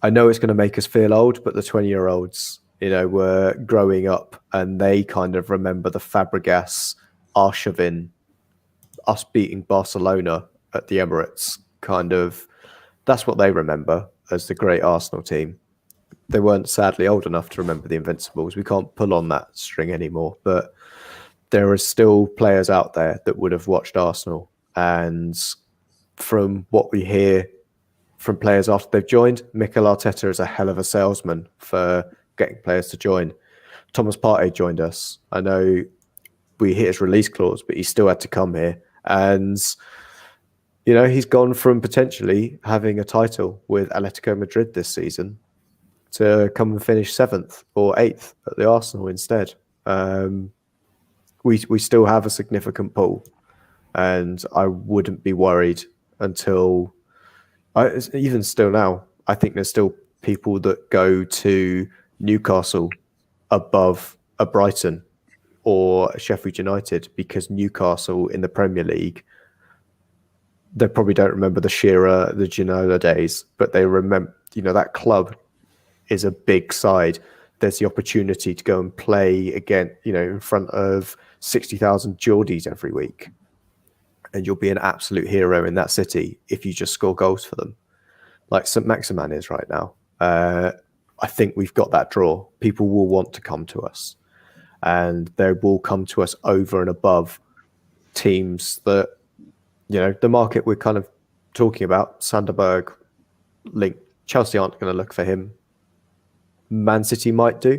Speaker 2: I know it's going to make us feel old, but the 20-year-olds, you know, were growing up and they kind of remember the Fabregas, Arshavin, us beating Barcelona at the Emirates. Kind of, that's what they remember as the great Arsenal team. They weren't sadly old enough to remember the Invincibles. We can't pull on that string anymore, but there are still players out there that would have watched Arsenal. And from what we hear from players after they've joined, Mikel Arteta is a hell of a salesman for getting players to join. Thomas Partey joined us. I know we hit his release clause, but he still had to come here. And, you know, he's gone from potentially having a title with Atletico Madrid this season to come and finish 7th or 8th at the Arsenal instead. We still have a significant pool, and I wouldn't be worried until even still now. I think there's still people that go to Newcastle above a Brighton or a Sheffield United because Newcastle in the Premier League, they probably don't remember the Shearer, the Ginola days, but they remember, you know, that club is a big side. There's the opportunity to go and play again, you know, in front of 60,000 Geordies every week. And you'll be an absolute hero in that city if you just score goals for them, like St. Maximin is right now. I think we've got that draw. People will want to come to us, and they will come to us over and above teams that, you know, the market we're kind of talking about, Sanderberg, Link, Chelsea aren't going to look for him. Man City might do,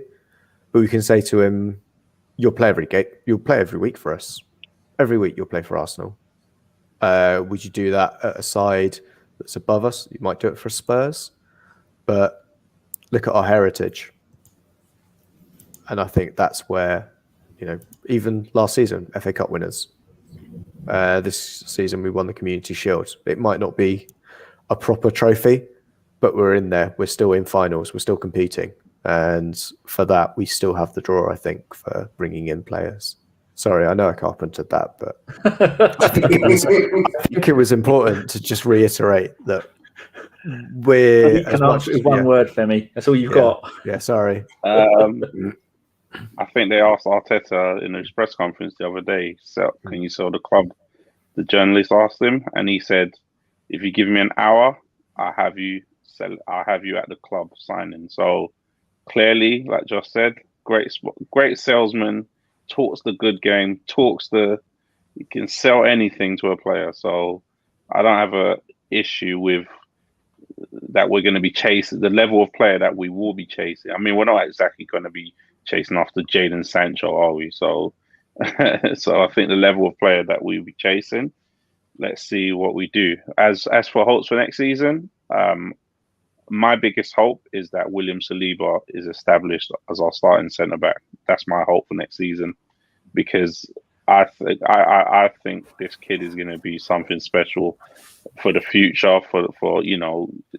Speaker 2: but we can say to him, you'll play every week for us. Every week you'll play for Arsenal. Would you do that at a side that's above us? You might do it for Spurs, but look at our heritage. And I think that's where, you know, even last season, FA Cup winners, This season we won the Community Shield. It might not be a proper trophy, but we're in there. We're still in finals. We're still competing. And for that, we still have the draw, I think, for bringing in players. Sorry, I know I carpentered that, but I think it was important to just reiterate that we're...
Speaker 4: You can answer with one word, Femi. That's all you've got.
Speaker 2: Yeah, sorry.
Speaker 3: I think they asked Arteta in his press conference the other day, can you sell the club? The journalist asked him, and he said, if you give me an hour, I'll have you at the club signing. So clearly, like Josh said, great salesman, talks the good game, you can sell anything to a player. So I don't have a issue with that. We're going to be chasing the level of player that we will be chasing. I mean, we're not exactly going to be chasing after Jadon Sancho, are we? So I think the level of player that we'll be chasing, let's see what we do. As for hopes for next season, my biggest hope is that William Saliba is established as our starting centre back. That's my hope for next season, because I think this kid is going to be something special for the future, for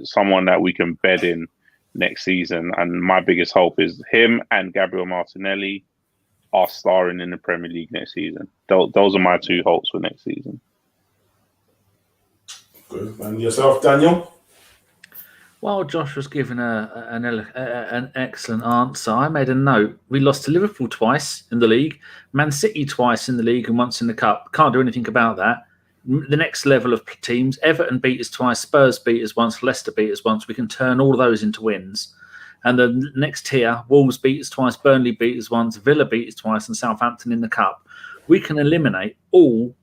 Speaker 3: someone that we can bed in next season. And my biggest hope is him and Gabriel Martinelli are starring in the Premier League next season. Those are my two hopes for next season.
Speaker 1: Good. And yourself, Daniel?
Speaker 4: While Josh was giving an excellent answer, I made a note. We lost to Liverpool twice in the league, Man City twice in the league, and once in the cup. Can't do anything about that. The next level of teams, Everton beat us twice, Spurs beat us once, Leicester beat us once. We can turn all of those into wins. And the next tier, Wolves beat us twice, Burnley beat us once, Villa beat us twice, and Southampton in the cup. We can eliminate all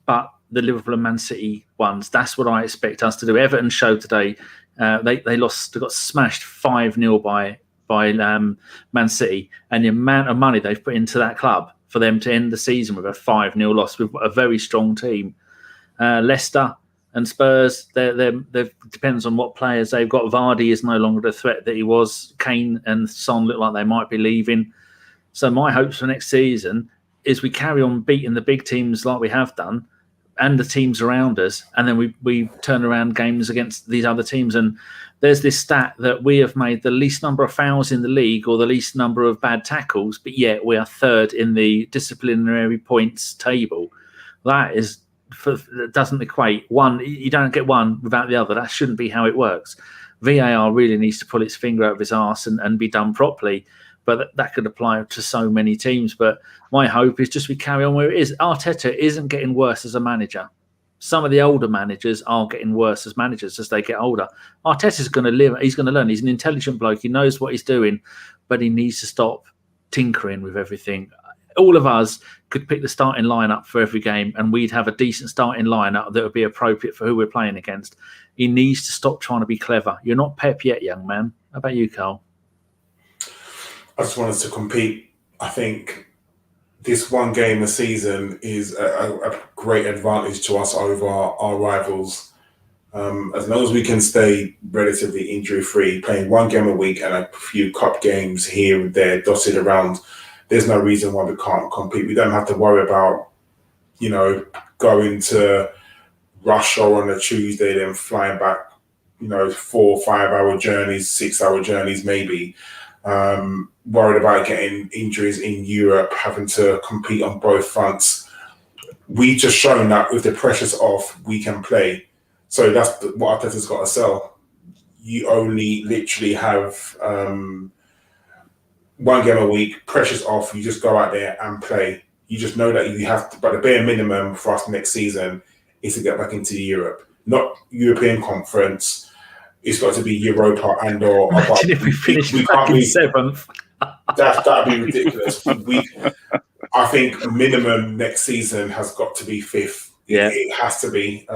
Speaker 4: but the Liverpool and Man City ones. That's what I expect us to do. Everton showed today. They lost. They got smashed 5-0 by Man City, and the amount of money they've put into that club for them to end the season with a 5-0 loss with a very strong team. Leicester and Spurs, they depends on what players they've got. Vardy is no longer the threat that he was. Kane and Son look like they might be leaving. So my hopes for next season is we carry on beating the big teams like we have done, and the teams around us, and then we turn around games against these other teams. And there's this stat that we have made the least number of fouls in the league or the least number of bad tackles, but yet we are third in the disciplinary points table. That doesn't equate. You don't get one without the other. That shouldn't be how it works. VAR really needs to pull its finger out of his arse and be done properly. But that could apply to so many teams. But my hope is just we carry on where it is. Arteta isn't getting worse as a manager. Some of the older managers are getting worse as managers as they get older. Arteta's going to live. He's going to learn. He's an intelligent bloke. He knows what he's doing, but he needs to stop tinkering with everything. All of us could pick the starting lineup for every game, and we'd have a decent starting lineup that would be appropriate for who we're playing against. He needs to stop trying to be clever. You're not Pep yet, young man. How about you, Carl?
Speaker 1: I just want us to compete. I think this one game a season is a great advantage to us over our rivals. As long as we can stay relatively injury-free, playing one game a week and a few cup games here and there dotted around, there's no reason why we can't compete. We don't have to worry about, going to Russia on a Tuesday, then flying back, 4 or 5 hour journeys, 6 hour journeys maybe. Worried about getting injuries in Europe, having to compete on both fronts. We've just shown that with the pressures off, we can play. So that's what Arteta's got to sell. You only literally have one game a week, pressures off, you just go out there and play. You just know that you have to, but the bare minimum for us next season is to get back into Europe, not European Conference. It's got to be Europa and or.
Speaker 4: Imagine if we finish fucking 7th.
Speaker 1: That'd be ridiculous. I think minimum next season has got to be 5th.
Speaker 4: Yeah,
Speaker 1: it has to be.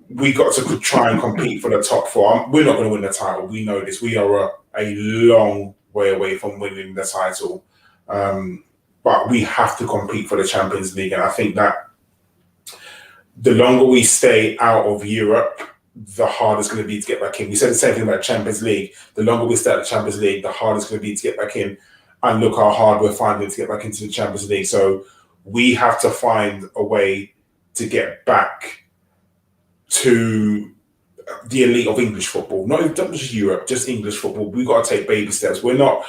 Speaker 1: We got to try and compete for the top 4. We're not going to win the title. We know this. We are a long way away from winning the title, but we have to compete for the Champions League. And I think that the longer we stay out of Europe, the harder it's going to be to get back in. We said the same thing about Champions League. The longer we stay at the Champions League, the harder it's going to be to get back in. And look how hard we're finding to get back into the Champions League. So we have to find a way to get back to the elite of English football, not just Europe, just English football. We've got to take baby steps. We're not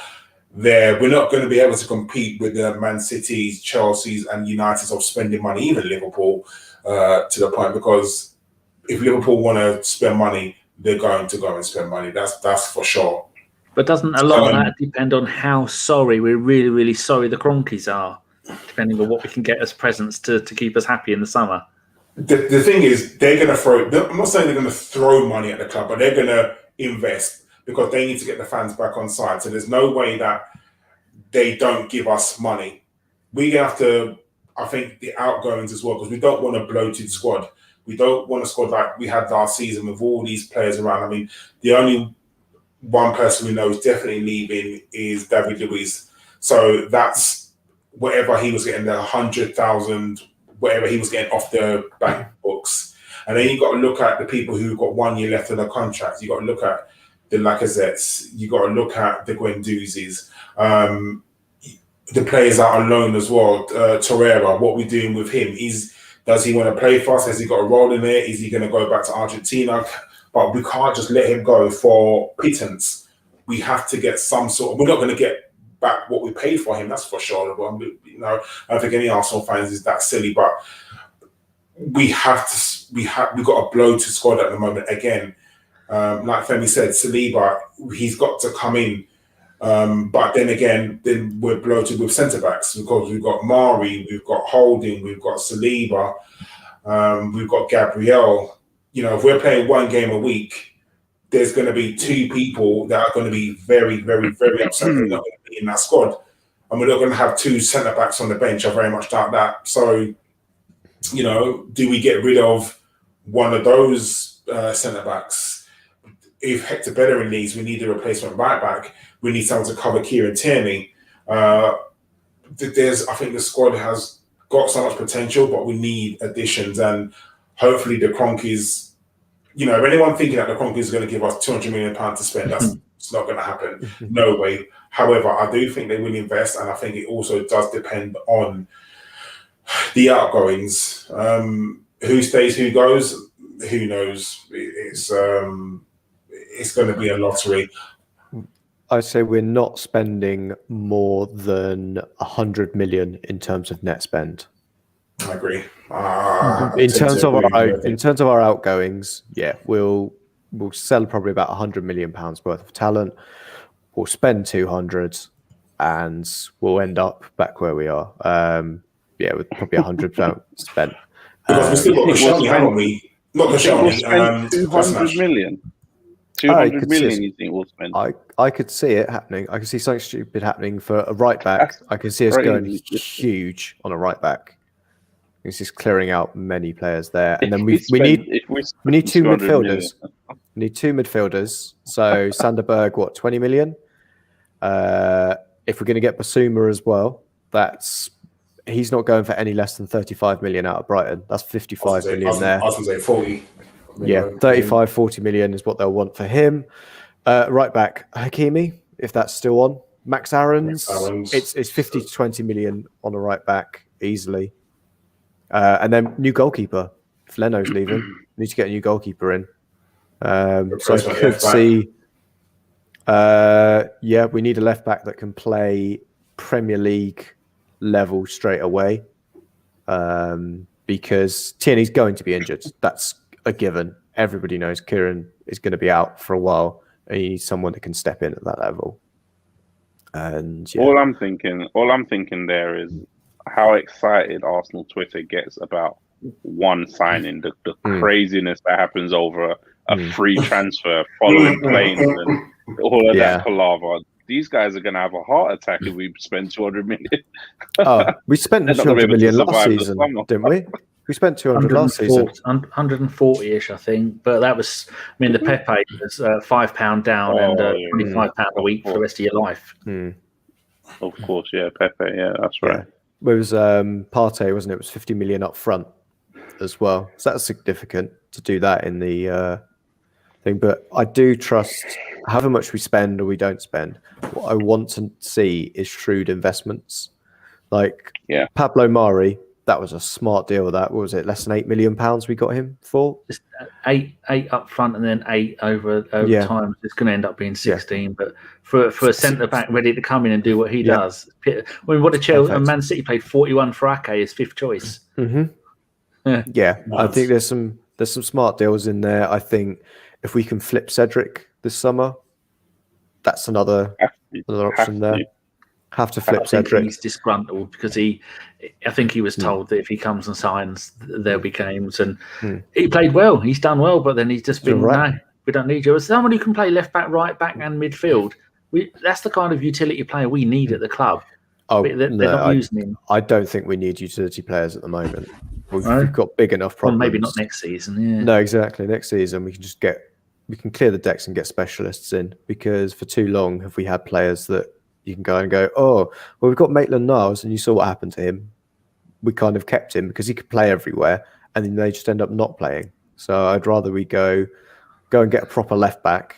Speaker 1: there. We're not going to be able to compete with the Man Cities, Chelsea's, and United's of spending money, even Liverpool, to the point, because if Liverpool want to spend money, they're going to go and spend money. That's for sure.
Speaker 4: But doesn't a lot of that depend on how sorry we're really, really sorry the Cronkies are, depending on what we can get as presents to keep us happy in the summer?
Speaker 1: The thing is, they're going to throw. I'm not saying they're going to throw money at the club, but they're going to invest because they need to get the fans back on side. So there's no way that they don't give us money. We have to, I think, the outgoings as well, because we don't want a bloated squad. We don't want a squad like we had last season with all these players around. I mean, the only one person we know is definitely leaving is David Luiz. So that's whatever he was getting, the 100,000, whatever he was getting off the bank books. And then you've got to look at the people who've got 1 year left on their contracts. You've got to look at the Lacazettes. You've got to look at the Guendouzi's. The players out on loan as well. Torreira, what we're doing with him. Does he want to play for us? Has he got a role in it? Is he going to go back to Argentina? But we can't just let him go for pittance. We have to get some sort of... We're not going to get back what we paid for him, that's for sure. I don't think any Arsenal fans is that silly, but we've got a bloated squad at the moment. Again, like Femi said, Saliba, he's got to come in. But then again, we're bloated with centre-backs because we've got Mari, we've got Holding, we've got Saliba, we've got Gabriel. If we're playing one game a week, there's going to be two people that are going to be very, very, very upset they're not going to be in that squad. And we're not going to have two centre-backs on the bench. I very much doubt that. So, do we get rid of one of those centre-backs? If Hector Bellerin leaves, we need a replacement right-back. We need someone to cover Kieran Tierney. I think the squad has got so much potential, but we need additions. And hopefully the Cronkies... if anyone thinking that the Cronkies is going to give us £200 million to spend, it's not going to happen. No way. However, I do think they will invest, and I think it also does depend on the outgoings. Who stays, who goes, who knows? It's going to be a lottery.
Speaker 2: I say we're not spending more than 100 million in terms of net spend.
Speaker 1: I agree.
Speaker 2: In terms of our outgoings, yeah, we'll sell probably about 100 million pounds worth of talent. We'll spend 200, and we'll end up back where we are. With probably 100 spent.
Speaker 1: Because we still got Koscielny, haven't we? Not Koscielny.
Speaker 3: 200 million. 200 million, you think we'll spend?
Speaker 2: I could see it happening. I could see something stupid happening for a right back. I can see us going huge on a right back. It's just clearing out many players there, and then we need two midfielders. We need two midfielders. So Sanderberg, 20 million. If we're going to get Basuma as well, he's not going for any less than 35 million out of Brighton. That's 55 million there.
Speaker 1: I was going to say 40.
Speaker 2: Yeah, 35, 40 million is what they'll want for him. Right back, Hakimi, if that's still on. Max Aarons. It's 50 to 20 million on a right back easily. And then new goalkeeper. If Leno's leaving, we need to get a new goalkeeper in. So I could see... we need a left back that can play Premier League level straight away. Because Tierney's going to be injured. That's a given. Everybody knows Kieran is going to be out for a while, and you need someone that can step in at that level. And
Speaker 3: all I'm thinking there is how excited Arsenal Twitter gets about one signing, the craziness that happens over a free transfer, following planes and all of that palaver. These guys are going to have a heart attack if we spend 200 million.
Speaker 2: We spent 200 million last season, didn't we? We spent 200 last season.
Speaker 4: 140-ish, I think. But that was, the Pepe was £5 down and £25 a week for the rest of your life.
Speaker 3: Of course, yeah, Pepe, yeah, that's right.
Speaker 2: Yeah. It was Partey, wasn't it? It was 50 million up front as well. So that's significant to do that in the thing. But I do trust, however much we spend or we don't spend, what I want to see is shrewd investments. Like Pablo Mari, that was a smart deal. What was it? Less than £8 million we got him for?
Speaker 4: Just eight up front and then 8 over time. It's going to end up being 16. But for a centre back ready to come in and do what he does, I mean, what a Chelsea and Man City played 41 for Ake as 5th choice.
Speaker 2: Yeah, I think there's some smart deals in there. I think if we can flip Cedric this summer, that's another option there. Have to flip Cedric.
Speaker 4: He's disgruntled because I think he was told that if he comes and signs, there'll be games, and he played well. He's done well, but then he's just been no, we don't need you. As someone who can play left back, right back, and midfield, that's the kind of utility player we need at the club.
Speaker 2: Oh,
Speaker 4: they're not using him.
Speaker 2: I don't think we need utility players at the moment. We've got big enough problems.
Speaker 4: Well, maybe not next season. Yeah.
Speaker 2: No, exactly. Next season we can clear the decks and get specialists in, because for too long have we had players that you can go and go, oh, well, we've got Maitland-Niles, and you saw what happened to him. We kind of kept him because he could play everywhere, and then they just end up not playing. So I'd rather we go and get a proper left back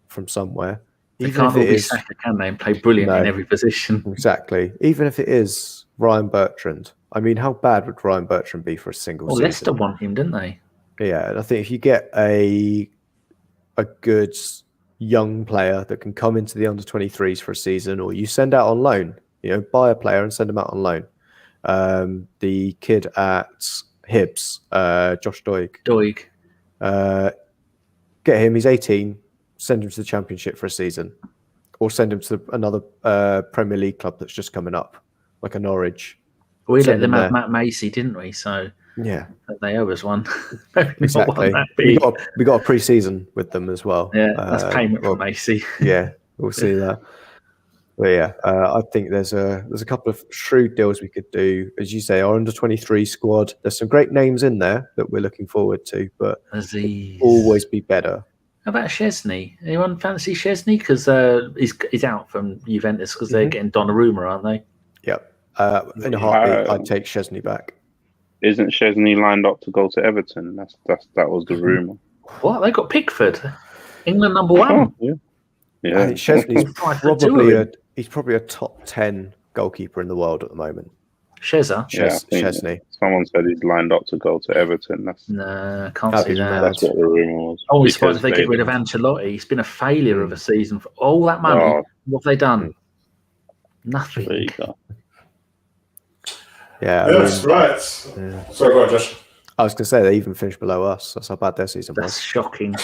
Speaker 2: from somewhere.
Speaker 4: They can't all be Saka, can they? And play brilliant in every position.
Speaker 2: Exactly. Even if it is Ryan Bertrand. I mean, how bad would Ryan Bertrand be for a single season?
Speaker 4: Leicester want him, didn't they?
Speaker 2: Yeah, and I think if you get a good young player that can come into the under-23s for a season, or you send out on loan, buy a player and send him out on loan. The kid at Hibs, Josh Doig. Get him, he's 18, send him to the Championship for a season, or send him to another Premier League club that's just coming up, like a Norwich.
Speaker 4: We let them have Matt Macy, didn't we? So
Speaker 2: yeah,
Speaker 4: they owe us one.
Speaker 2: Exactly. We got a pre-season with them as well.
Speaker 4: Yeah, that's payment for Macy.
Speaker 2: Yeah, we'll see that. But yeah, I think there's a couple of shrewd deals we could do. As you say, our under-23 squad, there's some great names in there that we're looking forward to, but always be better.
Speaker 4: How about Szczesny? Anyone fancy Szczesny? Because he's out from Juventus because they're getting Donnarumma, aren't they?
Speaker 2: Yep. In a heartbeat, I'd take Szczesny back.
Speaker 3: Isn't Szczesny lined up to go to Everton? That was the rumour.
Speaker 4: What? They got Pickford, England number 1.
Speaker 3: Oh, yeah.
Speaker 2: I think Szczesny's probably a top 10 goalkeeper in the world at the moment.
Speaker 4: Szczesny.
Speaker 3: Someone said he's lined up to go to Everton.
Speaker 4: No, can't see that.
Speaker 3: That's what the rumour was.
Speaker 4: I was surprised if they get rid of Ancelotti. He's been a failure of a season for all that money. What have they done? Nothing.
Speaker 3: There you go.
Speaker 2: Yeah,
Speaker 1: that's right. Yeah. Sorry, go on, Josh.
Speaker 2: I was going to say they even finished below us. That's how bad their season was.
Speaker 4: That's shocking.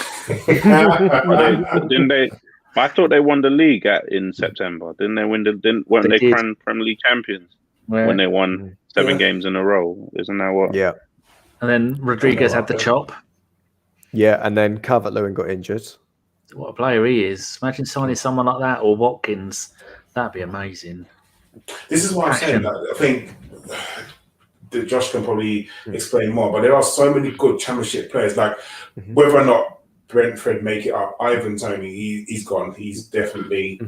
Speaker 3: Didn't they? I thought they won the league in September. Didn't they win? Weren't they crowned Premier League champions when they won 7 games in a row? Isn't that what?
Speaker 2: Yeah.
Speaker 4: And then Rodriguez had the chop.
Speaker 2: Yeah, and then Calvert-Lewin got injured.
Speaker 4: What a player he is! Imagine signing someone like that, or Watkins. That'd be amazing.
Speaker 1: This is what I'm saying. I think that Josh can probably explain more, but there are so many good Championship players. Like whether or not Brentford make it up, Ivan Toney, he's gone. He's definitely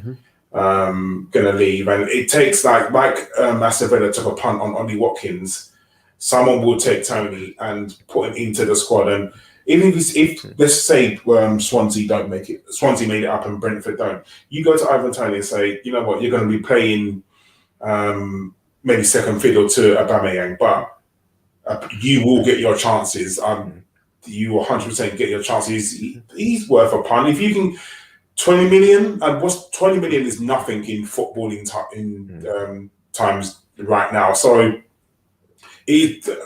Speaker 1: going to leave, and it takes like Masavella took a punt on Ollie Watkins. Someone will take Toney and put him into the squad, and even if let's say Swansea don't make it, Swansea made it up and Brentford don't. You go to Ivan Toney and say, you know what, you're going to be playing maybe second fiddle to Aubameyang, but you will get your chances. You will 100% get your chances. He's worth a punt. If you can, 20 million, what's 20 million is nothing in footballing times right now. So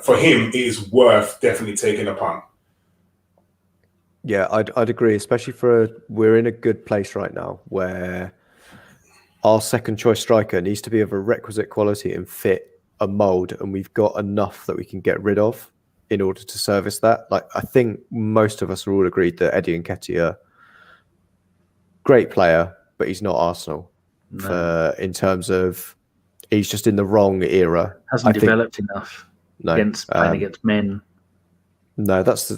Speaker 1: for him, it is worth definitely taking a punt.
Speaker 2: Yeah, I'd agree, especially we're in a good place right now where our second choice striker needs to be of a requisite quality and fit a mould, and we've got enough that we can get rid of in order to service that. Like, I think most of us are all agreed that Eddie Nketiah, great player, but he's not Arsenal. No. In terms of, he's just in the wrong era.
Speaker 4: Hasn't developed enough playing against men. No,
Speaker 2: that's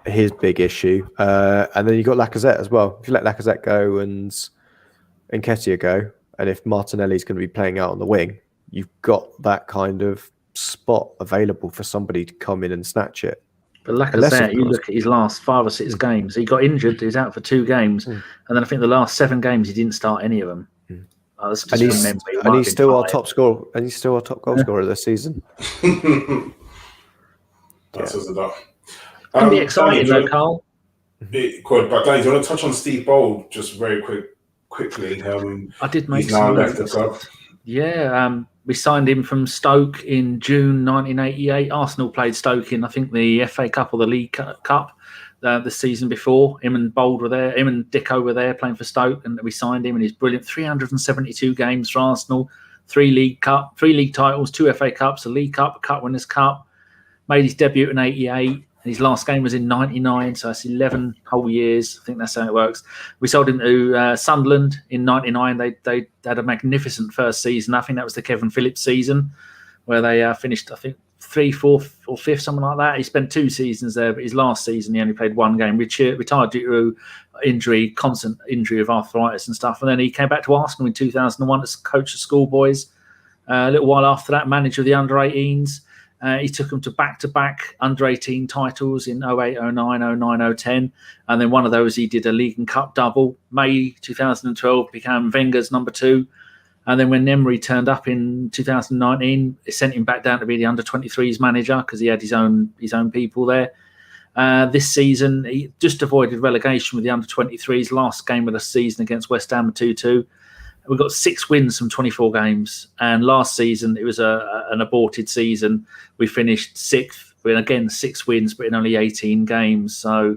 Speaker 2: his big issue. And then you got Lacazette as well. If you let Lacazette go and Nketiah go, and if Martinelli's going to be playing out on the wing, you've got that kind of spot available for somebody to come in and snatch it.
Speaker 4: But Lacazette, you look at his last 5 or 6 games, he got injured, he was out for 2 games, and then I think the last 7 games he didn't start any of them. That's
Speaker 2: And
Speaker 4: just from memory.
Speaker 2: he's still our top scorer. And he's still our top goal scorer this season.
Speaker 1: That says it up.
Speaker 4: Can be exciting though, Carl.
Speaker 1: It could, but Danny, do you want to touch on Steve Bold just very quickly?
Speaker 4: I did make
Speaker 1: he's now left the club.
Speaker 4: Yeah, we signed him from Stoke in June 1988. Arsenal played Stoke in, I think, the FA Cup or the League Cup the season before. Him and Bold were there. Him and Dicko were there playing for Stoke, and we signed him. And he's brilliant. 372 games for Arsenal, 3 league titles, 2 FA Cups, a League Cup, a Cup Winners' Cup. Made his debut in '88. His last game was in '99, so that's 11 whole years. I think that's how it works. We sold him to Sunderland in '99. They had a magnificent first season. I think that was the Kevin Phillips season, where they finished, I think, 3, 4th, or 5th, something like that. He spent 2 seasons there, but his last season he only played 1 game. Retired due to injury, constant injury of arthritis and stuff. And then he came back to Arsenal in 2001 as coach of schoolboys. A little while after that, manager of the under-18s. He took them to back-to-back under-18 titles in 08, 09, 09, 010. And then one of those, he did a League and Cup double. May 2012 became Wenger's number 2. And then when Emery turned up in 2019, it sent him back down to be the under-23s manager because he had his own people there. This season, he just avoided relegation with the under-23s. Last game of the season against West Ham, 2-2. We got 6 wins from 24 games, and last season it was an aborted season. We finished 6th, with again 6 wins, but in only 18 games. So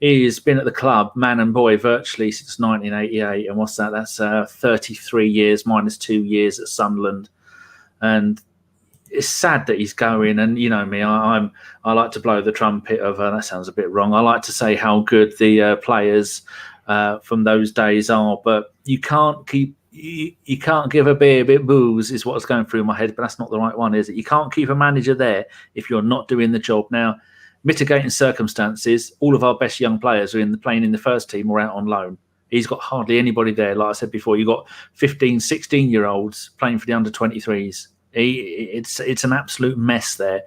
Speaker 4: he's been at the club, man and boy, virtually since 1988. And what's that? That's 33 years minus 2 years at Sunderland. And it's sad that he's going. And you know me, I like to blow the trumpet of that sounds a bit wrong. I like to say how good the players from those days are, but you can't give a beer a bit booze is what's going through my head, but that's not the right one, is it? You can't keep a manager there if you're not doing the job. Now, mitigating circumstances, all of our best young players are playing in the first team or out on loan. He's got hardly anybody there. Like I said before, you've got 15, 16-year-olds playing for the under-23s. It's an absolute mess there.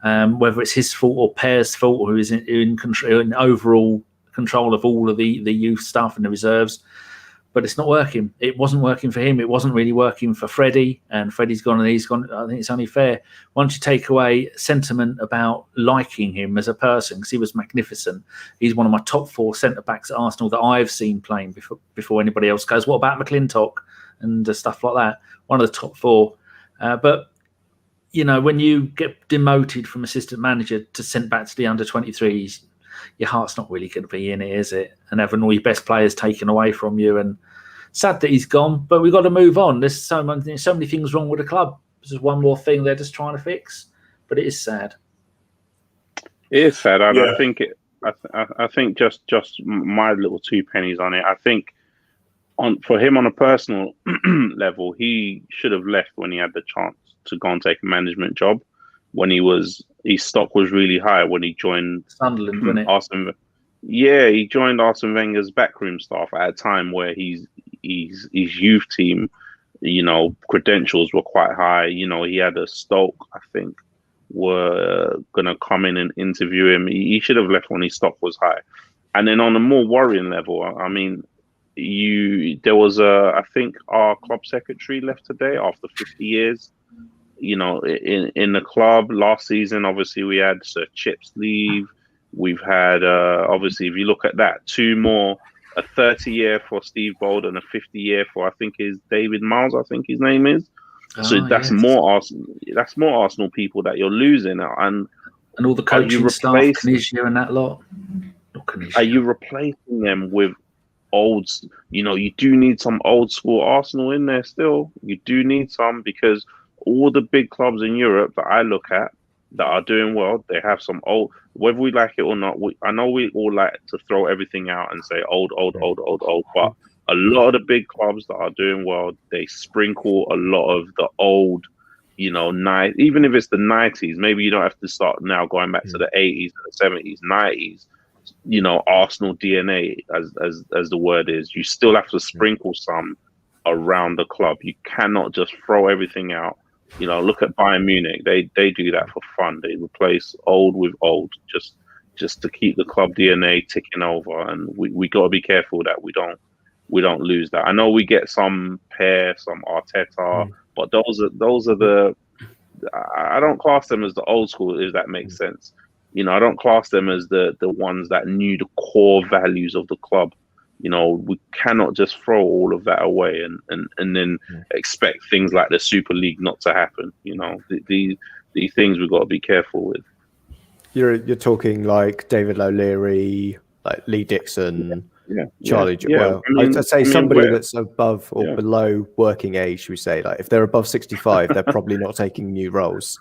Speaker 4: Whether it's his fault or Pear's fault, who is in control, in overall control of all of the youth stuff and the reserves. But it's not working. It wasn't working for him. It wasn't really working for Freddie. And Freddie's gone and he's gone. I think it's only fair. Once you take away sentiment about liking him as a person, because he was magnificent. He's one of my top 4 centre-backs at Arsenal that I've seen playing before anybody else goes. What about McClintock and stuff like that? One of the top 4. But, you know, when you get demoted from assistant manager to sent back to the under-23s, your heart's not really going to be in it, is it? And having all your best players taken away from you. And sad that he's gone, but we've got to move on. There's so many things wrong with the club. This is one more thing they're just trying to fix, but it is sad.
Speaker 3: It is sad. I think just my little 2 pennies on it. I think for him on a personal level, he should have left when he had the chance to go and take a management job. When his stock was really high when he joined
Speaker 4: Sunderland, wasn't it?
Speaker 3: Arsene. Yeah, he joined Arsene Wenger's backroom staff at a time where his youth team, you know, credentials were quite high. You know, he had a Stoke, I think, were going to come in and interview him. He should have left when his stock was high. And then on a more worrying level, I mean, there was I think our club secretary left today after 50 years. You know, in the club last season, obviously we had Sir Chips leave. We've had, obviously, if you look at that, 2 more, a 30-year for Steve Bold and a 50-year for, I think, is David Miles, I think his name is. So that's more Arsenal. That's more Arsenal people that you're losing, and
Speaker 4: all the coaching staff, Canizia and that lot.
Speaker 3: Are you replacing them with old? You know, you do need some old school Arsenal in there still. You do need some, because all the big clubs in Europe that I look at that are doing well, they have some old, whether we like it or not. I know we all like to throw everything out and say old, but a lot of the big clubs that are doing well, they sprinkle a lot of the old, you know, even if it's the 90s, maybe you don't have to start now going back to the 80s, the 70s, 90s, you know, Arsenal DNA, as the word is. You still have to sprinkle some around the club. You cannot just throw everything out. You know, look at Bayern Munich. They do that for fun. They replace old with old just to keep the club DNA ticking over. And we got to be careful that we don't we don't lose that. I know we get some pair, some Arteta, but those are the. I don't class them as the old school, if that makes sense. You know, I don't class them as the ones that knew the core values of the club. You know, we cannot just throw all of that away and then expect things like the Super League not to happen. You know, these things we've got to be careful with.
Speaker 2: You're talking like David O'Leary, like Lee Dixon, Charlie. Well, I'd say somebody that's above or below working age. Should we say, like if they're above 65, they're probably not taking new roles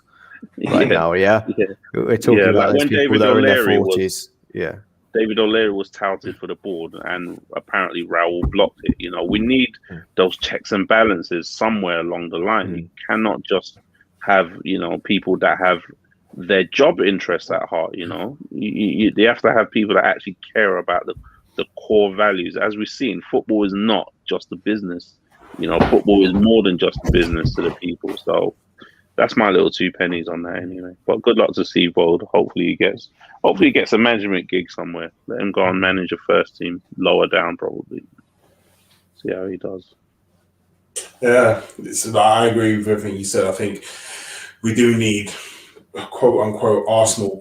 Speaker 2: right now. Yeah, we're talking about those people that are in their 40s.
Speaker 3: David O'Leary was touted for the board, and apparently Raul blocked it. You know, we need those checks and balances somewhere along the line. You cannot just have, you know, people that have their job interests at heart. You know, you have to have people that actually care about the core values. As we've seen, football is not just a business. You know, football is more than just a business to the people. So that's my little 2 pennies on that anyway. But good luck to Seabold. Hopefully he gets a management gig somewhere. Let him go and manage a first team lower down probably. See how he does.
Speaker 1: Yeah, I agree with everything you said. I think we do need quote unquote Arsenal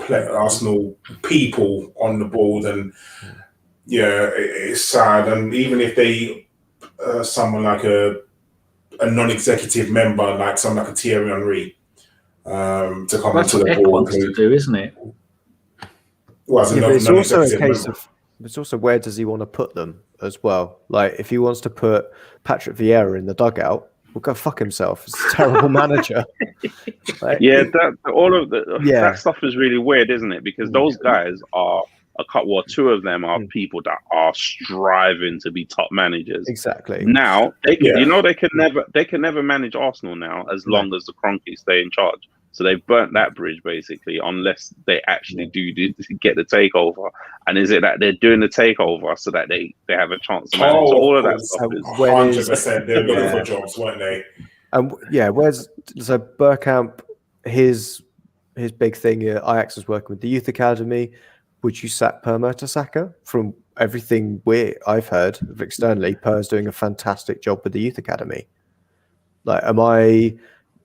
Speaker 1: people on the board, and it's sad. And even if they someone like a non-executive member, like someone like a Thierry Henry, to come onto the board,
Speaker 4: to do, isn't it?
Speaker 1: Well,
Speaker 2: but it's also a case of it's also where does he want to put them as well. Like if he wants to put Patrick Vieira in the dugout, well, go fuck himself. He's a terrible manager. Like,
Speaker 3: that stuff is really weird, isn't it? Because those guys are two of them are people that are striving to be top managers.
Speaker 2: Exactly.
Speaker 3: Now they can never manage Arsenal now as long as the Kroenkes stay in charge. So they've burnt that bridge basically, unless they actually do get the takeover. And is it that they're doing the takeover so that they have a chance to manage? So all of that stuff is
Speaker 1: 100%. They're looking for jobs, weren't they?
Speaker 2: So Bergkamp, his big thing here, Ajax is working with the youth academy. Would you sack Per Mertesacker? From everything I've heard of externally, Per's doing a fantastic job with the youth academy. Like, am I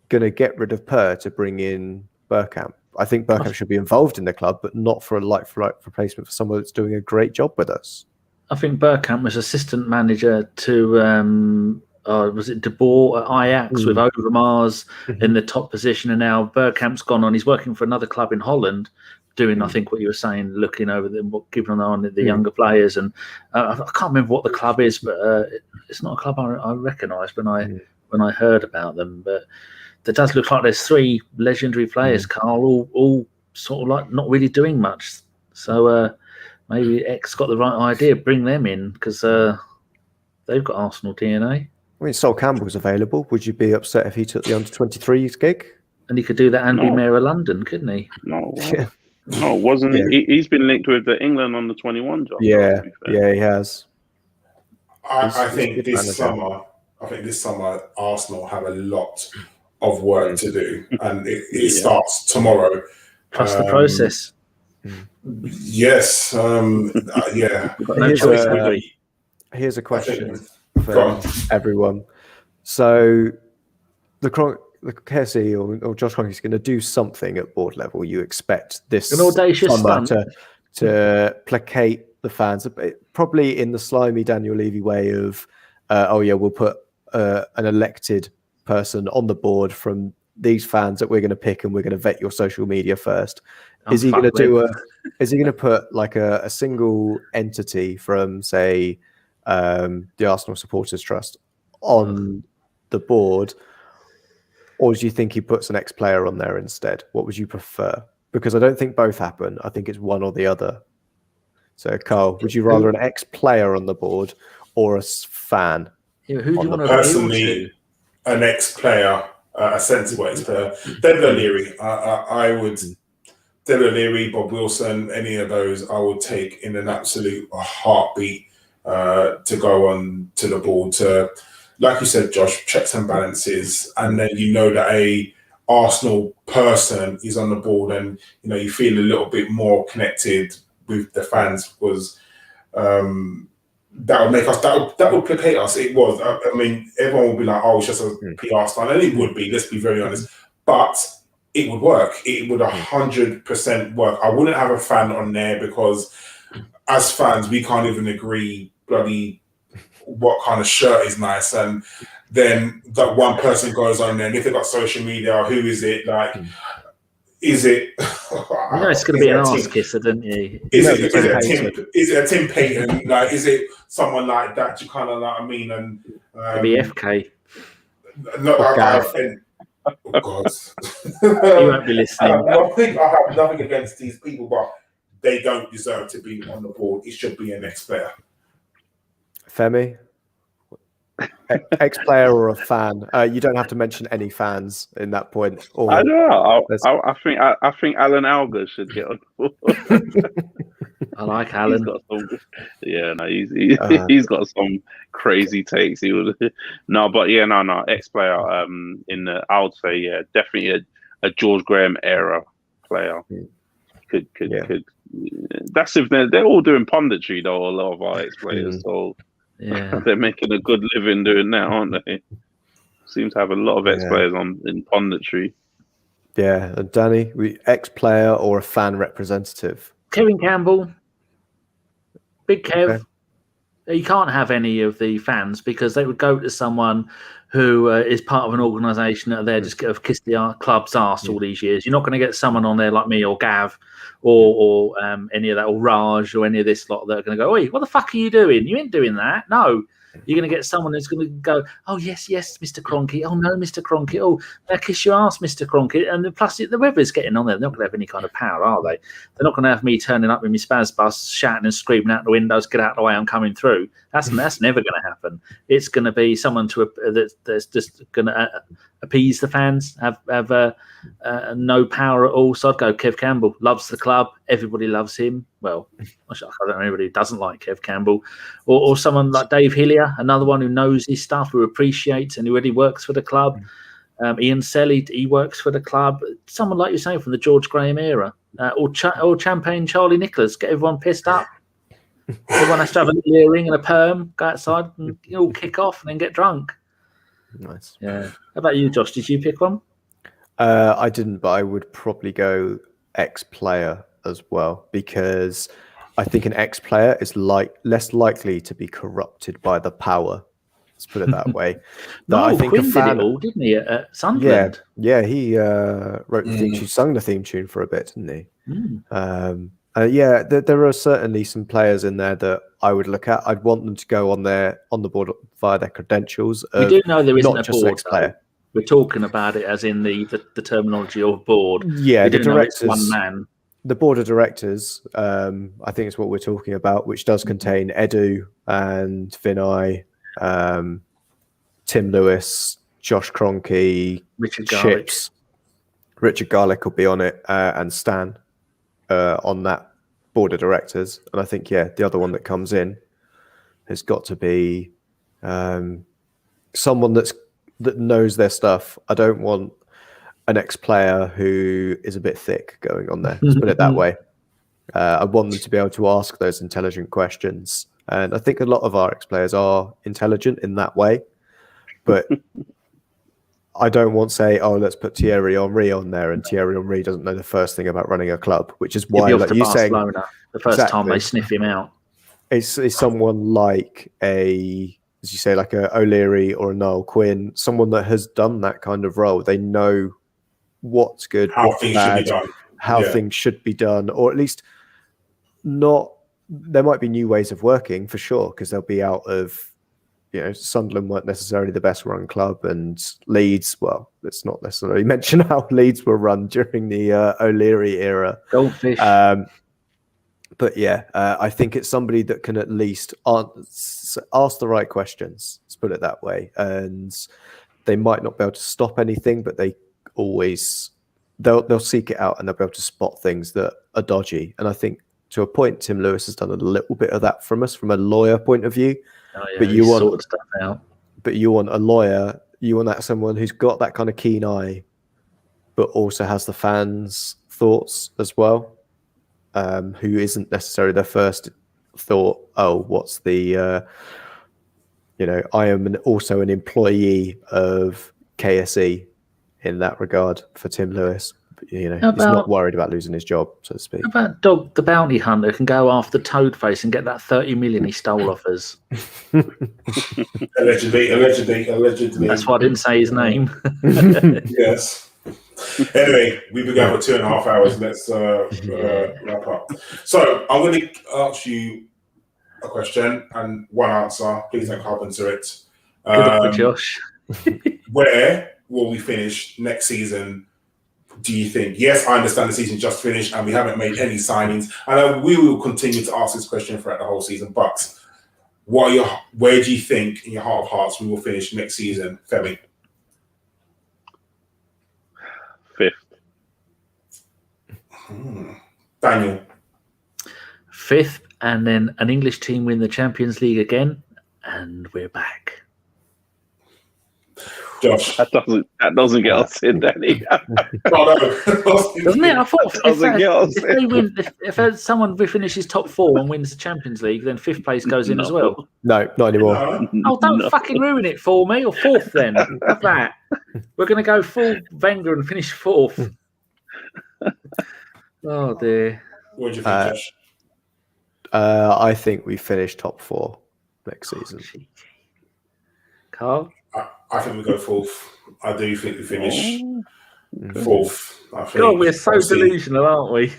Speaker 2: going to get rid of Per to bring in Bergkamp? I think Bergkamp should be involved in the club, but not for a like-for-like replacement for someone that's doing a great job with us.
Speaker 4: I think Bergkamp was assistant manager to was it De Boer at Ajax with Overmars in the top position, and now Bergkamp's gone on. He's working for another club in Holland, doing I think what you were saying, looking over them, keeping an eye on the younger players. And I can't remember what the club is, but it's not a club I recognised when I heard about them. But it does look like there's 3 legendary players, Carl, all sort of like not really doing much. So maybe X got the right idea, bring them in, because they've got Arsenal DNA.
Speaker 2: I mean, Sol Campbell's available. Would you be upset if he took the under-23s gig?
Speaker 4: And he could do that and be Mayor of London, couldn't he?
Speaker 3: No, wasn't he? He's been linked with the England under-21 job.
Speaker 2: Yeah, he has.
Speaker 1: I think this summer Arsenal have a lot of work to do, and it starts tomorrow.
Speaker 4: Trust the process.
Speaker 1: Yes.
Speaker 2: Here's a question for everyone. So the KSE or Josh Kroenke is going to do something at board level. You expect this
Speaker 4: an audacious stunt
Speaker 2: to placate the fans, probably in the slimy Daniel Levy way of, we'll put an elected person on the board from these fans that we're going to pick, and we're going to vet your social media first. Is he going to put like a single entity from, say, the Arsenal Supporters Trust on the board, or do you think he puts an ex-player on there instead? What would you prefer? Because I don't think both happen. I think it's one or the other. So, Carl, would you rather an ex-player on the board or a fan?
Speaker 4: Yeah, who do you want to
Speaker 1: personally? An ex-player, a sensible ex-player. David O'Leary. I would. David O'Leary, Bob Wilson, any of those, I would take in an absolute heartbeat to go on to the board to, like you said, Josh, checks and balances, and then you know that a Arsenal person is on the board, and you feel a little bit more connected with the fans, because that would make us that would placate us. It was. I mean, everyone would be like, "Oh, it's just a PR stunt," and it would be. Let's be very honest, but it would work. It would 100% work. I wouldn't have a fan on there because, as fans, we can't even agree bloody what kind of shirt is nice, and then that one person goes on there, and if they've got social media, who is it? Like, is it?
Speaker 4: You know, it's going to be an arse kisser, don't you?
Speaker 1: Is it a Tim Payton? Like, is it someone like that? You kind of like, I mean, and
Speaker 4: it'll be FK.
Speaker 1: No, oh God,
Speaker 4: you won't be listening.
Speaker 1: I have nothing against these people, but they don't deserve to be on the board. It should be an ex-player.
Speaker 2: Femi, ex-player or a fan? You don't have to mention any fans in that point. Or
Speaker 3: I don't know. I think Alan Alga should get on the board.
Speaker 4: I like Alan.
Speaker 3: He's got some crazy takes. He would no ex-player. I would say definitely a George Graham era player. Could. That's if they're all doing punditry though. A lot of our ex-players, so they're making a good living doing that, aren't they? Seem to have a lot of ex-players in punditry.
Speaker 2: Yeah, and Danny, ex-player or a fan representative?
Speaker 4: Kevin Campbell, Big Kev. Okay. You can't have any of the fans because they would go to someone who is part of an organisation that they're just have kissed the club's arse all these years. You're not going to get someone on there like me or Gav or any of that, or Raj or any of this lot that are going to go, "Oi, what the fuck are you doing? You ain't doing that." No. You're going to get someone who's going to go, "Oh, yes, Mr. Cronkite. Oh, no, Mr. Cronkite. Oh, they'll kiss your ass, Mr. Cronkite." And plus, the weather's getting on there. They're not going to have any kind of power, are they? They're not going to have me turning up with my spaz bus, shouting and screaming out the windows, "Get out of the way, I'm coming through." That's never going to happen. It's going to be someone that's just going to appease the fans, have no power at all. So I'd go Kev Campbell. Loves the club. Everybody loves him. Well, I don't know anybody who doesn't like Kev Campbell. Or someone like Dave Hillier, another one who knows his stuff, who appreciates and who really works for the club. Ian Selly, he works for the club. Someone like you say from the George Graham era. Or Champagne Charlie Nicholas. Get everyone pissed up. Everyone has to have a little earring and a perm, go outside and all kick off and then get drunk.
Speaker 2: Nice.
Speaker 4: Yeah. How about you, Josh? Did you pick one?
Speaker 2: I didn't, but I would probably go ex-player as well, because I think an ex-player is less likely to be corrupted by the power. Let's put it that way.
Speaker 4: I think Quinn did it all, didn't he, at Sunderland?
Speaker 2: Yeah, he wrote the theme tune, sung the theme tune for a bit, didn't he? There are certainly some players in there that I would look at. I'd want them to go on the board via their credentials.
Speaker 4: We do know there isn't
Speaker 2: not
Speaker 4: a
Speaker 2: just
Speaker 4: board,
Speaker 2: ex-player.
Speaker 4: We're talking about it as in the terminology of board.
Speaker 2: Yeah,
Speaker 4: we
Speaker 2: the directors,
Speaker 4: one man.
Speaker 2: The board of directors, I think is what we're talking about, which does contain Edu and Vinay, Tim Lewis, Josh Kroenke,
Speaker 4: Richard Garlick.
Speaker 2: Chips. Richard Garlick will be on it, and Stan on that board of directors. And I think, the other one that comes in has got to be someone that knows their stuff. I don't want an ex-player who is a bit thick going on there. Let's put it that way. I want them to be able to ask those intelligent questions. And I think a lot of our ex-players are intelligent in that way. But I don't want to say, let's put Thierry Henry on there, and Thierry Henry doesn't know the first thing about running a club, which is why, like you saying,
Speaker 4: the first time they sniff him out.
Speaker 2: It's someone like as you say, like a O'Leary or a Niall Quinn, someone that has done that kind of role. They know what's good, what's bad, how things should be done, or at least not. There might be new ways of working for sure, because they'll be out of, Sunderland weren't necessarily the best run club, and Leeds, well, let's not necessarily mention how Leeds were run during the O'Leary era.
Speaker 4: Goldfish.
Speaker 2: But I think it's somebody that can at least ask the right questions. Let's put it that way. And they might not be able to stop anything, but they always they'll seek it out, and they'll be able to spot things that are dodgy. And I think to a point, Tim Lewis has done a little bit of that from us, from a lawyer point of view. But you want
Speaker 4: stuff out.
Speaker 2: But you want a lawyer. You want that someone who's got that kind of keen eye, but also has the fans' thoughts as well. Who isn't necessarily their first thought, oh, what's the, I am also an employee of KSE in that regard for Tim Lewis. He's not worried about losing his job, so to speak.
Speaker 4: How about Dog the Bounty Hunter can go after Toadface and get that 30 million he stole off us?
Speaker 1: Allegedly.
Speaker 4: That's why I didn't say his name.
Speaker 1: Yes. Anyway, we've been going for 2.5 hours. Let's wrap up. So I'm going to ask you a question and one answer. Please don't carpenter it.
Speaker 4: Good luck, Josh.
Speaker 1: Where will we finish next season? Do you think? Yes, I understand the season just finished and we haven't made any signings. And we will continue to ask this question throughout the whole season. But where do you think, in your heart of hearts, we will finish next season, Femi?
Speaker 3: 5th.
Speaker 1: Daniel?
Speaker 4: 5th, and then an English team win the Champions League again, and we're back.
Speaker 1: Josh?
Speaker 3: That doesn't get us in, Danny.
Speaker 1: No.
Speaker 4: Doesn't it? I thought if someone finishes top 4 and wins the Champions League, then 5th place goes in as well.
Speaker 2: No, not anymore.
Speaker 4: Oh, don't fucking ruin it for me. Or 4th then. Have that. We're going to go full Wenger and finish 4th. Oh, dear.
Speaker 1: What do you think, Josh?
Speaker 2: I think we finish top 4 next season.
Speaker 4: Carl?
Speaker 1: I think we go 4th. I do think we finish 4th. I think.
Speaker 4: God, we're so delusional, aren't we?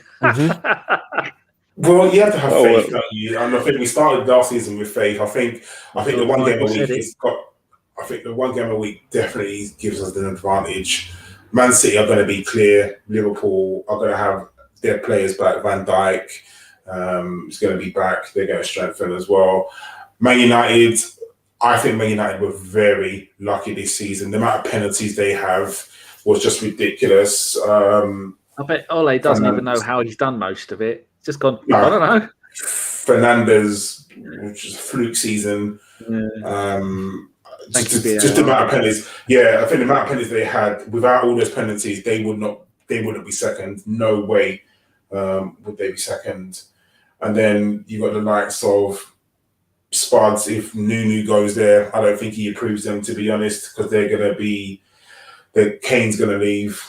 Speaker 1: Well, you have to have faith, don't you? And I think we started last season with faith. I think the one game a week has got. I think the one game a week definitely gives us an advantage. Man City are going to be clear. Liverpool are going to have their players back. Van Dijk is going to be back. They're going to strengthen as well. Man United. I think Man United were very lucky this season. The amount of penalties they have was just ridiculous.
Speaker 4: I bet Ole doesn't even know how he's done most of it. It's just gone, I don't know.
Speaker 1: Fernandes, which is a fluke season.
Speaker 4: Yeah.
Speaker 1: Just the amount of penalties. Yeah, I think the amount of penalties they had, without all those penalties, they wouldn't be second. No way would they be second. And then you got the likes of Spuds. If Nunu goes there, I don't think he approves them, to be honest, because they're going to be. Kane's going to leave.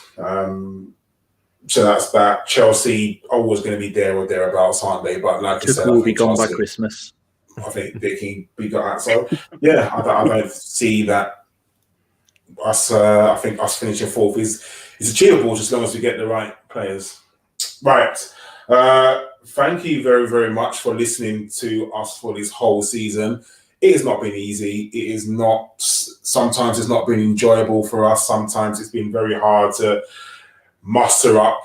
Speaker 1: So that's that. Chelsea always going to be there or thereabouts, aren't they? But like I said,
Speaker 4: will be gone by Christmas.
Speaker 1: I think they can be got out. So yeah, I don't see that. I think us finishing 4th is achievable, just as long as we get the right players. Right. Thank you very, very much for listening to us for this whole season. It has not been easy. It is not. Sometimes it's not been enjoyable for us. Sometimes it's been very hard to muster up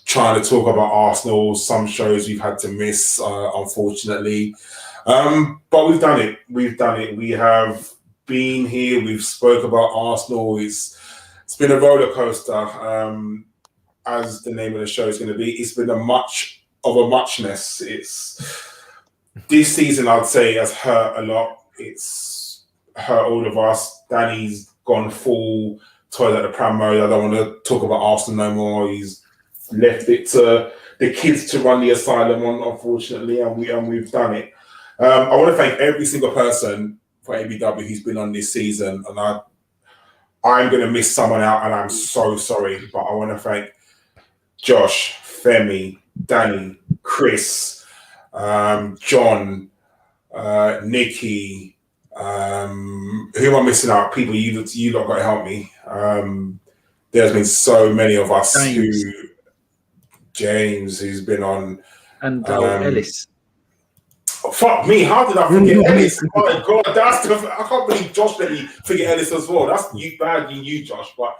Speaker 1: trying to talk about Arsenal. Some shows we've had to miss, unfortunately. But we've done it. We have been here. We've spoke about Arsenal. It's been a roller coaster, as the name of the show is going to be. It's been a muchness. This season, I'd say, has hurt a lot. It's hurt all of us. Danny's gone full toilet the pram mode. I don't want to talk about Arsenal no more. He's left it to the kids to run the asylum on, unfortunately, and we've done it. I want to thank every single person for ABW who's been on this season, and I'm going to miss someone out, and I'm so sorry, but I want to thank Josh, Femi, Danny, Chris, John, Nikki, who am I missing out? People, you lot got to help me. There's been so many of us James, who's been on,
Speaker 4: and Ellis.
Speaker 1: Fuck me! How did I forget Ellis? Oh my god, I can't believe Josh let me forget Ellis as well. That's bad, you Josh. But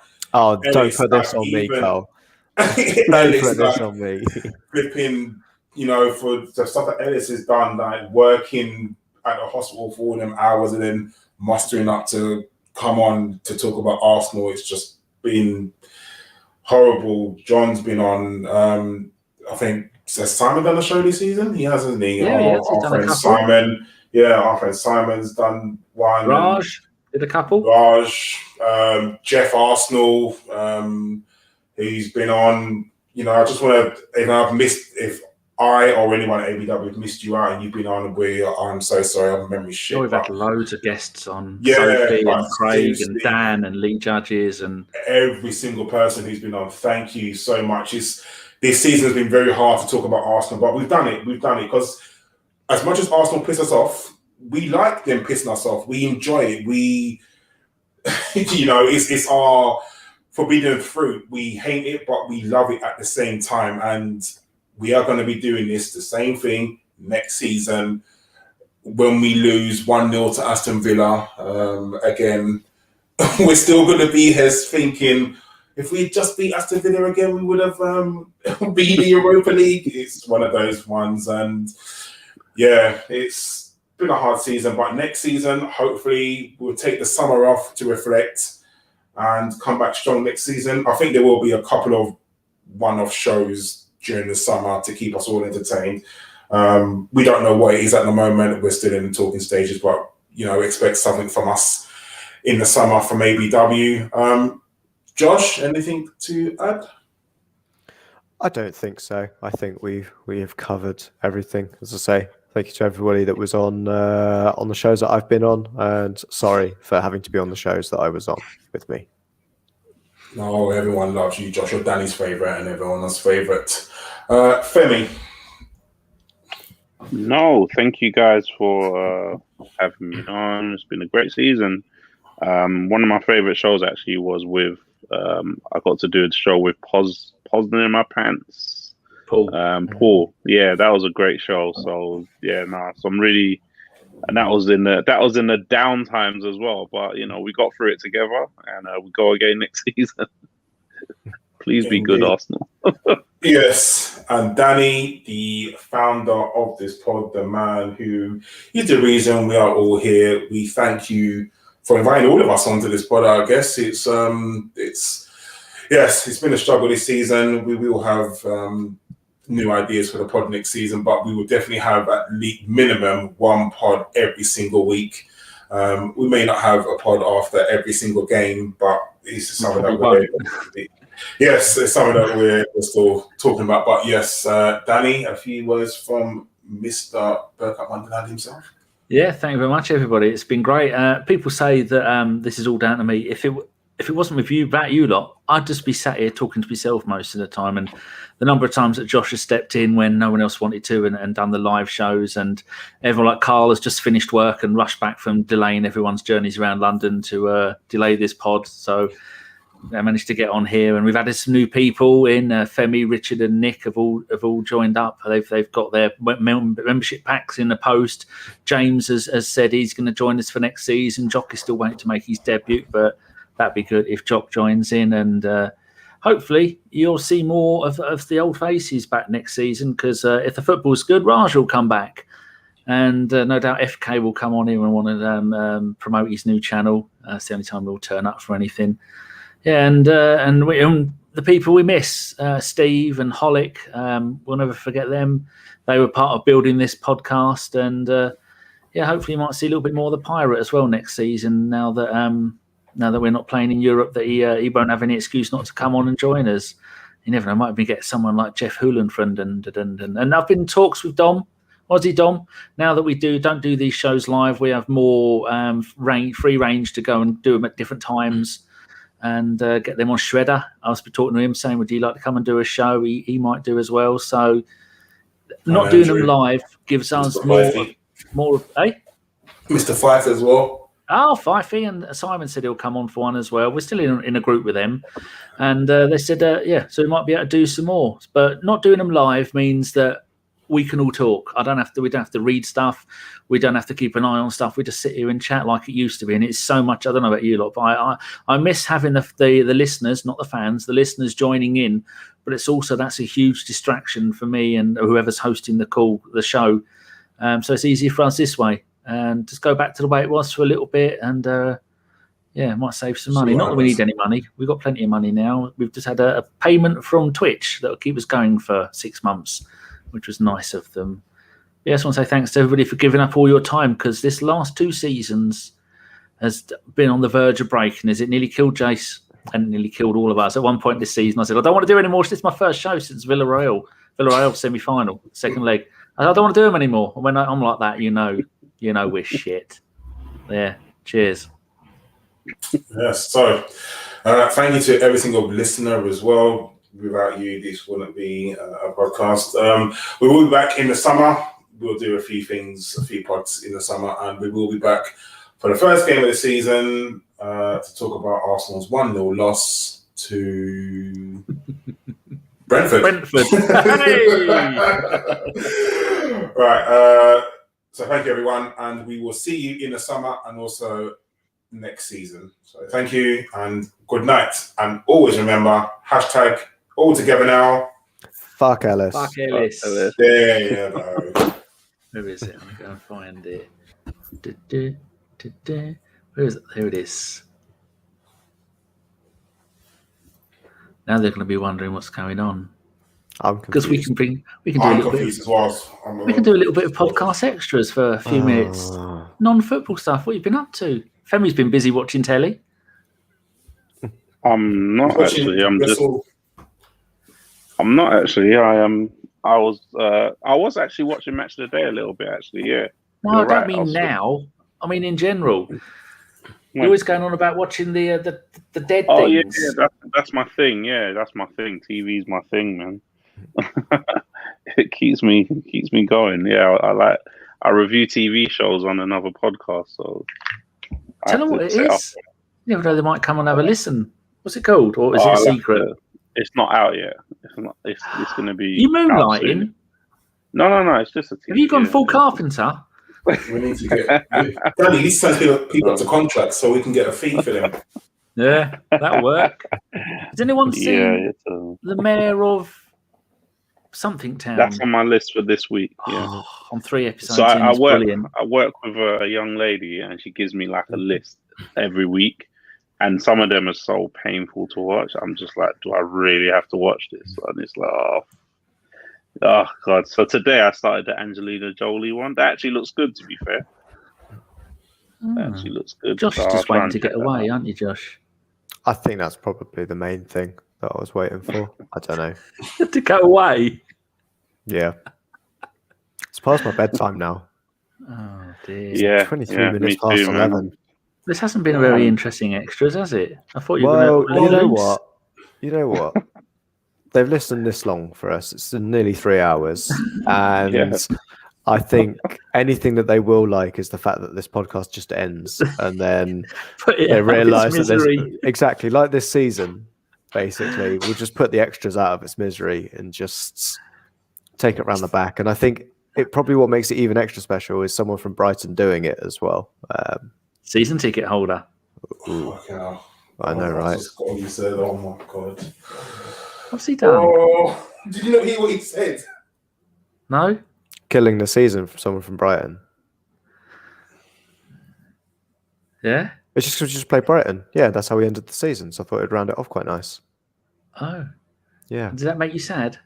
Speaker 2: don't put this on me, Carl. Don't put this on me.
Speaker 1: Flipping, for the stuff that Ellis has done, like working at the hospital for all them hours and then mustering up to come on to talk about Arsenal. It's just been horrible. John's been on. I think. Has Simon done a show this season? He hasn't, he?
Speaker 4: Yeah,
Speaker 1: our friend Simon. Yeah, our friend Simon's done one.
Speaker 4: Raj did a couple.
Speaker 1: Jeff Arsenal, he's been on. I just want to. If I or anyone at ABW have missed you out and you've been on, I'm so sorry. I'm memory shit.
Speaker 4: We've had loads of guests on.
Speaker 1: Yeah,
Speaker 4: Sophie and Craig
Speaker 1: seriously,
Speaker 4: and Dan and Lee Judges and
Speaker 1: every single person who's been on. Thank you so much. This season has been very hard to talk about Arsenal, but we've done it. We've done it because as much as Arsenal piss us off, we like them pissing us off. We enjoy it. We, it's our forbidden fruit. We hate it, but we love it at the same time. And we are going to be doing the same thing next season when we lose 1-0 to Aston Villa. Again, we're still going to be here thinking, if we just beat Aston Villa again, we would have beat the Europa League. It's one of those ones. And yeah, it's been a hard season. But next season, hopefully, we'll take the summer off to reflect and come back strong next season. I think there will be a couple of one-off shows during the summer to keep us all entertained. We don't know what it is at the moment. We're still in the talking stages, but, expect something from us in the summer from ABW. Josh, anything to add?
Speaker 2: I don't think so. I think we have covered everything. As I say, thank you to everybody that was on the shows that I've been on, and sorry for having to be on the shows that I was on with me.
Speaker 1: No, everyone loves you, Josh. You're Danny's favourite and everyone's favourite. Femi.
Speaker 3: No, thank you guys for having me on. It's been a great season. One of my favourite shows actually was with, I got to do a show with Posner in my pants. Paul. Yeah, that was a great show. So yeah, so I'm really, and that was in the down times as well. But we got through it together, and we go again next season. Please be good, Arsenal.
Speaker 1: Yes, and Danny, the founder of this pod, the man who is the reason we are all here. We thank you for inviting all of us onto this pod. I guess it's been a struggle this season. We will have new ideas for the pod next season, but we will definitely have at least minimum one pod every single week. We may not have a pod after every single game, but it's something that it's something that we're still talking about. But yes, Danny, a few words from Mr. Bergkamp Wonderland himself.
Speaker 4: Yeah, thank you very much, everybody. It's been great. People say that this is all down to me. If it wasn't with you, about you lot, I'd just be sat here talking to myself most of the time. And the number of times that Josh has stepped in when no one else wanted to and done the live shows, and everyone like Carl has just finished work and rushed back from delaying everyone's journeys around London to delay this pod. So I managed to get on here, and we've added some new people in. Femi, Richard, and Nick have all joined up. They've got their membership packs in the post. James has said he's going to join us for next season. Jock is still waiting to make his debut, but that'd be good if Jock joins in, and hopefully you'll see more of the old faces back next season. Because if the football's good, Raj will come back, and no doubt FK will come on here and want to promote his new channel. It's the only time we'll turn up for anything. Yeah, and the people we miss, Steve and Holick, we'll never forget them. They were part of building this podcast, and hopefully you might see a little bit more of the Pirate as well next season. Now that we're not playing in Europe, that he won't have any excuse not to come on and join us. You never know, might be get someone like Jeff Hoolanfriend and I've been in talks with Dom. Aussie Dom. Now that we don't do these shows live, we have more free range to go and do them at different times. And get them on Shredder. I was talking to him saying, would you like to come and do a show? He might do as well. So not doing them live gives us more
Speaker 1: Mr. Fife as well.
Speaker 4: Oh, Fifey, and Simon said he'll come on for one as well. We're still in a group with them. And they said, so we might be able to do some more. But not doing them live means that we can all talk. We don't have to read stuff. We don't have to keep an eye on stuff. We just sit here and chat like it used to be. And it's so much, I don't know about you lot, but I miss having the listeners, not the fans, the listeners joining in. But it's also, that's a huge distraction for me and whoever's hosting the show. So it's easier for us this way. And just go back to the way it was for a little bit. And it might save some money. Not that we need any money. We've got plenty of money now. We've just had a payment from Twitch that will keep us going for 6 months, which was nice of them. I just want to say thanks to everybody for giving up all your time, because this last 2 seasons has been on the verge of breaking. It nearly killed Jace and nearly killed all of us. At one point this season, I said, I don't want to do any more. This is my first show since Villarreal. Villarreal semi-final, second leg. I don't want to do them anymore. When I'm like that, you know we're shit. Yeah. Cheers.
Speaker 1: Yes. So, thank you to every single listener as well. Without you, this wouldn't be a podcast. We will be back in the summer. We'll do a few pods in the summer, and we will be back for the first game of the season to talk about Arsenal's 1-0 loss to Brentford.
Speaker 4: Hey!
Speaker 1: Right. So thank you, everyone, and we will see you in the summer and also next season. So thank you and good night. And always remember, hashtag all together now.
Speaker 2: Fuck Ellis.
Speaker 4: Fuck Ellis.
Speaker 1: Yeah.
Speaker 4: Where is it? I'm going to go and find it. Where is it? There it is. Now they're going to be wondering what's going on. Because we can do a little bit. We can do a little bit of podcast extras for a few minutes. Non-football stuff. What have you been up to? Femi's been busy watching telly.
Speaker 3: I'm not actually. I'm not actually. I was actually watching Match of the Day a little bit. Actually, yeah.
Speaker 4: No, I don't mean now. I mean in general. You're always going on about watching the dead things.
Speaker 3: Oh yeah, that's my thing. Yeah, that's my thing. TV's my thing, man. It keeps me going. Yeah, I review TV shows on another podcast. So
Speaker 4: tell them what it is. You never know, they might come and have a listen. What's it called, or is it a secret?
Speaker 3: It's not out yet. It's not. It's going to be.
Speaker 4: You moonlighting?
Speaker 3: No. It's just a TV.
Speaker 4: Have you gone full carpenter?
Speaker 1: We need to get Danny. These sends people up to contracts so we can get a fee for them.
Speaker 4: Yeah, that'll work. Has anyone seen the mayor of something town?
Speaker 3: That's on my list for this week. Yeah,
Speaker 4: on 3 episodes.
Speaker 3: So I work with a young lady, and she gives me like a list every week, and some of them are so painful to watch. I'm just like, do I really have to watch this? And it's like, oh God. So today I started the Angelina Jolie one. That actually looks good, to be fair. That actually looks good.
Speaker 4: Josh is just waiting to get away, aren't you, Josh?
Speaker 2: I think that's probably the main thing that I was waiting for. I don't know.
Speaker 4: To go away?
Speaker 2: Yeah. It's past my bedtime now.
Speaker 4: Oh, dear.
Speaker 3: Yeah.
Speaker 2: 23 minutes past 11.
Speaker 3: Man.
Speaker 4: This hasn't been a very interesting extras, has it? I thought you were
Speaker 2: going to... You know what? They've listened this long for us. It's nearly 3 hours. And I think anything that they will like is the fact that this podcast just ends. And then they realise that there's... Exactly. Like this season, basically. We'll just put the extras out of its misery and just take it around the back. And I think probably what makes it even extra special is someone from Brighton doing it as well.
Speaker 4: Season ticket holder.
Speaker 2: I know, right?
Speaker 1: Oh my God.
Speaker 4: What's he done?
Speaker 1: Oh, did you not hear what he said?
Speaker 4: No?
Speaker 2: Killing the season for someone from Brighton.
Speaker 4: Yeah?
Speaker 2: It's just because we just played Brighton. Yeah, that's how we ended the season. So I thought it'd round it off quite nice.
Speaker 4: Oh.
Speaker 2: Yeah.
Speaker 4: Does that make you sad?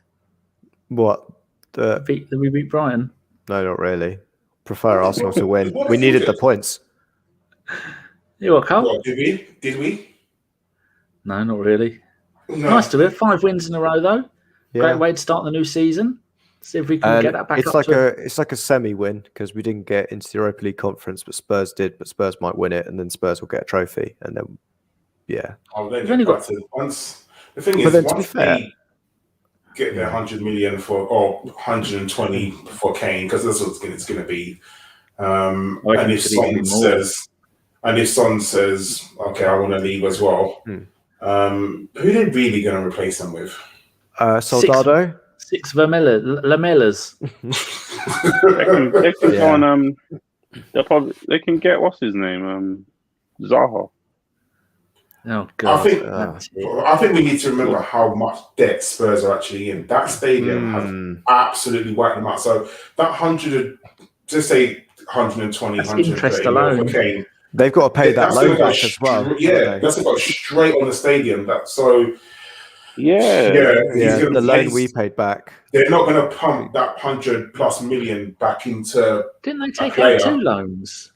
Speaker 2: What?
Speaker 4: That we beat Brighton?
Speaker 2: No, not really. Prefer Arsenal to win. We needed the points.
Speaker 4: You what, Carl?
Speaker 1: What, did we?
Speaker 4: No, not really.
Speaker 1: No.
Speaker 4: Nice to have 5 wins in a row, though.
Speaker 2: Yeah.
Speaker 4: Great way to start the new season. See if we can get that back up.
Speaker 2: It's like a semi-win because we didn't get into the Europa League conference, but Spurs did. But Spurs might win it, and then Spurs will get a trophy, and then
Speaker 1: We've only got once. The thing is, once they get their 100 million or 120 for Kane, because that's what it's going to be. And if Son says, "Okay, I want to leave as well," who are they really going to replace them with?
Speaker 2: Soldado.
Speaker 4: 6 Lamellas.
Speaker 3: They can go on. They can get what's his name, Zaha.
Speaker 4: Oh God!
Speaker 1: I think we need to remember how much debt Spurs are actually in. That stadium has absolutely wiped them out. So that 100, just say 120, 130 for Kane.
Speaker 2: They've got to pay that loan back as well.
Speaker 1: Yeah, that's got straight on the stadium. The
Speaker 2: loan we paid back.
Speaker 1: They're not going to pump that 100+ million back into.
Speaker 4: Didn't they take out 2 loans?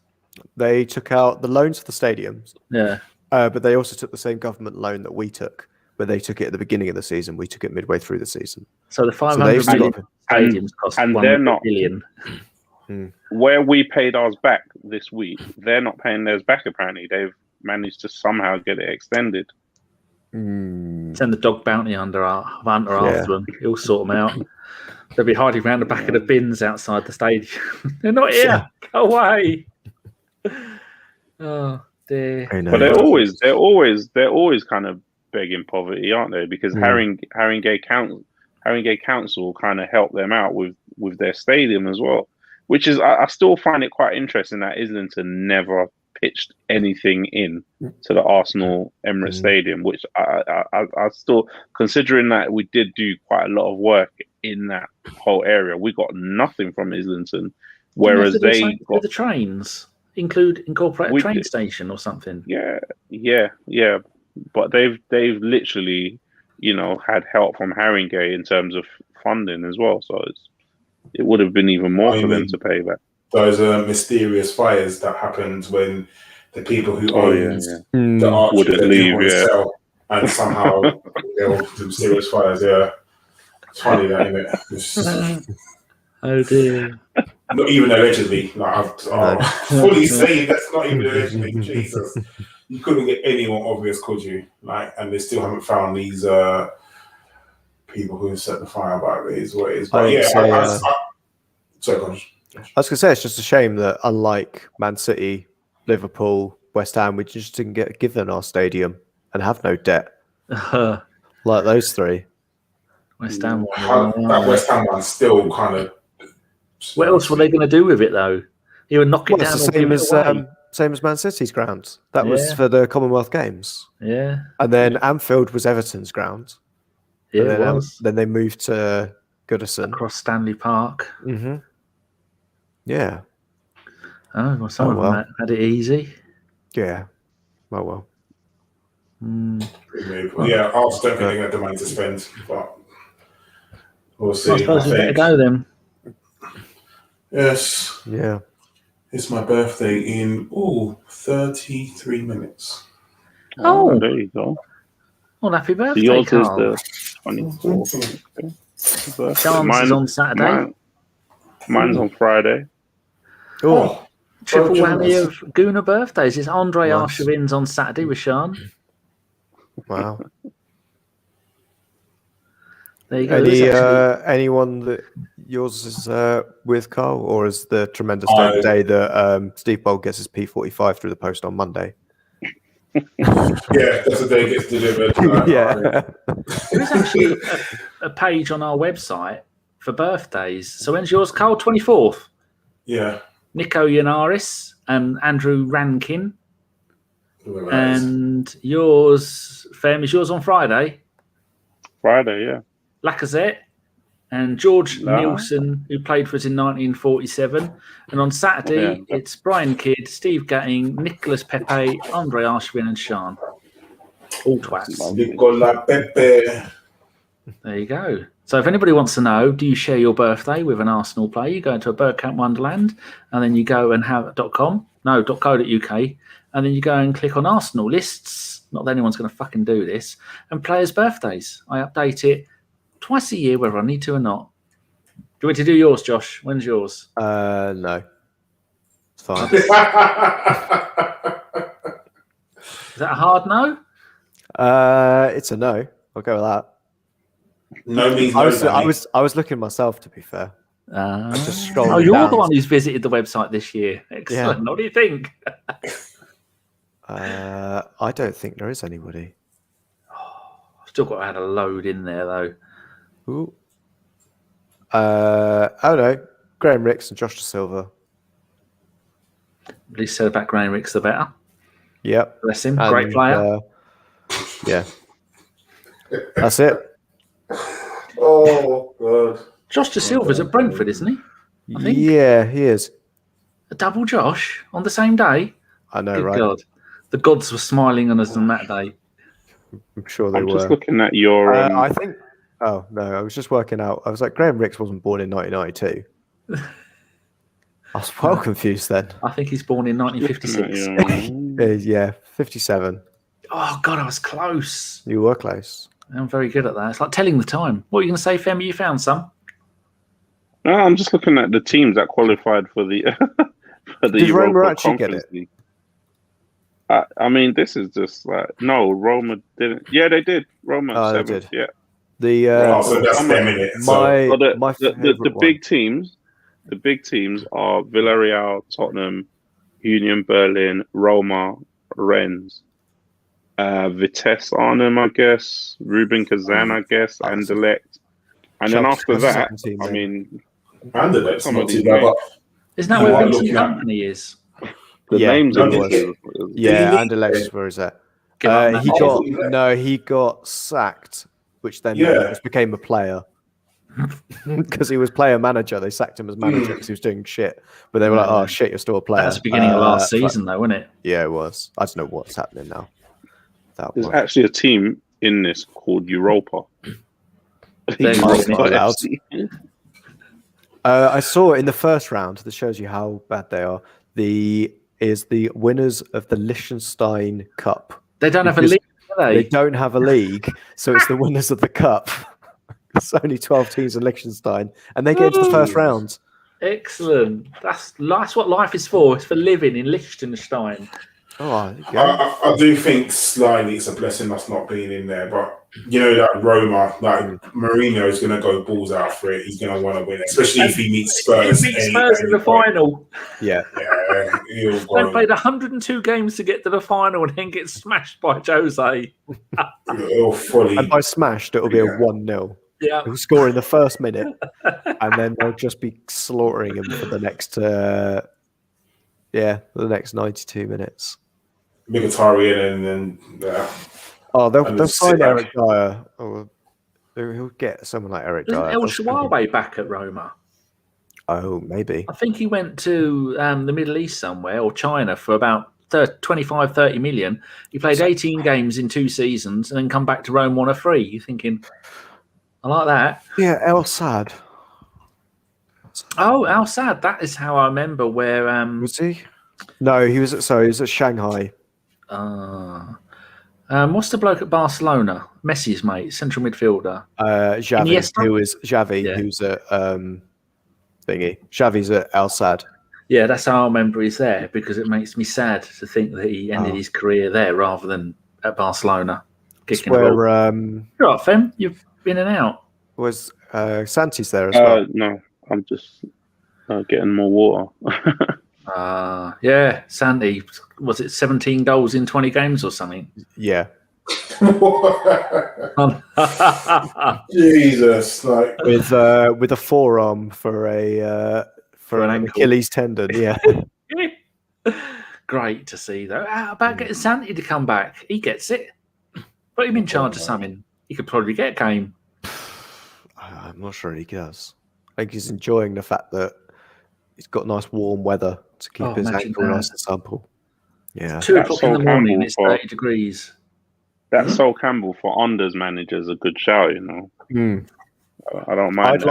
Speaker 2: They took out the loans for the stadiums.
Speaker 4: Yeah.
Speaker 2: But they also took the same government loan that we took, but they took it at the beginning of the season. We took it midway through the season.
Speaker 4: So the 500 million stadiums cost
Speaker 3: and
Speaker 4: 1
Speaker 3: they're not
Speaker 4: billion.
Speaker 3: Where we paid ours back this week, they're not paying theirs back. Apparently, they've managed to somehow get it extended.
Speaker 4: Send the dog bounty hunter after them. He'll sort them out. They'll be hiding around the back of the bins outside the stadium. They're not here. Go away. Oh dear.
Speaker 3: But they're always kind of begging poverty, aren't they? Because Haringey Council kind of helped them out with their stadium as well. Which is, I still find it quite interesting that Islington never pitched anything in to the Arsenal Emirates Stadium, which I still, considering that we did do quite a lot of work in that whole area, we got nothing from Islington, whereas they got
Speaker 4: the trains incorporate a train station or something.
Speaker 3: Yeah. But they've literally, had help from Haringey in terms of funding as well. So it would have been even more for them to pay back.
Speaker 1: Those mysterious fires that happened when the people who owned the arch
Speaker 3: wouldn't leave,
Speaker 1: sell, and somehow there were some mysterious fires. Yeah, it's funny that, isn't it?
Speaker 4: Oh dear.
Speaker 1: Not even allegedly. Like, fully saying that's not even allegedly. Jesus, you couldn't get any more obvious, could you? Like, and they still haven't found these people who set the fire about it. Is what it is. But sorry,
Speaker 2: I was going to say, it's just a shame that unlike Man City, Liverpool, West Ham, we just didn't get given our stadium and have no debt. Like those three.
Speaker 4: West Ham
Speaker 1: one. That West Ham one's still kind of...
Speaker 4: What else were they going to do with it, though? You would knock it down.
Speaker 2: It's the same as Man City's ground. That was for the Commonwealth Games.
Speaker 4: Yeah.
Speaker 2: And then Anfield was Everton's ground.
Speaker 4: Yeah,
Speaker 2: then they moved to Goodison.
Speaker 4: Across Stanley Park.
Speaker 2: Mm-hmm. Yeah.
Speaker 4: Oh, well, some of them had it easy.
Speaker 2: Yeah. Well.
Speaker 1: Yeah, I was definitely going to the money to spend, but we'll see.
Speaker 4: I suppose we better go then.
Speaker 1: Yes.
Speaker 2: Yeah.
Speaker 1: It's my birthday in 33 minutes.
Speaker 3: Oh, there you go.
Speaker 4: Well, happy birthday,
Speaker 3: yours
Speaker 4: Carl.
Speaker 3: is the 24th.
Speaker 4: Sean's is on Saturday.
Speaker 3: Mine's on Friday.
Speaker 2: Oh,
Speaker 4: triple whammy of Gooner birthdays. It's Andre Arshavin's on Saturday with Sean.
Speaker 2: Wow.
Speaker 4: There you go.
Speaker 2: Anyone that yours is with, Carl, or is the tremendous day that Steve Bold gets his P45 through the post on Monday?
Speaker 1: Yeah, that's the day it gets delivered.
Speaker 2: Yeah.
Speaker 4: There's actually a page on our website for birthdays. So when's yours, Carl? 24th?
Speaker 1: Yeah.
Speaker 4: Nico Yanaris and Andrew Rankin. And yours, Fem, is yours on Friday?
Speaker 3: Friday, yeah.
Speaker 4: Lacazette and George Nielsen, who played for us in 1947. And on Saturday, it's Brian Kidd, Steve Gatting, Nicolas, Pepe, Andre Arshavin, and Sean. All twats.
Speaker 1: Nicolas, Pepe.
Speaker 4: There you go. So if anybody wants to know, do you share your birthday with an Arsenal player? You go into a Bergkamp Wonderland, and then you go and have .co.uk, and then you go and click on Arsenal lists. Not that anyone's going to fucking do this. And players' birthdays. I update it twice a year, whether I need to or not. Do you want me to do yours, Josh? When's yours?
Speaker 2: No. It's fine.
Speaker 4: Is that a hard no?
Speaker 2: It's a no. I'll go with that.
Speaker 1: No means no.
Speaker 2: I was looking myself, to be fair. Just scrolling
Speaker 4: you're
Speaker 2: down.
Speaker 4: the one who's visited the website this year. Excellent. Yeah. What do you think?
Speaker 2: I don't think there is anybody.
Speaker 4: I've still got to add a load in there, though.
Speaker 2: Ooh. No. Graham Ricks and Josh Da Silva.
Speaker 4: The least said about Graham Ricks, the better.
Speaker 2: Yep.
Speaker 4: Bless him. Great player.
Speaker 2: Yeah. That's it.
Speaker 1: Oh, God.
Speaker 4: Josh Da Silva's at Brentford, isn't he? I think.
Speaker 2: Yeah, he is.
Speaker 4: A double Josh on the same day?
Speaker 2: I know,
Speaker 4: Good
Speaker 2: right?
Speaker 4: God. The gods were smiling on us on that day.
Speaker 2: I'm sure they were.
Speaker 3: I'm just looking at your...
Speaker 2: I think... Oh, no, I was just working out. I was like, Graham Ricks wasn't born in 1992. I was well confused then.
Speaker 4: I think he's born in 1956.
Speaker 2: Yeah, 57.
Speaker 4: Oh, God, I was close.
Speaker 2: You were close.
Speaker 4: I'm very good at that. It's like telling the time. What are you going to say, Femi? You found some?
Speaker 3: No, I'm just looking at the teams that qualified for the for the
Speaker 2: Did
Speaker 3: Europa
Speaker 2: Roma actually get
Speaker 3: Conference
Speaker 2: it?
Speaker 3: League. I mean, this is just like no, Roma didn't. Yeah, they did. Roma
Speaker 2: Oh, they
Speaker 3: 7th.
Speaker 2: did.
Speaker 3: Yeah.
Speaker 2: The
Speaker 1: so that's them in it. So
Speaker 3: The big teams, the big teams are Villarreal, Tottenham, Union Berlin, Roma, Rennes, Vitesse Arnhem, I guess, Rubin Kazan, I guess, Anderlecht, and then after that, I mean,
Speaker 1: Anderlecht's
Speaker 3: some
Speaker 1: not
Speaker 3: of
Speaker 1: too
Speaker 3: these
Speaker 1: bad, but
Speaker 4: Isn't that where Vincent Company is?
Speaker 3: the names
Speaker 2: it
Speaker 3: of
Speaker 2: was.
Speaker 3: these.
Speaker 2: Yeah, Anderlecht, where is that? He got sacked, which then just became a player. Because he was player manager. They sacked him as manager because he was doing shit. But they were like, oh shit, you're still a player.
Speaker 4: That's the beginning of last season, though, wasn't it?
Speaker 2: Yeah, it was. I don't know what's happening now.
Speaker 3: There's actually a team in this called Europa.
Speaker 2: I saw in the first round, this shows you how bad they are, the winners of the Liechtenstein Cup.
Speaker 4: They don't have a league, do they?
Speaker 2: They don't have a league, so it's the winners of the cup. It's only 12 teams in Liechtenstein, and they get into the first round.
Speaker 4: Excellent. That's what life is for. It's for living in Liechtenstein.
Speaker 2: Oh,
Speaker 1: I do think slightly it's a blessing us not being in there, but you know that Roma, like Mourinho is going to go balls out for it. He's going to want to win, especially if he meets Spurs.
Speaker 4: He meets Spurs in the final.
Speaker 2: Yeah.
Speaker 4: They played 102 games to get to the final and then get smashed by Jose.
Speaker 2: And by smashed, it'll be a 1-0.
Speaker 4: Yeah.
Speaker 2: He'll score in the first minute, and then they'll just be slaughtering him for the next, the next 92 minutes.
Speaker 1: Mkhitaryan and then
Speaker 2: they'll sign Eric Dyer, or he'll get someone like Eric Dyer.
Speaker 4: El Shaarawy back at Roma?
Speaker 2: Oh, maybe.
Speaker 4: I think he went to the Middle East somewhere, or China, for about 25-30 million. He played 18 games in 2 seasons and then come back to Rome on a free. You're thinking, I like that.
Speaker 2: Yeah, El Sad.
Speaker 4: Oh, Al Sadd. That is how I remember where.
Speaker 2: Was he? No, he was at Shanghai.
Speaker 4: What's the bloke at Barcelona? Messi's mate, central midfielder.
Speaker 2: Xavi, who's at thingy. Xavi's at Al Sadd.
Speaker 4: Yeah, that's how I remember he's there, because it makes me sad to think that he ended his career there rather than at Barcelona. Kicking
Speaker 2: where,
Speaker 4: You're right, Fem. You've been in and out.
Speaker 2: Was Santi's there as well?
Speaker 3: No, I'm just getting more water.
Speaker 4: Yeah, Santi, was it 17 goals in 20 games or something?
Speaker 2: Yeah.
Speaker 1: Jesus, like
Speaker 2: with a forearm for an Achilles tendon. Yeah.
Speaker 4: Great to see though. How about getting Santi to come back? He gets it. Put him in charge of something. He could probably get a game.
Speaker 2: I'm not sure he does. I think he's enjoying the fact that he's got nice warm weather to keep his ankle nice and supple. Yeah.
Speaker 4: 2 o'clock in the morning, it's 30 degrees.
Speaker 3: That Sol Campbell for Unders manager is a good shout, you know. I don't mind.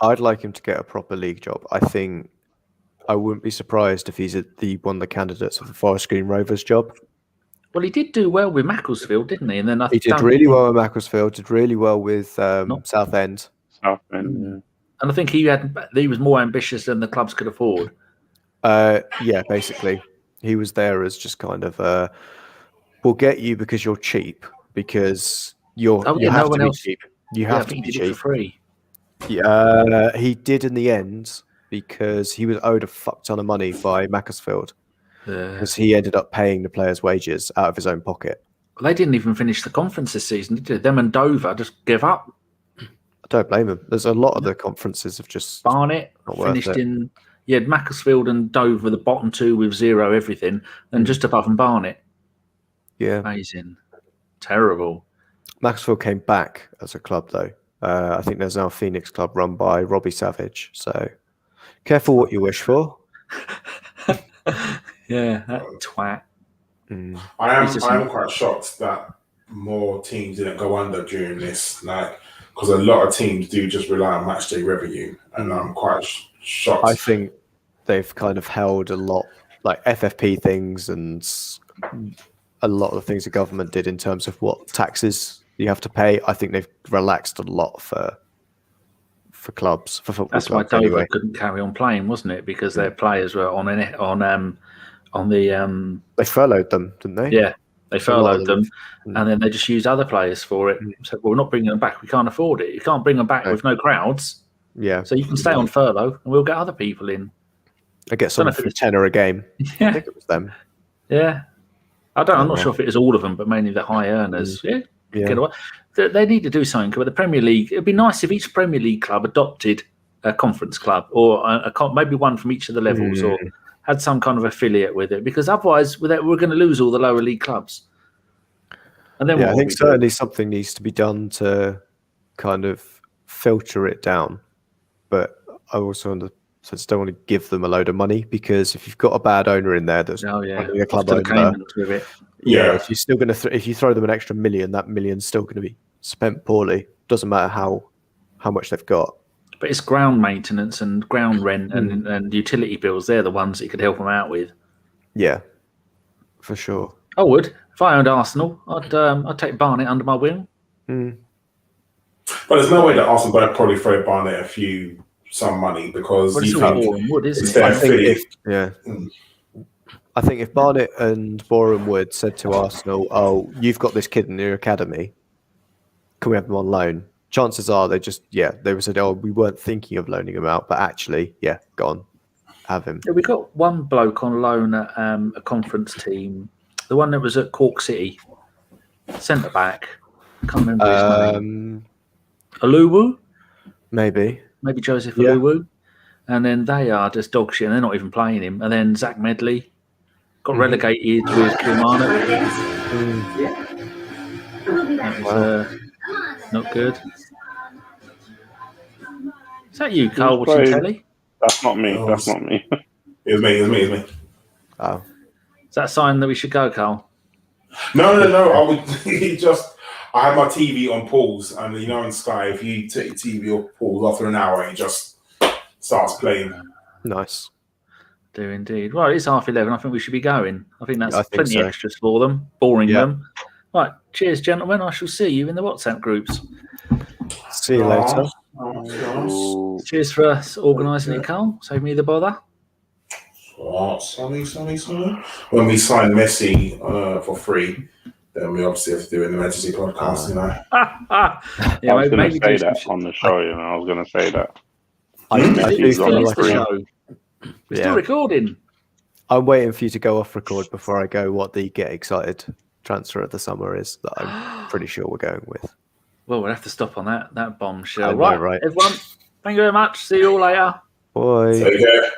Speaker 2: I'd like him to get a proper league job. I think I wouldn't be surprised if he's one of the candidates for the Forest Green Rovers job.
Speaker 4: Well, he did do well with Macclesfield, didn't he? And then
Speaker 2: he did really well with Macclesfield. Did really well with Southend.
Speaker 3: And
Speaker 4: I think he was more ambitious than the clubs could afford.
Speaker 2: Yeah, basically, he was there as just kind of we'll get you because you're cheap, because you have to be cheap. You have to be cheap.
Speaker 4: For free.
Speaker 2: Yeah, he did in the end because he was owed a fuck ton of money by Macclesfield. Because he ended up paying the players' wages out of his own pocket.
Speaker 4: Well, they didn't even finish the conference this season, did they? Them and Dover just give up.
Speaker 2: I don't blame him. There's a lot of the conferences have just
Speaker 4: Barnet finished in. You had Macclesfield and Dover, the bottom 2 with 0 everything, and just above them Barnet.
Speaker 2: Yeah,
Speaker 4: amazing, terrible.
Speaker 2: Macclesfield came back as a club though. I think there's now a Phoenix club run by Robbie Savage. So careful what you wish for.
Speaker 4: Yeah, that twat.
Speaker 1: I am quite shocked that more teams didn't go under during this, because a lot of teams do just rely on matchday revenue, and I'm quite shocked.
Speaker 2: I think they've kind of held a lot, like FFP things, and a lot of the things the government did in terms of what taxes you have to pay. I think they've relaxed a lot for clubs, for football
Speaker 4: That's why
Speaker 2: clubs.
Speaker 4: Dover
Speaker 2: Anyway,
Speaker 4: couldn't carry on playing, wasn't it? Because their players were on the
Speaker 2: they furloughed them, didn't they?
Speaker 4: yeah, they furloughed them,
Speaker 2: Mm.
Speaker 4: and then they just used other players for it. So well, we're not bringing them back. We can't afford it. You can't bring them back with no crowds.
Speaker 2: Yeah.
Speaker 4: So you can stay on furlough, and we'll get other people in.
Speaker 2: I get someone for tenner a game.
Speaker 4: Yeah.
Speaker 2: I think it was them.
Speaker 4: Yeah. I'm not sure if it is all of them, but mainly the high earners. Yeah. Get away. They need to do something with the Premier League. It'd be nice if each Premier League club adopted a conference club, or maybe one from each of the levels, or had some kind of affiliate with it. Because otherwise, we're going to lose all the lower league clubs. And then
Speaker 2: I think certainly something needs to be done to kind of filter it down. But I also don't want to give them a load of money, because if you've got a bad owner in there that's running a club owner,
Speaker 4: with it.
Speaker 2: if you're still going to if you throw them an extra million, that million's still going to be spent poorly. Doesn't matter how much they've got.
Speaker 4: But it's ground maintenance and ground rent and utility bills. They're the ones that you could help them out with.
Speaker 2: Yeah, for sure.
Speaker 4: I would. If I owned Arsenal, I'd take Barnett under my wing.
Speaker 1: But there's no way that Arsenal don't probably throw Barnett some money, because
Speaker 4: it's all Boreham Wood, isn't
Speaker 1: it?
Speaker 2: I think if Barnett and Boreham Wood said to Arsenal, "Oh, you've got this kid in your academy, can we have them on loan?" Chances are they would say, "Oh, we weren't thinking of loaning him out, but actually, go on, have him."
Speaker 4: Yeah, we got one bloke on loan at a conference team, the one that was at Cork City, centre back. Can't remember his name. Aluwu,
Speaker 2: maybe
Speaker 4: Joseph Aluwu, and then they are just dog shit, and they're not even playing him. And then Zach Medley got relegated with Kilmarnock. That was not good. Is that you, Carl, watching telly?
Speaker 3: That's not me. That's not me.
Speaker 1: It was me.
Speaker 2: Oh.
Speaker 4: Is that a sign that we should go, Carl?
Speaker 1: No. I had my TV on pause, and on Sky, if you take your TV off pause after an hour, it just starts playing.
Speaker 2: Nice.
Speaker 4: Do indeed. Well, it's 11:30. I think we should be going. I think that's plenty extras for them, boring them. Right. Cheers, gentlemen. I shall see you in the WhatsApp groups.
Speaker 2: See you later.
Speaker 4: Cheers for us organising it, Carl. Save me the bother.
Speaker 1: Sunny. When we sign Messi for free, then we obviously have to do an emergency podcast,
Speaker 3: I was going to say that on the show, I was going to say that.
Speaker 4: We're still recording.
Speaker 2: I'm waiting for you to go off record before I go what the get excited transfer of the summer is that I'm pretty sure we're going with.
Speaker 4: Well, we'll have to stop on that bombshell.
Speaker 2: Right,
Speaker 4: everyone. Thank you very much. See you all later.
Speaker 2: Bye.
Speaker 1: Take care.